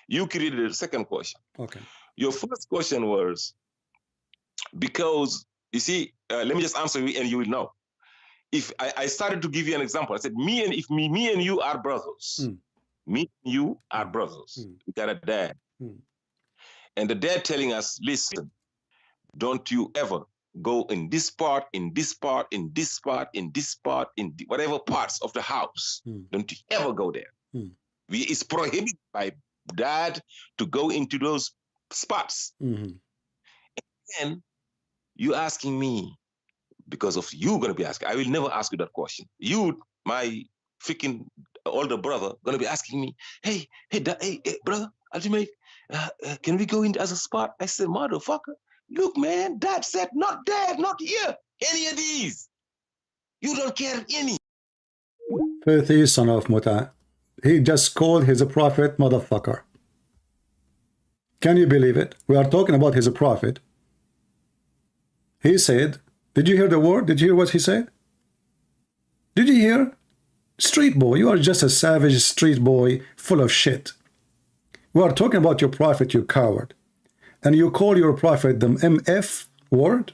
You created a second question. Okay. Your first question was because you see, let me just answer you and you will know. If I started to give you an example, I said, me and you are brothers. Me and you are brothers. We got a dad. And the dad telling us, listen, don't you ever go in this part, in this part, in this part, in this part, in whatever parts of the house. Don't you ever go there. It's prohibited by dad to go into those spots. And you asking me, because of you gonna be asking, I will never ask you that question. You, my freaking older brother, gonna be asking me, hey, brother, Ultimate, can we go into as a spot? I said, motherfucker, look, man, dad said not there, not here, any of these. You don't care any. Filthy son of Muta. He just called his prophet motherfucker. Can you believe it? We are talking about his prophet. He said, did you hear the word? Did you hear what he said? Did you hear? Street boy, you are just a savage street boy full of shit. We are talking about your prophet, you coward. And you call your prophet the MF word?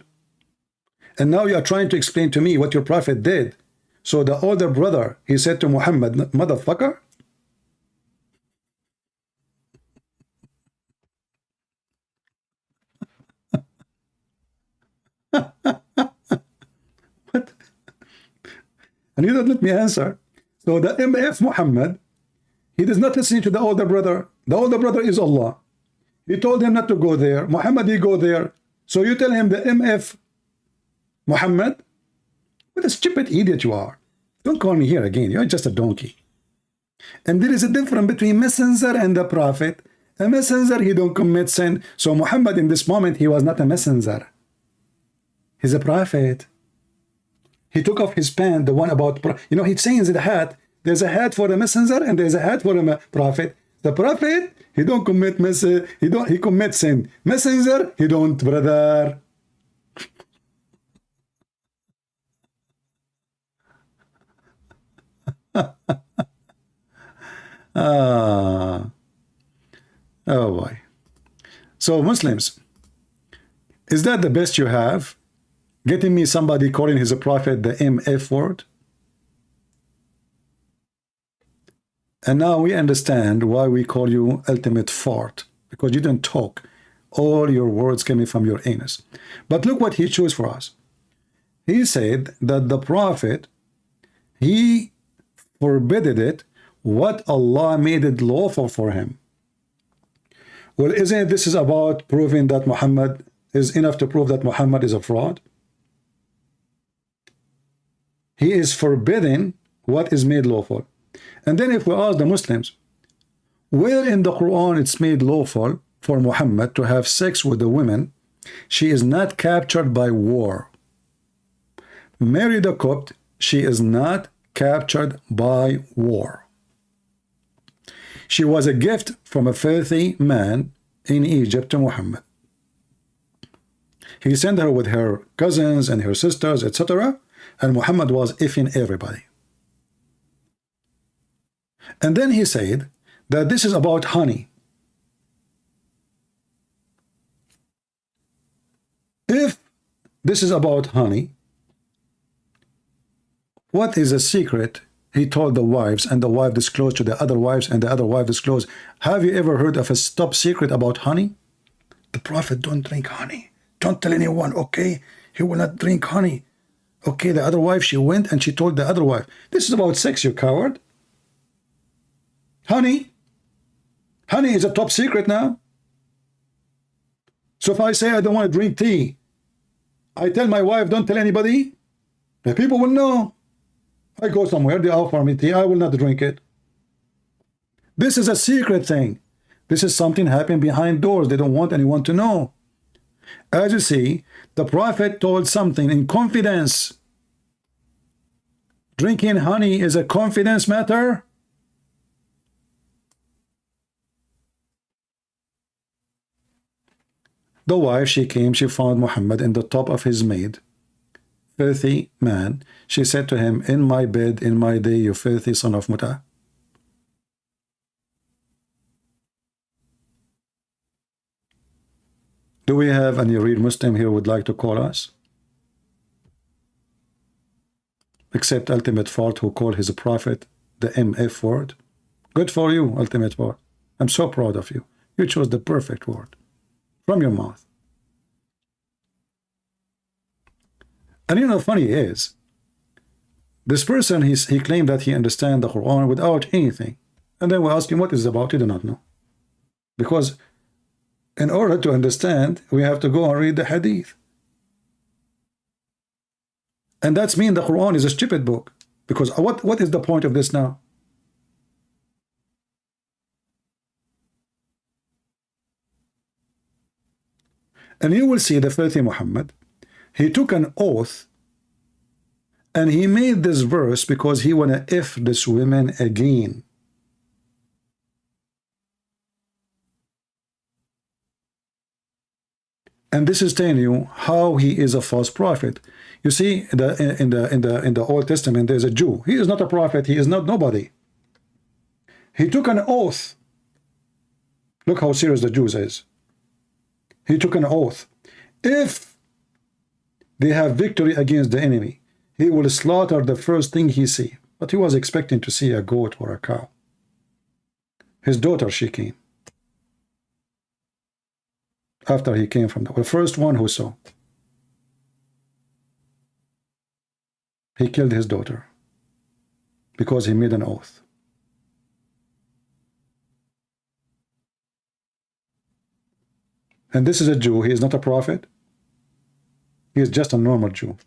And now you are trying to explain to me what your prophet did. So the older brother, he said to Muhammad, motherfucker? What? And you don't let me answer. So the MF Muhammad, he does not listen to the older brother. The older brother is Allah. He told him not to go there. Muhammad, he go there. So you tell him the MF Muhammad? What a stupid idiot you are. Don't call me here again. You're just a donkey. And there is a difference between messenger and the prophet. A messenger, he don't commit sin. So Muhammad in this moment, he was not a messenger. He's a prophet. He took off his pant, the one about, you know, he's saying the hat. There's a hat for a messenger and there's a hat for a prophet. The prophet, he don't commit he commits sin. Messenger, he don't, brother. Oh boy. So Muslims, is that the best you have? Getting me somebody calling his prophet the MF word? And now we understand why we call you ultimate fart, because you don't talk. All your words coming from your anus. But look what he chose for us. He said that the prophet, he forbidden it what Allah made it lawful for him. Well, isn't this is about proving that Muhammad is enough to prove that Muhammad is a fraud? He is forbidden what is made lawful. And then if we ask the Muslims, where in the Quran it's made lawful for Muhammad to have sex with a woman, she is not captured by war. Mary the Copt, she is not captured by war. She was a gift from a filthy man in Egypt to Muhammad. He sent her with her cousins and her sisters, etc. And Muhammad was effing everybody. And then he said that this is about honey. If this is about honey, what is a secret he told the wives and the wife disclosed to the other wives and the other wife disclosed? Have you ever heard of a top secret about honey? The prophet don't drink honey. Don't tell anyone, okay? He will not drink honey. Okay, the other wife, she went and she told the other wife. This is about sex, you coward. Honey. Honey is a top secret now. So if I say I don't want to drink tea, I tell my wife, don't tell anybody, the people will know. I go somewhere, they offer me tea, I will not drink it. This is a secret thing. This is something happening behind doors. They don't want anyone to know. As you see, the prophet told something in confidence. Drinking honey is a confidence matter. The wife, she came, she found Muhammad in the top of his maid. Filthy man. She said to him, in my bed, in my day, you filthy son of Muta. Do we have any real Muslim here who would like to call us? Except Ultimate Fort, who called his prophet the MF word. Good for you, Ultimate Fort. I'm so proud of you. You chose the perfect word from your mouth. And you know, funny is, this person, he claimed that he understands the Quran without anything. And then we ask him what is it about, he did not know. Because in order to understand, we have to go and read the Hadith. And that's mean the Quran is a stupid book. Because what is the point of this now? And you will see the filthy Muhammad. He took an oath and he made this verse because he want to if this woman again. And this is telling you how he is a false prophet. You see, in the Old Testament, there's a Jew. He is not a prophet. He is not nobody. He took an oath. Look how serious the Jews is. He took an oath. If they have victory against the enemy, he will slaughter the first thing he see. But he was expecting to see a goat or a cow. His daughter, she came. After he came from the first one who saw. He killed his daughter because he made an oath. And this is a Jew. He is not a prophet. He is just a normal Jew.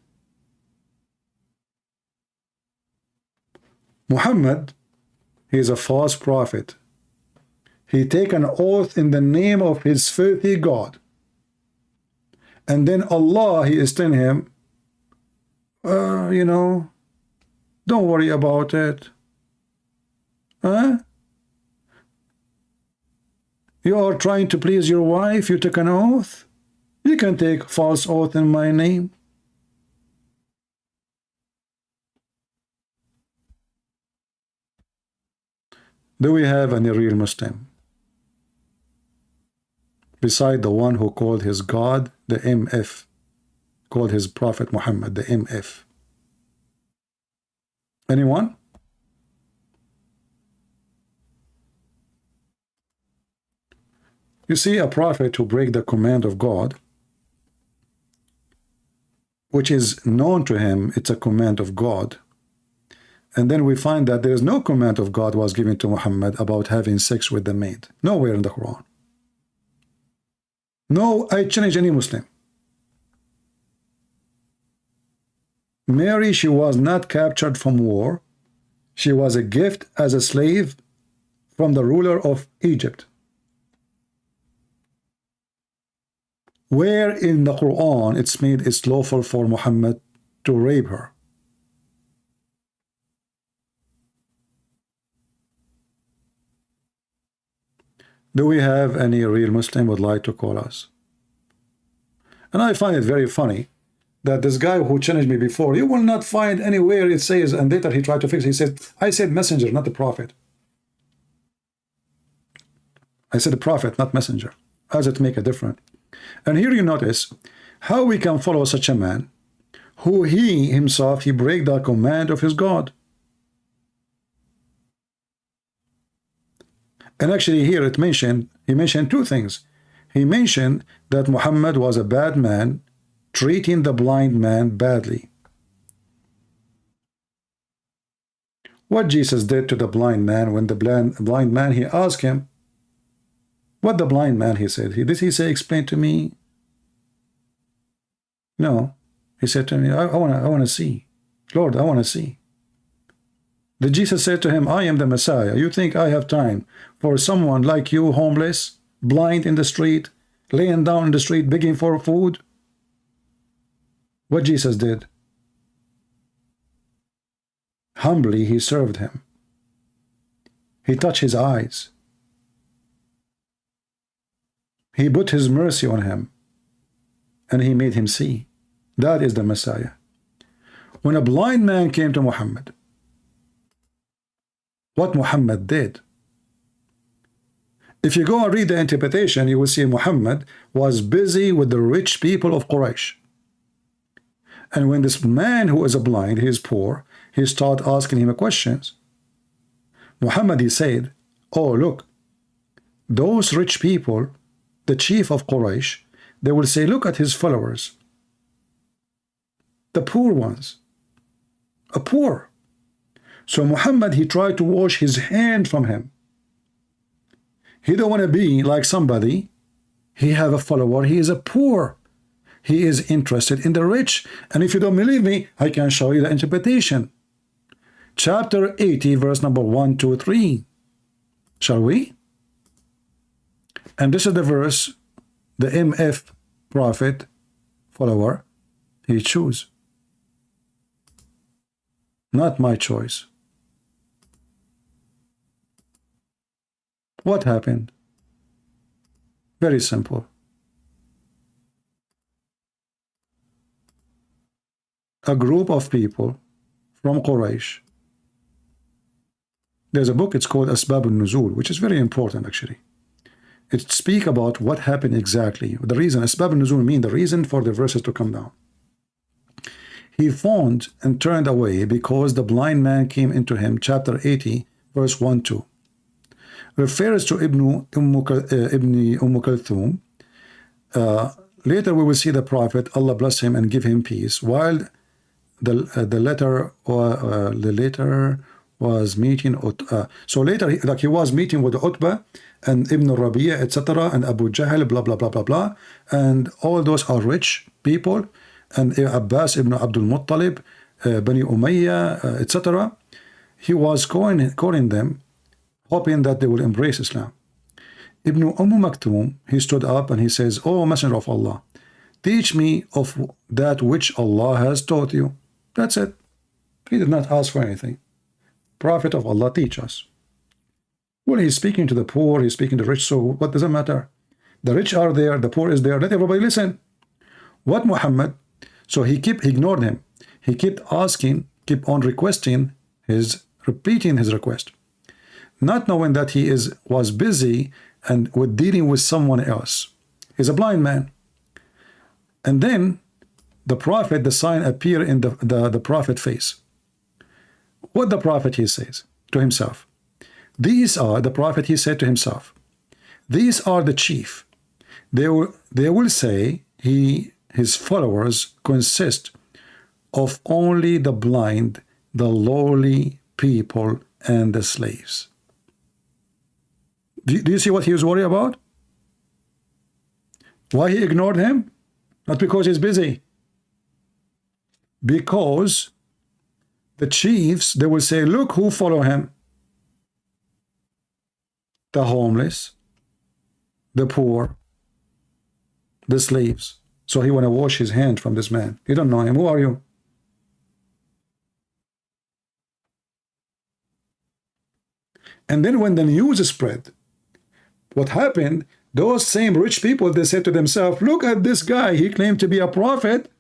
Muhammad, he is a false prophet. He take an oath in the name of his filthy God. And then Allah, he is telling him, you know, don't worry about it. Huh? You are trying to please your wife, you took an oath. You can take false oath in my name. Do we have any real Muslim? Beside the one who called his God the MF, called his Prophet Muhammad the MF. Anyone? You see, a prophet who break the command of God, which is known to him, it's a command of God. And then we find that there is no command of God was given to Muhammad about having sex with the maid. Nowhere in the Quran. No, I challenge any Muslim. Mary, she was not captured from war. She was a gift as a slave from the ruler of Egypt. Where in the Quran it's made it's lawful for Muhammad to rape her? Do we have any real Muslim would like to call us? And I find it very funny that this guy who challenged me before, you will not find anywhere it says, and later he tried to fix it. He said, I said messenger, not the prophet. I said the prophet, not messenger. How does it make a difference? And here you notice how we can follow such a man who he himself, he break the command of his God. And actually here it mentioned, he mentioned two things. He mentioned that Muhammad was a bad man, treating the blind man badly. What Jesus did to the blind man when the blind man, he asked him, what the blind man, he said, did he say, explain to me? No. He said to me, I want to see. Lord, I want to see. Did Jesus say to him, I am the Messiah. You think I have time for someone like you, homeless, blind in the street, laying down in the street begging for food. What Jesus did? Humbly he served him. He touched his eyes. He put his mercy on him, and he made him see. That is the Messiah. When a blind man came to Muhammad, what Muhammad did? If you go and read the interpretation, you will see Muhammad was busy with the rich people of Quraysh. And when this man who is blind, he is poor, he started asking him questions. Muhammad, he said, oh, look, those rich people, the chief of Quraysh, they will say, look at his followers. The poor ones. A poor. So Muhammad, he tried to wash his hand from him. He don't want to be like somebody. He have a follower. He is a poor. He is interested in the rich. And if you don't believe me, I can show you the interpretation. Chapter 80, verse number 1, 2, 3. Shall we? And this is the verse the MF prophet follower he choose. Not my choice. What happened? Very simple. A group of people from Quraysh. There's a book, it's called Asbab al-Nuzul, which is very important actually. It speaks about what happened exactly. The reason, Asbab al-Nuzul mean the reason for the verses to come down. He phoned and turned away because the blind man came into him, chapter 80, verse 1, 2. Refers to Ibn Kulthum. Later we will see the Prophet, Allah bless him and give him peace, while the letter was meeting so later he was meeting with Utbah and Ibn Rabi'a, etc., and Abu Jahl, blah blah blah blah blah, and all those are rich people, and Abbas ibn Abdul Muttalib, Bani Umayyah, etc. He was calling them, hoping that they will embrace Islam. Ibn Maktoum, he stood up and he says, "O Messenger of Allah, teach me of that which Allah has taught you." That's it. He did not ask for anything. Prophet of Allah, teach us. Well, he's speaking to the poor, he's speaking to the rich, so what does it matter? The rich are there, the poor is there, let everybody listen. What Muhammad? So he ignored him. He kept asking, kept on requesting repeating his request, not knowing that he was busy and with dealing with someone else. He's a blind man. And then the prophet, the sign appeared in the prophet face. What the prophet he says to himself? These are the prophet he said to himself. These are the chief. They will say his followers consist of only the blind, the lowly people, and the slaves. Do you see what he was worried about? Why he ignored him? Not because he's busy. Because the chiefs, they will say, look who follow him. The homeless, the poor, the slaves. So he want to wash his hand from this man. You don't know him. Who are you? And then when the news spread, what happened, those same rich people, they said to themselves, look at this guy. He claimed to be a prophet,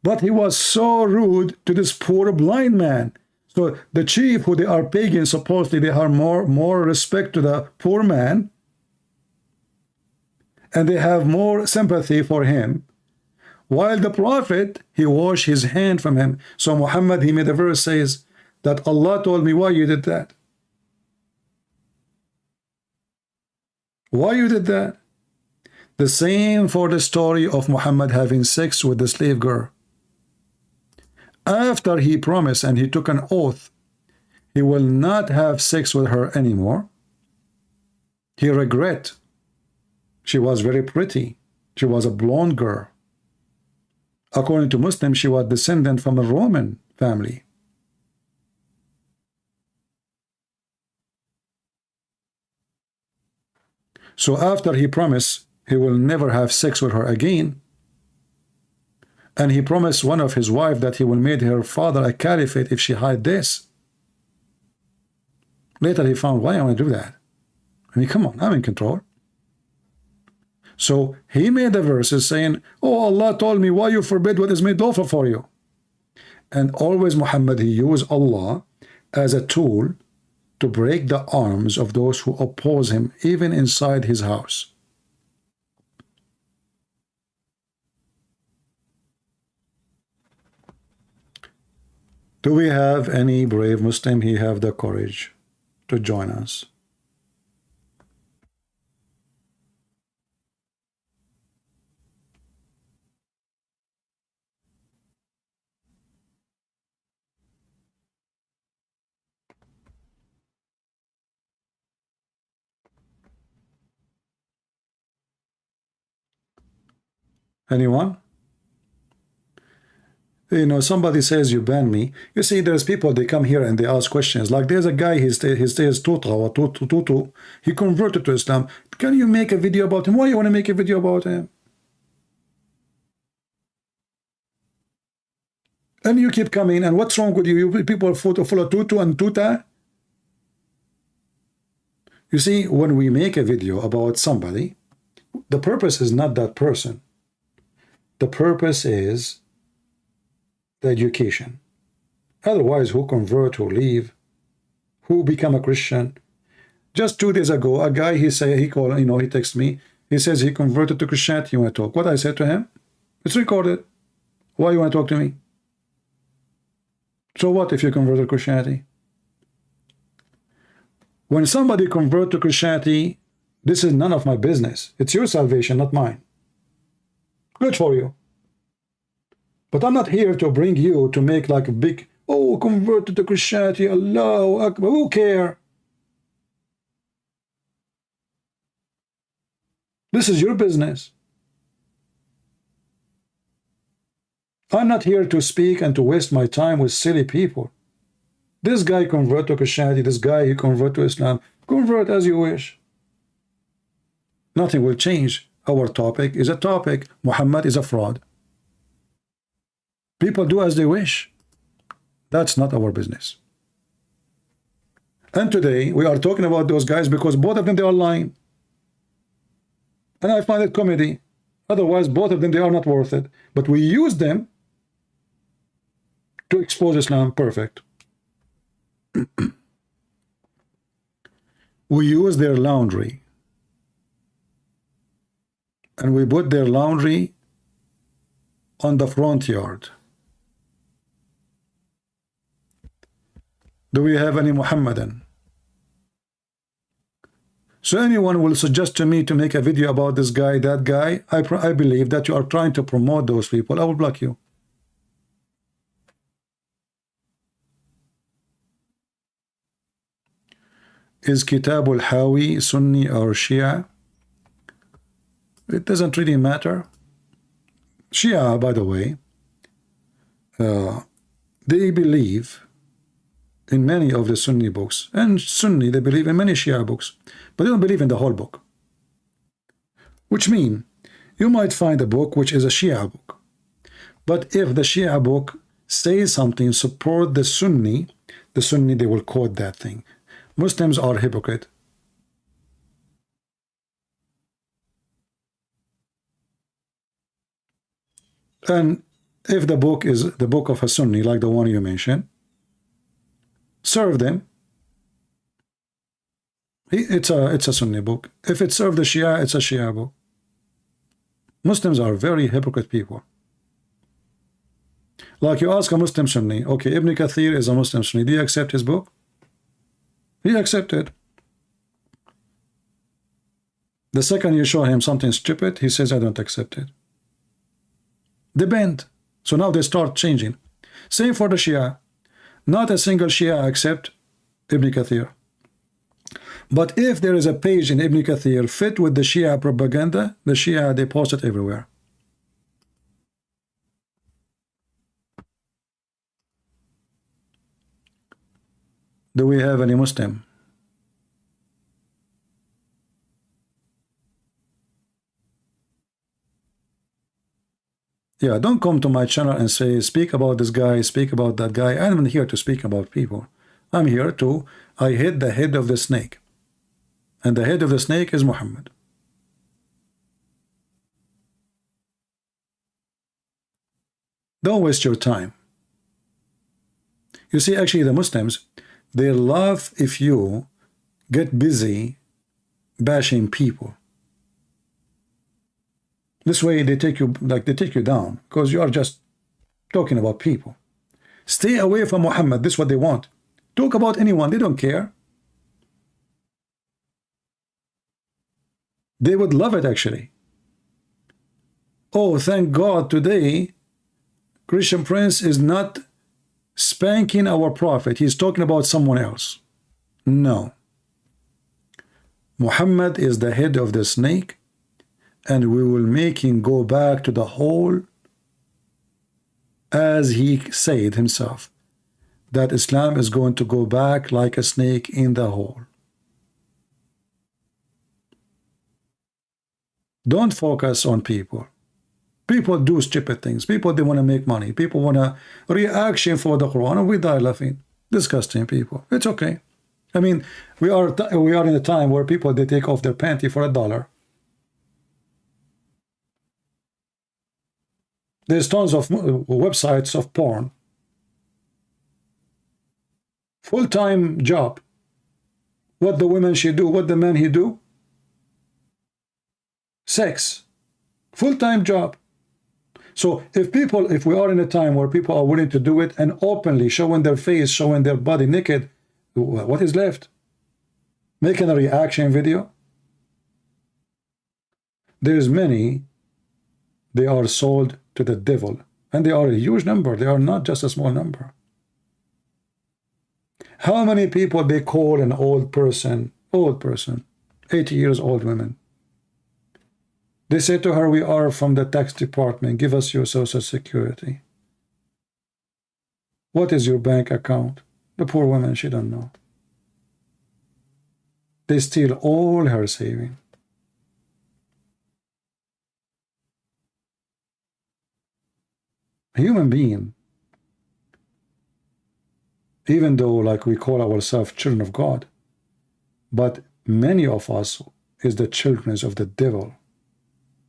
but he was so rude to this poor blind man. So the chief, who they are pagan, supposedly they have more respect to the poor man, and they have more sympathy for him, while the prophet, he washed his hand from him. So Muhammad, he made a verse says that Allah told me why you did that. Why you did that? The same for the story of Muhammad having sex with the slave girl. After he promised and he took an oath, he will not have sex with her anymore. He regret. She was very pretty. She was a blonde girl. According to Muslims, she was descendant from a Roman family. So after he promised he will never have sex with her again, and he promised one of his wife that he will make her father a caliphate if she hide this. Later he found, why am I do that? I mean, come on, I'm in control. So he made the verses saying, oh, Allah told me, why you forbid what is made lawful for you? And always Muhammad, he used Allah as a tool to break the arms of those who oppose him, even inside his house. Do we have any brave Muslim who have the courage to join us? Anyone? You know, somebody says you ban me. You see, there's people, they come here and they ask questions. Like there's a guy, he says Tutu. He converted to Islam. Can you make a video about him? Why you want to make a video about him? And you keep coming, and what's wrong with you? You people follow Tutu and Tuta. You see, when we make a video about somebody, the purpose is not that person. The purpose is the education. Otherwise, who convert, who leave, who become a Christian? Just 2 days ago, a guy, he texted me. He says he converted to Christianity. You want to talk? What I said to him? It's recorded. Why you want to talk to me? So what if you convert to Christianity? When somebody convert to Christianity, this is none of my business. It's your salvation, not mine. Good for you. But I'm not here to bring you to make like a big, oh, converted to Christianity, Allahu Akbar, who care? This is your business. I'm not here to speak and to waste my time with silly people. This guy convert to Christianity, this guy he convert to Islam. Convert as you wish. Nothing will change. Our topic is a topic. Muhammad is a fraud. People do as they wish. That's not our business. And today we are talking about those guys because both of them, they are lying. And I find it comedy. Otherwise, both of them, they are not worth it. But we use them to expose Islam. Perfect. We use their laundry. And we put their laundry on the front yard. Do we have any Muhammadan? So anyone will suggest to me to make a video about this guy, that guy, I believe that you are trying to promote those people. I will block you. Is Kitab al-Hawi Sunni or Shia? It doesn't really matter. Shia, by the way, they believe in many of the Sunni books, and Sunni, they believe in many Shia books, but they don't believe in the whole book. Which means you might find a book which is a Shia book, but if the Shia book says something support the Sunni, they will quote that thing. Muslims are hypocrite. And if the book is the book of a Sunni, like the one you mentioned, serve them. It's a Sunni book. If it serves the Shia, it's a Shia book. Muslims are very hypocrite people. Like you ask a Muslim Sunni, okay, Ibn Kathir is a Muslim Sunni. Do you accept his book? He accepted. The second you show him something stupid, he says, I don't accept it. They bend. So now they start changing. Same for the Shia. Not a single Shia accept Ibn Kathir. But if there is a page in Ibn Kathir fit with the Shia propaganda, the Shia, they post it everywhere. Do we have any Muslim? Yeah, don't come to my channel and say, speak about this guy, speak about that guy. I'm not here to speak about people. I'm here to, I hit the head of the snake. And the head of the snake is Muhammad. Don't waste your time. You see, actually, the Muslims, they love if you get busy bashing people. This way they take you, like they take you down, because you are just talking about people. Stay away from Muhammad. This is what they want. Talk about anyone, they don't care. They would love it, actually. Oh, thank God today Christian Prince is not spanking our prophet. He's talking about someone else. No. Muhammad is the head of the snake, and we will make him go back to the hole, as he said himself, that Islam is going to go back like a snake in the hole. Don't focus on people. People do stupid things. People, they want to make money. People want a reaction for the Quran, and we die laughing. Disgusting people. It's okay. I mean, we are in a time where people, they take off their panty for $1. There's tons of websites of porn. Full-time job. What the women should do, what the men he do. Sex. Full-time job. So if we are in a time where people are willing to do it and openly showing their face, showing their body naked, what is left? Making a reaction video? There's many, they are sold to the devil, and they are a huge number. They are not just a small number. How many people they call an old person, 80 years old women? They say to her, we are from the tax department, give us your social security. What is your bank account? The poor woman, she don't know. They steal all her saving. A human being, even though like we call ourselves children of God, but many of us is the children of the devil.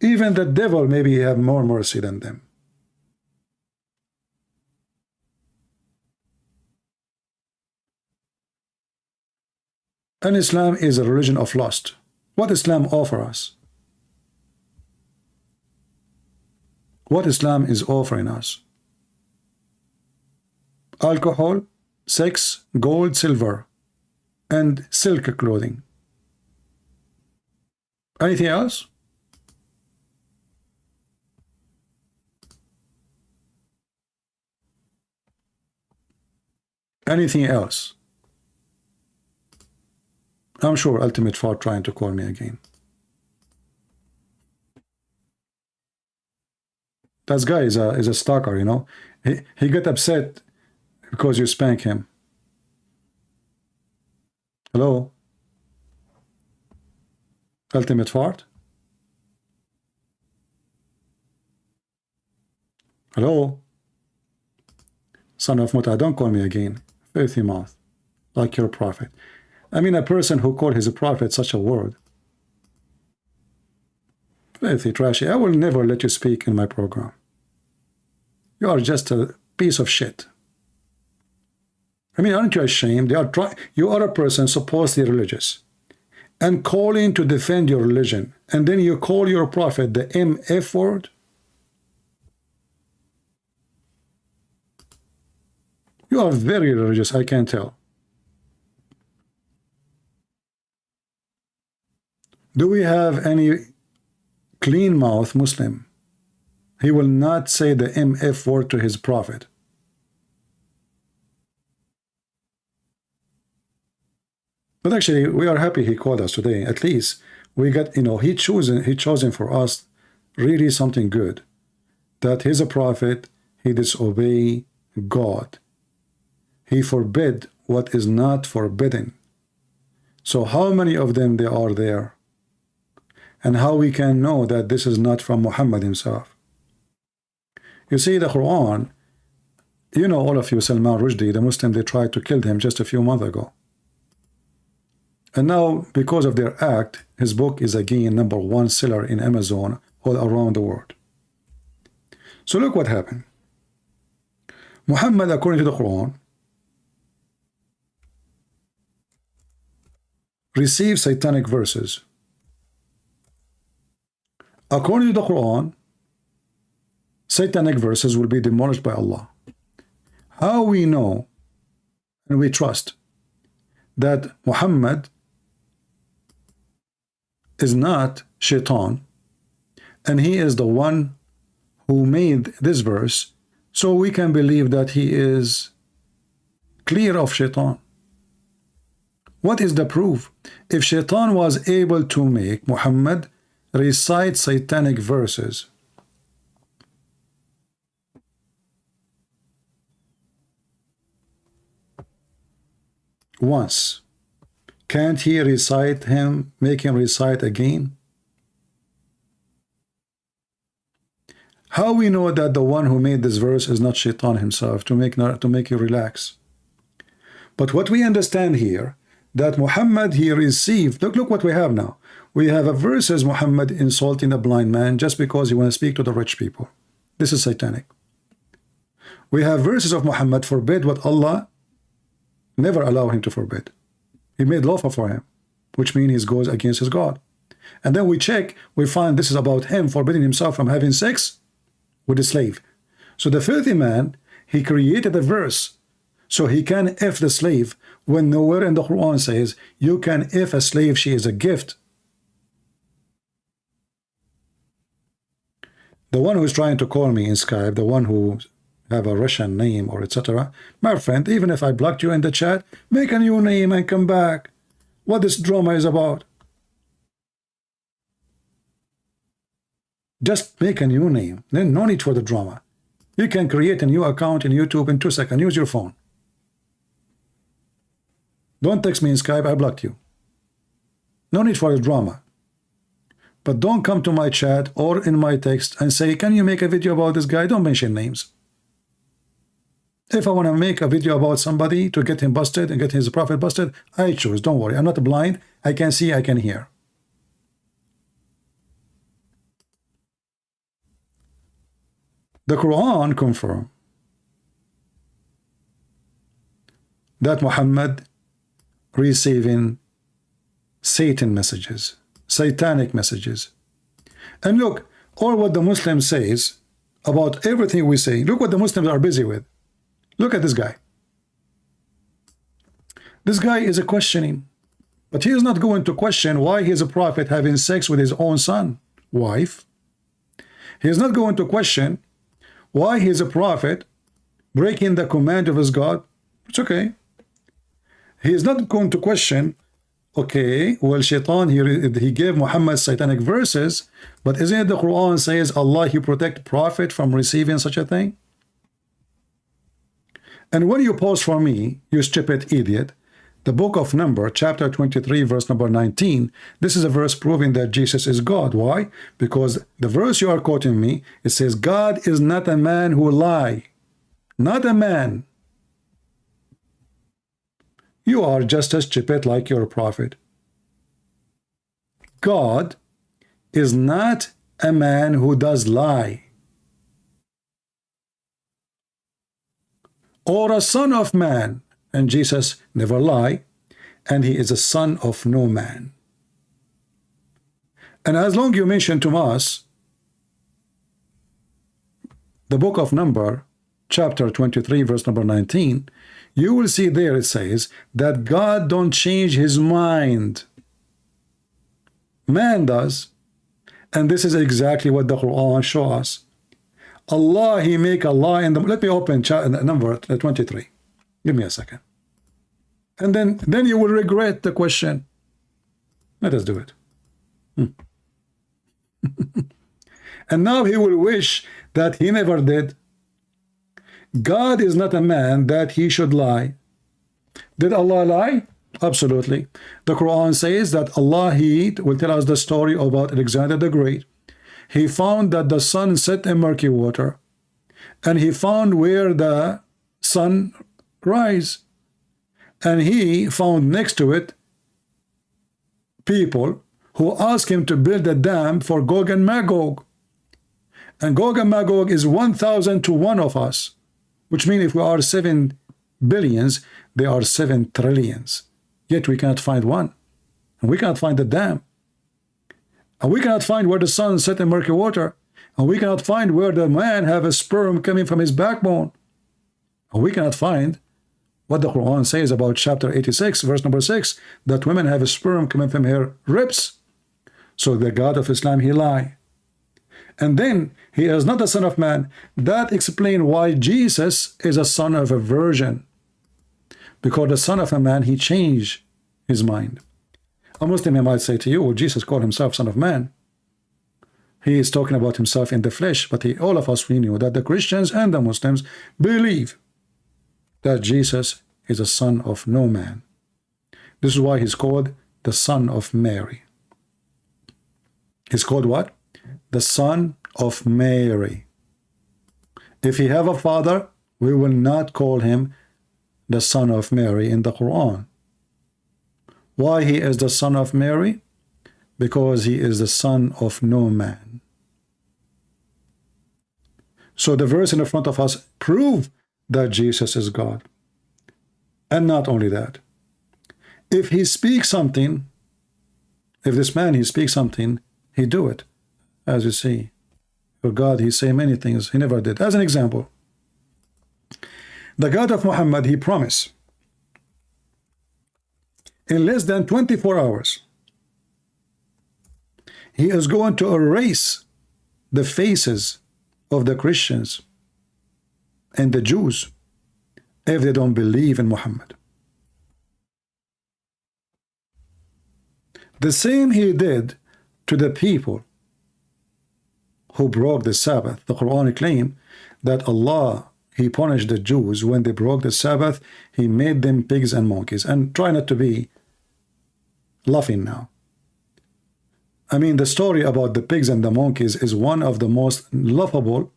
Even the devil maybe have more mercy than them. And Islam is a religion of lust. What Islam offers us? What Islam is offering us? Alcohol, sex, gold, silver, and silk clothing. Anything else? Anything else? I'm sure Ultimate Fart trying to call me again. That guy is a stalker, you know. He got upset because you spank him. Hello? Ultimate Fart? Hello? Son of Muta, don't call me again. Filthy mouth. Like your prophet. I mean, a person who called his prophet such a word. Filthy, trashy. I will never let you speak in my program. You are just a piece of shit. I mean, aren't you ashamed? You are a person supposedly religious and calling to defend your religion, and then you call your prophet the MF word? You are very religious, I can tell. Do we have any clean mouth Muslim? He will not say the MF word to his prophet. But actually, we are happy he called us today. At least we got, you know, he chosen for us really something good. That he's a prophet, he disobey God. He forbid what is not forbidden. So how many of them they are there? And how we can know that this is not from Muhammad himself? You see, the Quran, you know, all of you, Salman Rushdie, the Muslim, they tried to kill him just a few months ago. And now, because of their act, his book is again #1 seller in Amazon all around the world. So look what happened. Muhammad, according to the Quran, received satanic verses. According to the Quran, satanic verses will be demolished by Allah. How we know and we trust that Muhammad is not Shaitan and he is the one who made this verse, so we can believe that he is clear of Shaitan? What is the proof? If Shaitan was able to make Muhammad recite satanic verses, once, can't he recite him, make him recite again? How we know that the one who made this verse is not Shaitan himself to make you relax? But what we understand here, that Muhammad, he received, look what we have now. We have a verses Muhammad insulting a blind man just because he want to speak to the rich people. This is satanic. We have verses of Muhammad forbid what Allah never allow him to forbid. He made lawful for him, which means he goes against his God. And then we check, we find this is about him forbidding himself from having sex with a slave. So the filthy man, he created a verse so he can F the slave, when nowhere in the Quran says you can F a slave, she is a gift. The one who is trying to call me in Skype, the one who have a Russian name or etc., my friend, even if I blocked you in the chat, make a new name and come back. What this drama is about? Just make a new name, then no need for the drama. You can create a new account in YouTube in 2 seconds. Use your phone. Don't text me in Skype, I blocked you. No need for the drama. But don't come to my chat or in my text and say, can you make a video about this guy? Don't mention names. If I want to make a video about somebody to get him busted and get his prophet busted, I choose. Don't worry. I'm not blind. I can see, I can hear. The Quran confirms that Muhammad receiving Satan messages, satanic messages. And look, all what the Muslim says about everything we say, look what the Muslims are busy with. Look at this guy. This guy is a questioning, but he is not going to question why he is a prophet having sex with his own son, wife. He is not going to question why he is a prophet breaking the command of his God. It's okay. He is not going to question, okay, well, Shaitan, he gave Muhammad satanic verses, but isn't it the Quran says Allah, he protect prophet from receiving such a thing? And when you pause for me, you stupid idiot, the book of Numbers, chapter 23, verse number 19, this is a verse proving that Jesus is God. Why? Because the verse you are quoting me, it says, God is not a man who lie. Not a man. You are just as stupid like your prophet. God is not a man who does lie, or a son of man, and Jesus never lie, and he is a son of no man. And as long you mention to us the book of Numbers, chapter 23, verse number 19, you will see there it says that God don't change his mind. Man does. And this is exactly what the Quran shows us. Allah, he make a lie in the... Let me open number 23. Give me a second. And then you will regret the question. Let us do it. And now he will wish that he never did. God is not a man that he should lie. Did Allah lie? Absolutely. The Quran says that Allah, he will tell us the story about Alexander the Great. He found that the sun set in murky water, and he found where the sun rise, and he found next to it people who asked him to build a dam for Gog and Magog. And Gog and Magog is 1,000 to 1 of us, which means if we are 7 billions, they are 7 trillions. Yet we cannot find one. And we cannot find the dam. And we cannot find where the sun set in murky water. And we cannot find where the man have a sperm coming from his backbone. And we cannot find what the Quran says about chapter 86, verse number 6, that women have a sperm coming from her ribs. So the God of Islam, he lie. And then he is not the son of man. That explains why Jesus is a son of a virgin. Because the son of a man, he changed his mind. A Muslim might say to you, well, Jesus called himself son of man. He is talking about himself in the flesh, but all of us, we knew that the Christians and the Muslims believe that Jesus is a son of no man. This is why he's called the son of Mary. He's called what? The son of Mary. If he have a father, we will not call him the son of Mary in the Quran. Why he is the son of Mary? Because he is the son of no man. So the verse in the front of us prove that Jesus is God. And not only that, if he speaks something, if this man, he speaks something, he do it. As you see, for God, he say many things he never did. As an example, the God of Muhammad, he promised in less than 24 hours, he is going to erase the faces of the Christians and the Jews if they don't believe in Muhammad. The same he did to the people who broke the Sabbath. The Quran claims that Allah, he punished the Jews when they broke the Sabbath. He made them pigs and monkeys. And try not to be laughing now. I mean, the story about the pigs and the monkeys is one of the most laughable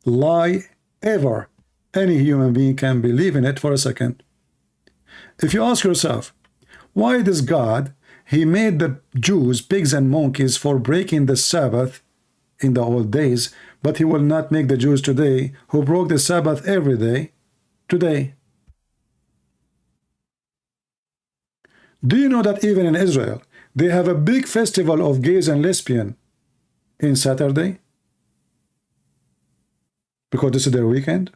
lie ever. Any human being can believe in it for a second. If you ask yourself, why does God, he made the Jews pigs and monkeys for breaking the Sabbath in the old days, but he will not make the Jews today, who broke the Sabbath every day, today? Do you know that even in Israel, they have a big festival of gays and lesbians in Saturday? Because this is their weekend.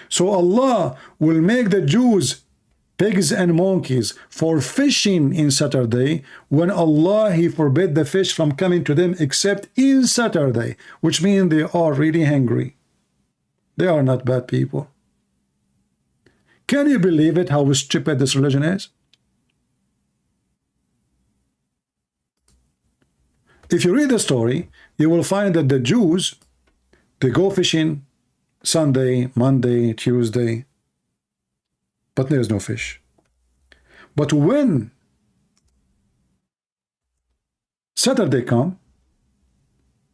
So Allah will make the Jews pigs and monkeys for fishing in Saturday, when Allah, he forbid the fish from coming to them except in Saturday, which means they are really hungry. They are not bad people. Can you believe it, how stupid this religion is? If you read the story, you will find that the Jews, they go fishing Sunday, Monday, Tuesday, but there is no fish. But when Saturday come,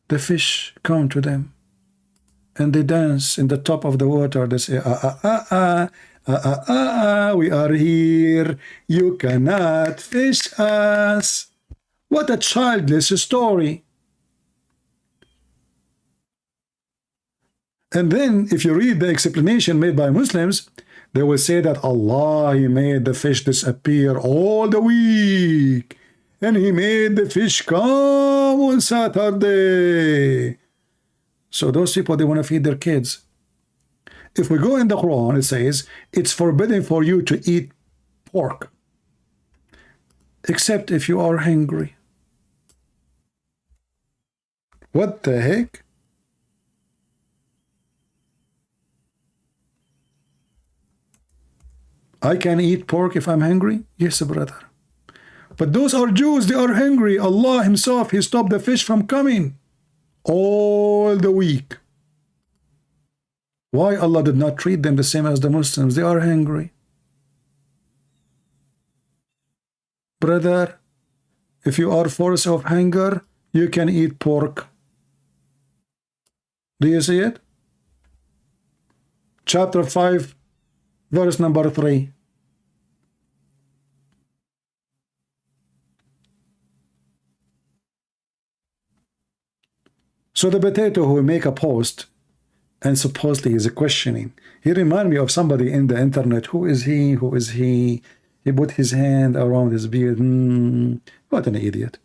the fish come to them, and they dance in the top of the water. They say, we are here, you cannot fish us. What a childless story. And then if you read the explanation made by Muslims, they will say that Allah, he made the fish disappear all the week, and he made the fish come on Saturday. So those people, they want to feed their kids. If we go in the Quran, it says it's forbidden for you to eat pork, except if you are hungry. What the heck? I can eat pork if I'm hungry? Yes, brother. But those are Jews, they are hungry. Allah himself, he stopped the fish from coming all the week. Why Allah did not treat them the same as the Muslims? They are hungry. Brother, if you are forced of hunger, you can eat pork. Do you see it? chapter 5, verse number 3. So the potato who make a post and supposedly is questioning, he remind me of somebody in the internet. Who is he? Who is he? He put his hand around his beard. What an idiot.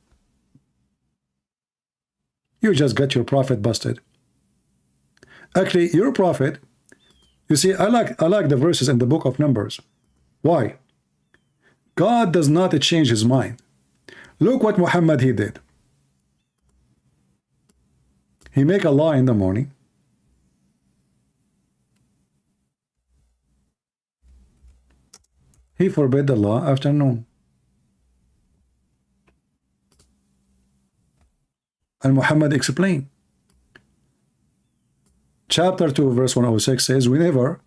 You just got your prophet busted. Actually, your prophet, you see, I like the verses in the book of Numbers. Why? God does not change his mind. Look what Muhammad he did. He make a law in the morning. He forbid the law afternoon. And Muhammad explained. Chapter 2, verse 106 says, we never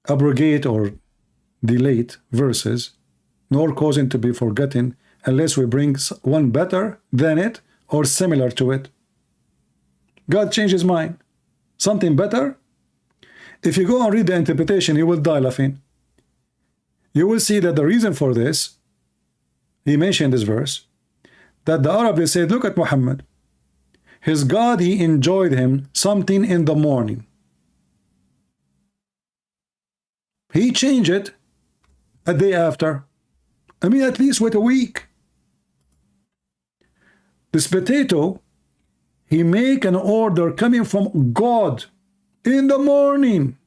abrogate or delete verses, nor cause it to be forgotten, unless we bring one better than it or similar to it. God changed his mind. Something better? If you go and read the interpretation, you will die laughing. You will see that the reason for this, he mentioned this verse, that the Arabs said, look at Muhammad. His God, he enjoyed him something in the morning. He changed it a day after. I mean, at least wait a week. This potato, he make an order coming from God in the morning.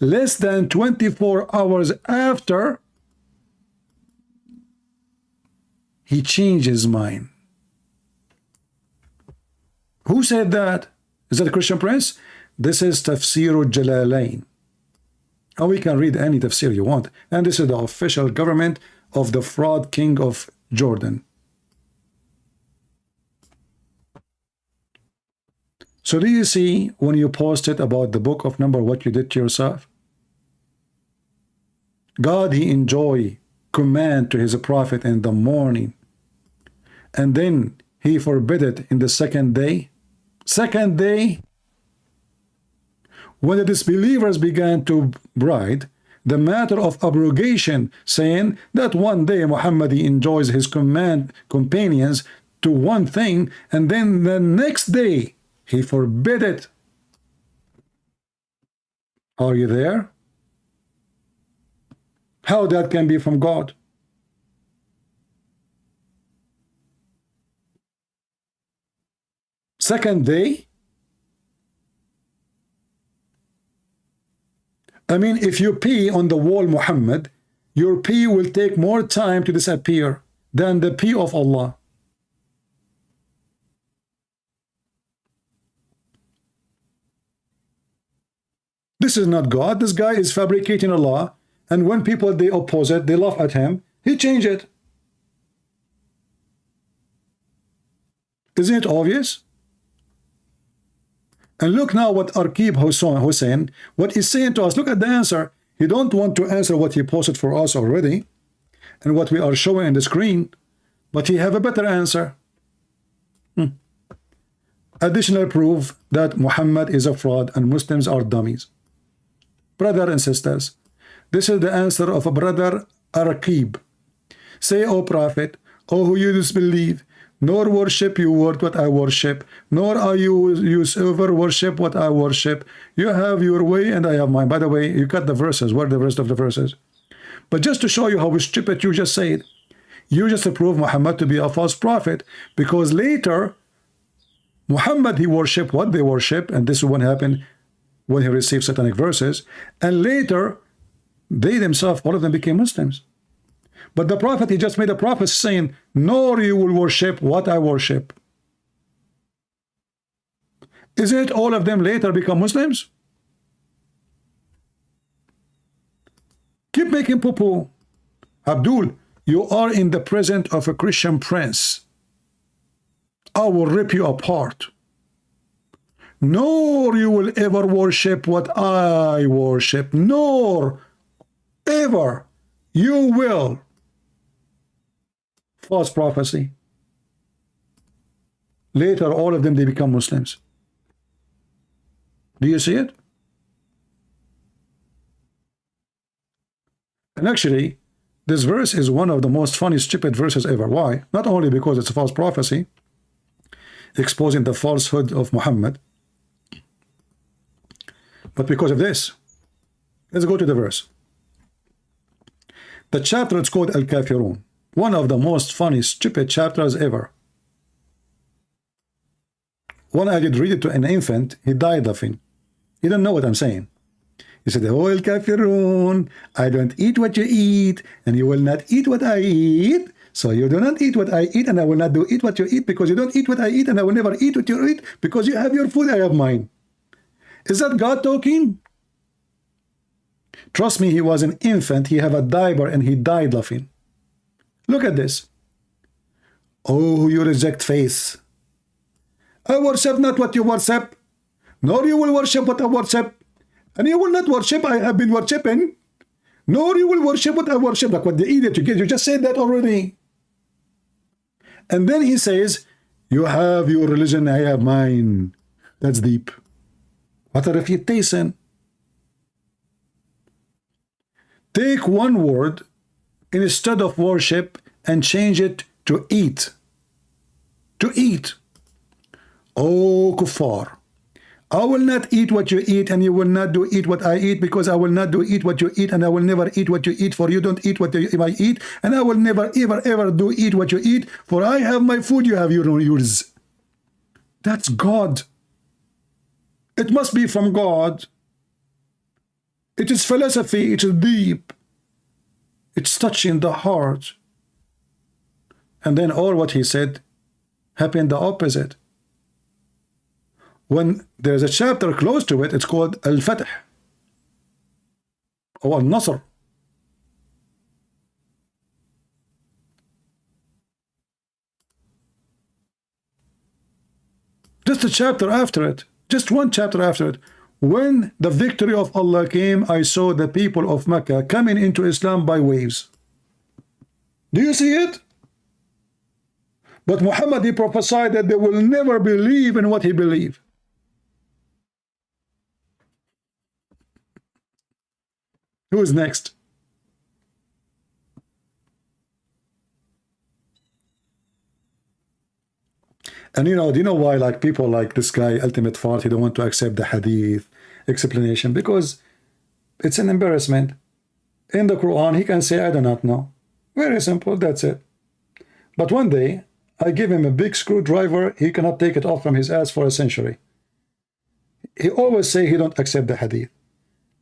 Less than 24 hours after, he changed his mind. Who said that? Is that a Christian prince? This is Tafsir al-Jalalain. And we can read any tafsir you want. And this is the official government of the fraud king of Jordan. So do you see when you posted about the book of Numbers what you did to yourself? God, he enjoy command to his prophet in the morning. And then he forbid it in the second day. Second day, when the disbelievers began to bride the matter of abrogation, saying that one day Muhammad enjoys his companions to one thing, and then the next day he forbid it. Are you there? How that can be from God? Second day? I mean, if you pee on the wall, Muhammad, your pee will take more time to disappear than the pee of Allah. This is not God. This guy is fabricating a law, and when people, they oppose it, they laugh at him, he changed it. Isn't it obvious? And look now what Arqib Hussein, what he's saying to us. Look at the answer. He don't want to answer what he posted for us already and what we are showing on the screen, but he have a better answer. Additional proof that Muhammad is a fraud and Muslims are dummies. Brother and sisters, this is the answer of a brother Arqib. Say, O Prophet, O who you disbelieve, nor worship you what I worship, nor are you ever worship what I worship. You have your way and I have mine. By the way, you cut the verses. Where are the rest of the verses? But just to show you how stupid you just said, you just approve Muhammad to be a false prophet, because later Muhammad, he worshiped what they worship, and this is what happened when he received satanic verses, and later they themselves, all of them became Muslims. But the prophet, he just made a prophet saying, nor you will worship what I worship. Isn't it all of them later become Muslims? Keep making poo-poo. Abdul, you are in the presence of a Christian prince. I will rip you apart. Nor you will ever worship what I worship. Nor ever you will. False prophecy. Later, all of them, they become Muslims. Do you see it? And actually, this verse is one of the most funny, stupid verses ever. Why? Not only because it's a false prophecy, exposing the falsehood of Muhammad, but because of this. Let's go to the verse. The chapter is called Al-Kafirun. One of the most funny, stupid chapters ever. When I did read it to an infant, he died laughing. He didn't know what I'm saying. He said, "Oh, Al-Kafirun, I don't eat what you eat, and you will not eat what I eat. So you do not eat what I eat, and I will not do eat what you eat, because you don't eat what I eat, and I will never eat what you eat, because you have your food, I have mine." Is that God talking? Trust me, he was an infant, he had a diaper, and he died laughing. Look at this. Oh, you reject faith. I worship not what you worship, nor you will worship what I worship. And you will not worship I have been worshiping, nor you will worship what I worship. Like what the idiot you get, you just said that already. And then he says, you have your religion, I have mine. That's deep. What a refutation. Take one word instead of worship and change it to eat. To eat. Oh, kuffar. I will not eat what you eat, and you will not do eat what I eat, because I will not do eat what you eat, and I will never eat what you eat, for you don't eat what I eat, and I will never, ever do eat what you eat, for I have my food, you have yours. That's God. It must be from God. It is philosophy, it is deep. It's touching the heart. And then all what he said happened the opposite. When there's a chapter close to it, it's called Al-Fath or Al-Nasr. Just a chapter after it, just one chapter after it. When the victory of Allah came, I saw the people of Mecca coming into Islam by waves. Do you see it? But Muhammad, he prophesied that they will never believe in what he believed. Who is next? And do you know why, like, people like this guy, Ultimate Fart, he don't want to accept the hadith explanation? Because it's an embarrassment. In the Quran, he can say, I do not know. Very simple, that's it. But one day, I give him a big screwdriver, he cannot take it off from his ass for a century. He always say he don't accept the hadith.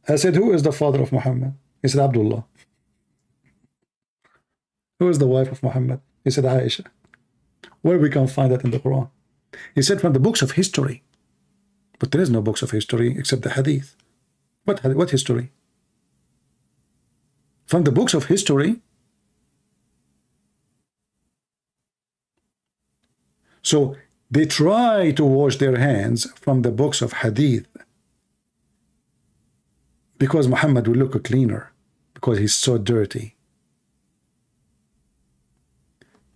I said, who is the father of Muhammad? He said, Abdullah. Who is the wife of Muhammad? He said, Aisha. Where we can find that in the Quran? He said, from the books of history. But there is no books of history except the hadith. What history? From the books of history? So they try to wash their hands from the books of hadith, because Muhammad will look cleaner, because he's so dirty.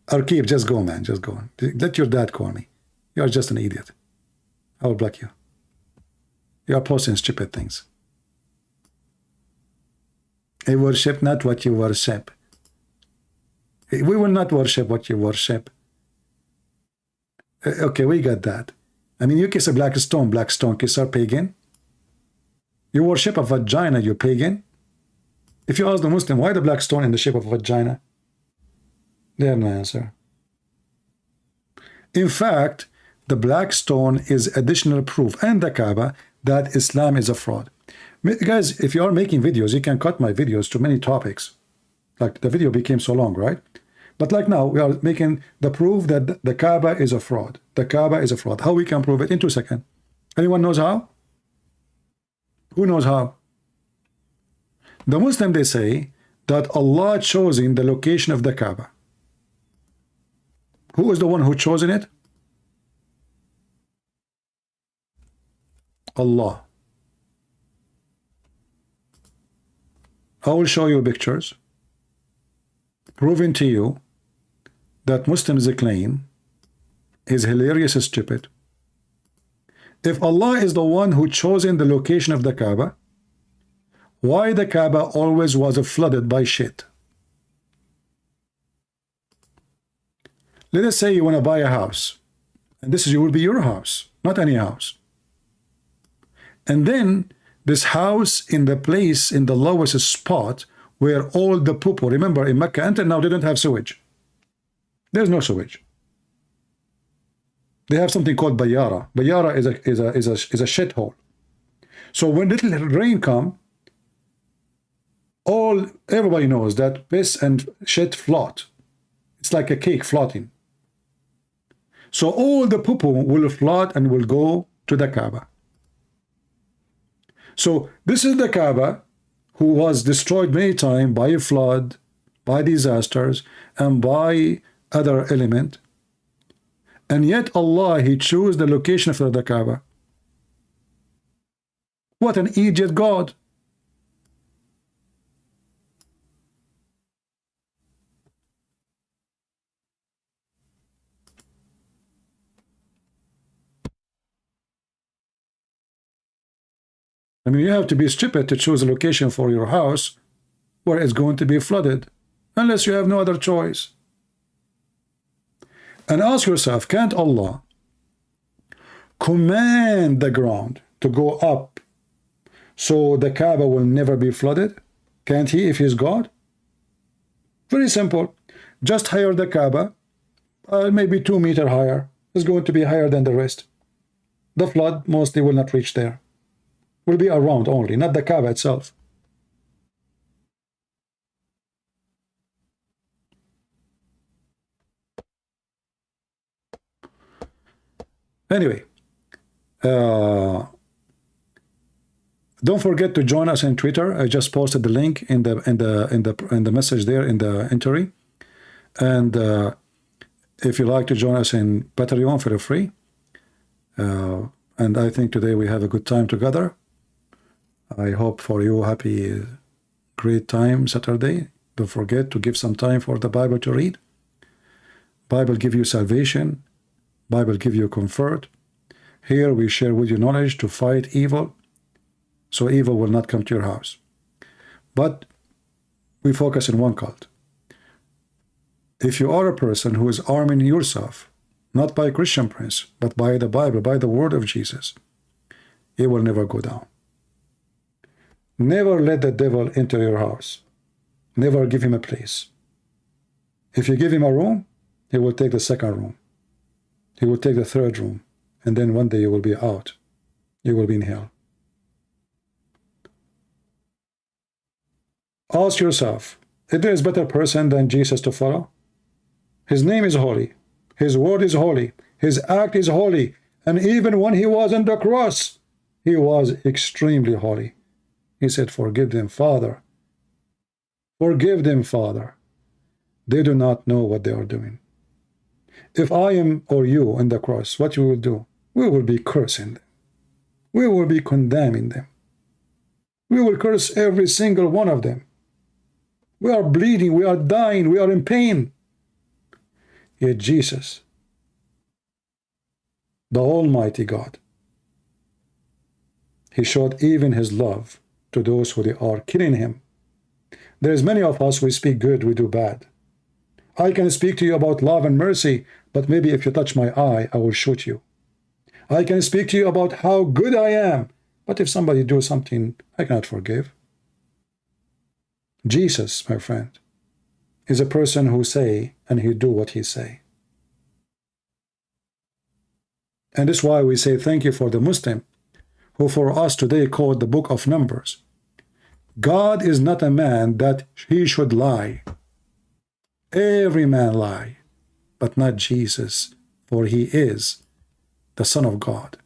Arqib, just go, man, just go. Let your dad call me. You are just an idiot. I will block you. You are posting stupid things. I worship not what you worship. We will not worship what you worship. Okay, we got that. I mean, you kiss a black stone kiss are pagan. You worship a vagina, you pagan. If you ask the Muslim, why the black stone in the shape of a vagina? They have no answer. In fact, the black stone is additional proof, and the Kaaba, that Islam is a fraud. Guys, if you are making videos, you can cut my videos to many topics. Like, the video became so long, right? But like now, we are making the proof that the Kaaba is a fraud. The Kaaba is a fraud. How we can prove it? In 2 seconds. Anyone knows how? Who knows how? The Muslim, they say that Allah chosen the location of the Kaaba. Who is the one who chosen it? Allah. I will show you pictures proving to you that Muslims claim is hilarious, stupid. If Allah is the one who chosen the location of the Kaaba, why the Kaaba always was flooded by shit? Let us say you want to buy a house, and this will be your house, not any house. And then this house in the place, in the lowest spot where all the poo-poo, remember in Mecca until now they don't have sewage. There's no sewage. They have something called bayara. Bayara is a shithole. So when little rain come, everybody knows that piss and shit float. It's like a cake floating. So all the poo-poo will float and will go to the Kaaba. So this is the Kaaba who was destroyed many times by a flood, by disasters, and by other element. And yet Allah, He chose the location for the Kaaba. What an idiot God. I mean, you have to be stupid to choose a location for your house where it's going to be flooded, unless you have no other choice. And ask yourself, can't Allah command the ground to go up so the Kaaba will never be flooded? Can't He if He's God? Very simple. Just higher the Kaaba, maybe 2 meters higher. It's going to be higher than the rest. The flood mostly will not reach there. Will be around only, not the Kaaba itself. Anyway, don't forget to join us on Twitter. I just posted the link in the message there in the entry. And if you like to join us in Patreon, feel free. And I think today we have a good time together. I hope for you happy, great time Saturday. Don't forget to give some time for the Bible to read. Bible give you salvation. Bible give you comfort. Here we share with you knowledge to fight evil, so evil will not come to your house. But we focus in one cult. If you are a person who is arming yourself, not by Christian prince, but by the Bible, by the word of Jesus, it will never go down. Never let the devil into your house. Never give him a place. If you give him a room, he will take the second room. He will take the third room. And then one day you will be out. You will be in hell. Ask yourself, is there a better person than Jesus to follow? His name is holy. His word is holy. His act is holy. And even when he was on the cross, he was extremely holy. He said, forgive them, Father. Forgive them, Father. They do not know what they are doing. If I am or you on the cross, what you will do? We will be cursing them. We will be condemning them. We will curse every single one of them. We are bleeding, we are dying, we are in pain. Yet Jesus, the Almighty God, He showed even His love to those who they are killing Him. There is many of us, we speak good, we do bad. I can speak to you about love and mercy, but maybe if you touch my eye, I will shoot you. I can speak to you about how good I am, but if somebody do something, I cannot forgive. Jesus, my friend, is a person who say and he do what he say. And this is why we say thank you for the Muslim, who for us today called the book of Numbers. God is not a man that he should lie. Every man lie, but not Jesus, for he is the Son of God.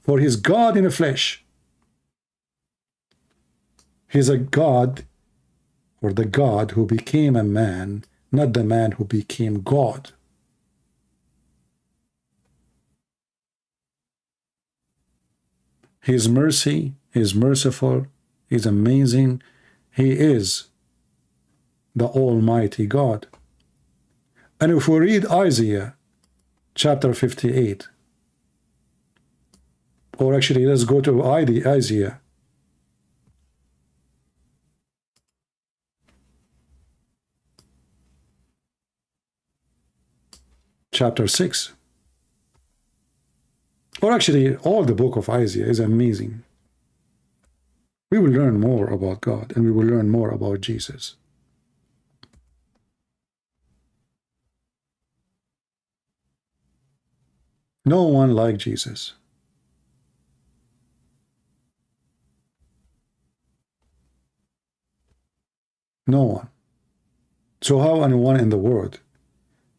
For he is God in the flesh. He is a God, or the God who became a man, not the man who became God. His mercy is merciful, He is amazing, He is the Almighty God. And if we read Isaiah chapter 58, Or actually, let's go to Isaiah. Chapter 6. Or actually, all the book of Isaiah is amazing. We will learn more about God, and we will learn more about Jesus. No one like Jesus. No one. So how anyone in the world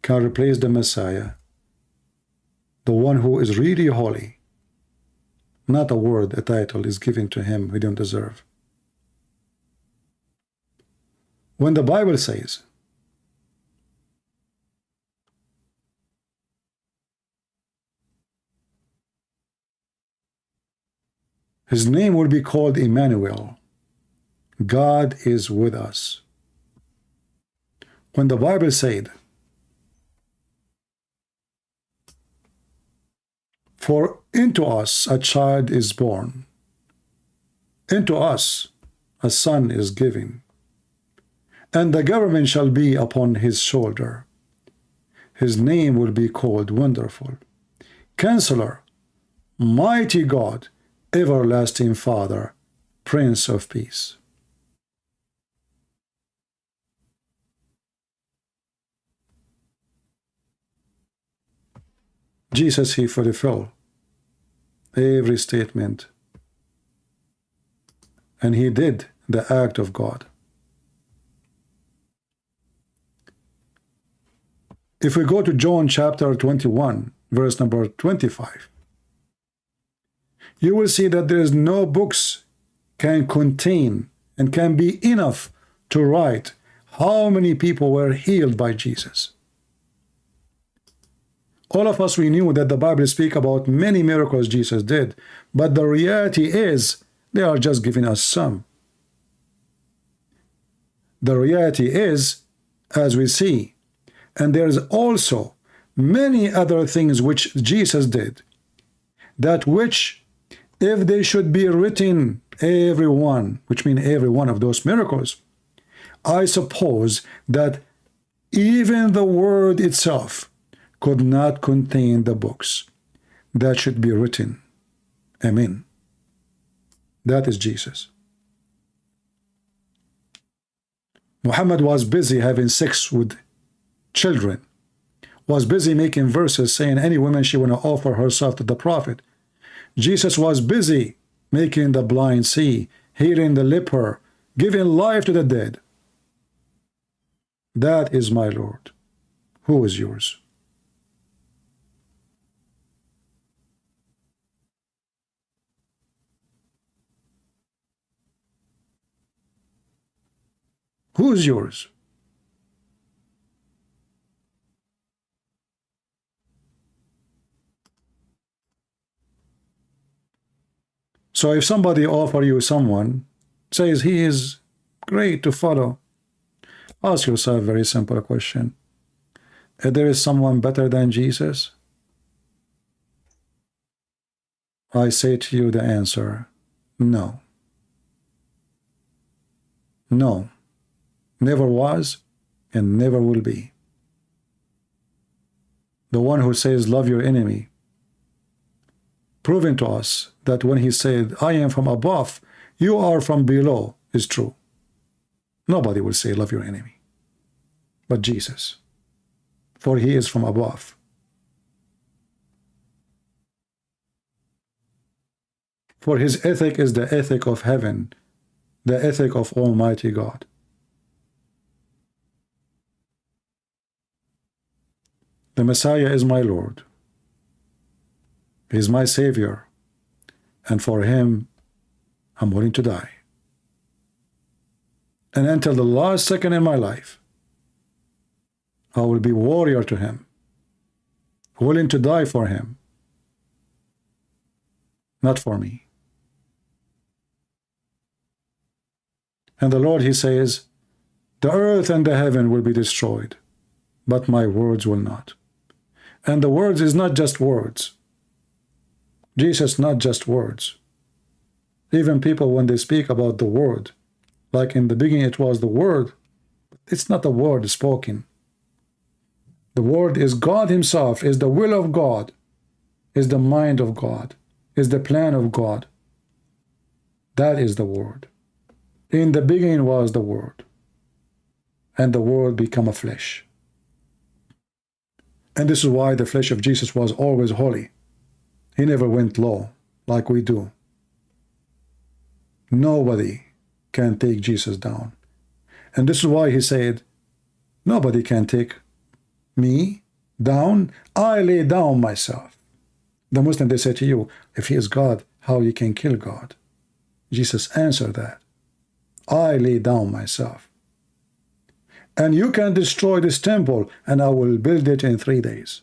can replace the Messiah, the one who is really holy? Not a word, a title is given to him we don't deserve. When the Bible says, his name will be called Emmanuel, God is with us. When the Bible said, for into us a child is born, into us a son is given, and the government shall be upon his shoulder. His name will be called Wonderful, Counselor, Mighty God, Everlasting Father, Prince of Peace. Jesus, he fulfilled every statement, and he did the act of God. If we go to John chapter 21, verse number 25, you will see that there is no books can contain and can be enough to write how many people were healed by Jesus. All of us, we knew that the Bible speaks about many miracles Jesus did, but the reality is they are just giving us some. The reality is, as we see, and there's also many other things which Jesus did, that which, if they should be written, every one, which means every one of those miracles, I suppose that even the word itself could not contain the books that should be written. Amen. That is Jesus. Muhammad was busy having sex with children, was busy making verses saying any woman she want to offer herself to the prophet. Jesus was busy making the blind see, healing the leper, giving life to the dead. That is my Lord. Who is yours? Who is yours? So if somebody offer you someone, says he is great to follow, ask yourself a very simple question. If there is someone better than Jesus? I say to you the answer, no. No. Never was and never will be. The one who says love your enemy, proving to us that when he said, I am from above, you are from below, is true. Nobody will say love your enemy but Jesus, for he is from above. For his ethic is the ethic of heaven, the ethic of Almighty God. The Messiah is my Lord. He is my Savior, and for him I'm willing to die. And until the last second in my life, I will be warrior to him, willing to die for him, not for me. And the Lord, he says, the earth and the heaven will be destroyed, but my words will not. And the words is not just words. Jesus, not just words. Even people, when they speak about the word, like in the beginning it was the word, it's not the word spoken. The word is God himself, is the will of God, is the mind of God, is the plan of God. That is the word. In the beginning was the word, and the word became a flesh. And this is why the flesh of Jesus was always holy. He never went low like we do. Nobody can take Jesus down. And this is why he said, nobody can take me down. I lay down myself. The Muslim, they say to you, if he is God, how you can kill God? Jesus answered that. I lay down myself. And you can destroy this temple, and I will build it in 3 days.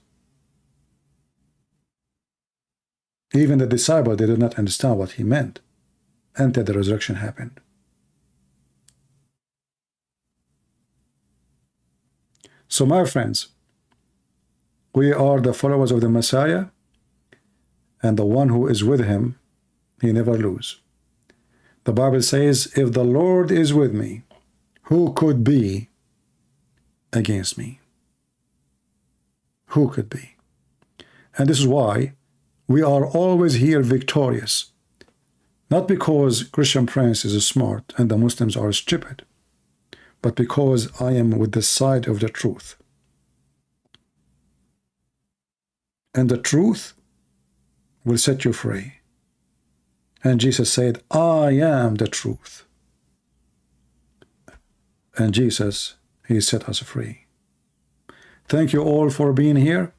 Even the disciples, they did not understand what he meant until the resurrection happened. So, my friends, we are the followers of the Messiah, and the one who is with him, he never loses. The Bible says, if the Lord is with me, who could be against me? Who could be? And this is why we are always here victorious. Not because Christian Prince is smart and the Muslims are stupid, but because I am with the side of the truth. And the truth will set you free. And Jesus said, I am the truth. And Jesus, he set us free. Thank you all for being here.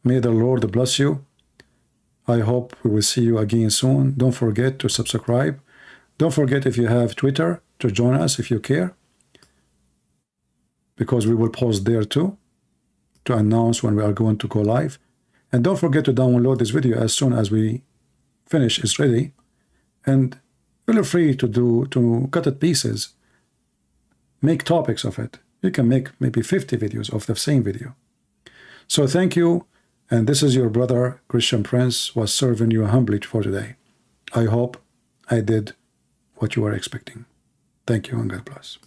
May the Lord bless you. I hope we will see you again soon. Don't forget to subscribe. Don't forget, if you have Twitter, to join us if you care, because we will post there too to announce when we are going to go live. And don't forget to download this video as soon as we finish, it's ready. And feel free to cut it pieces, make topics of it. You can make maybe 50 videos of the same video. So thank you, and this is your brother Christian Prince was serving you humbly for today. I hope I did what you were expecting. Thank you, and God bless.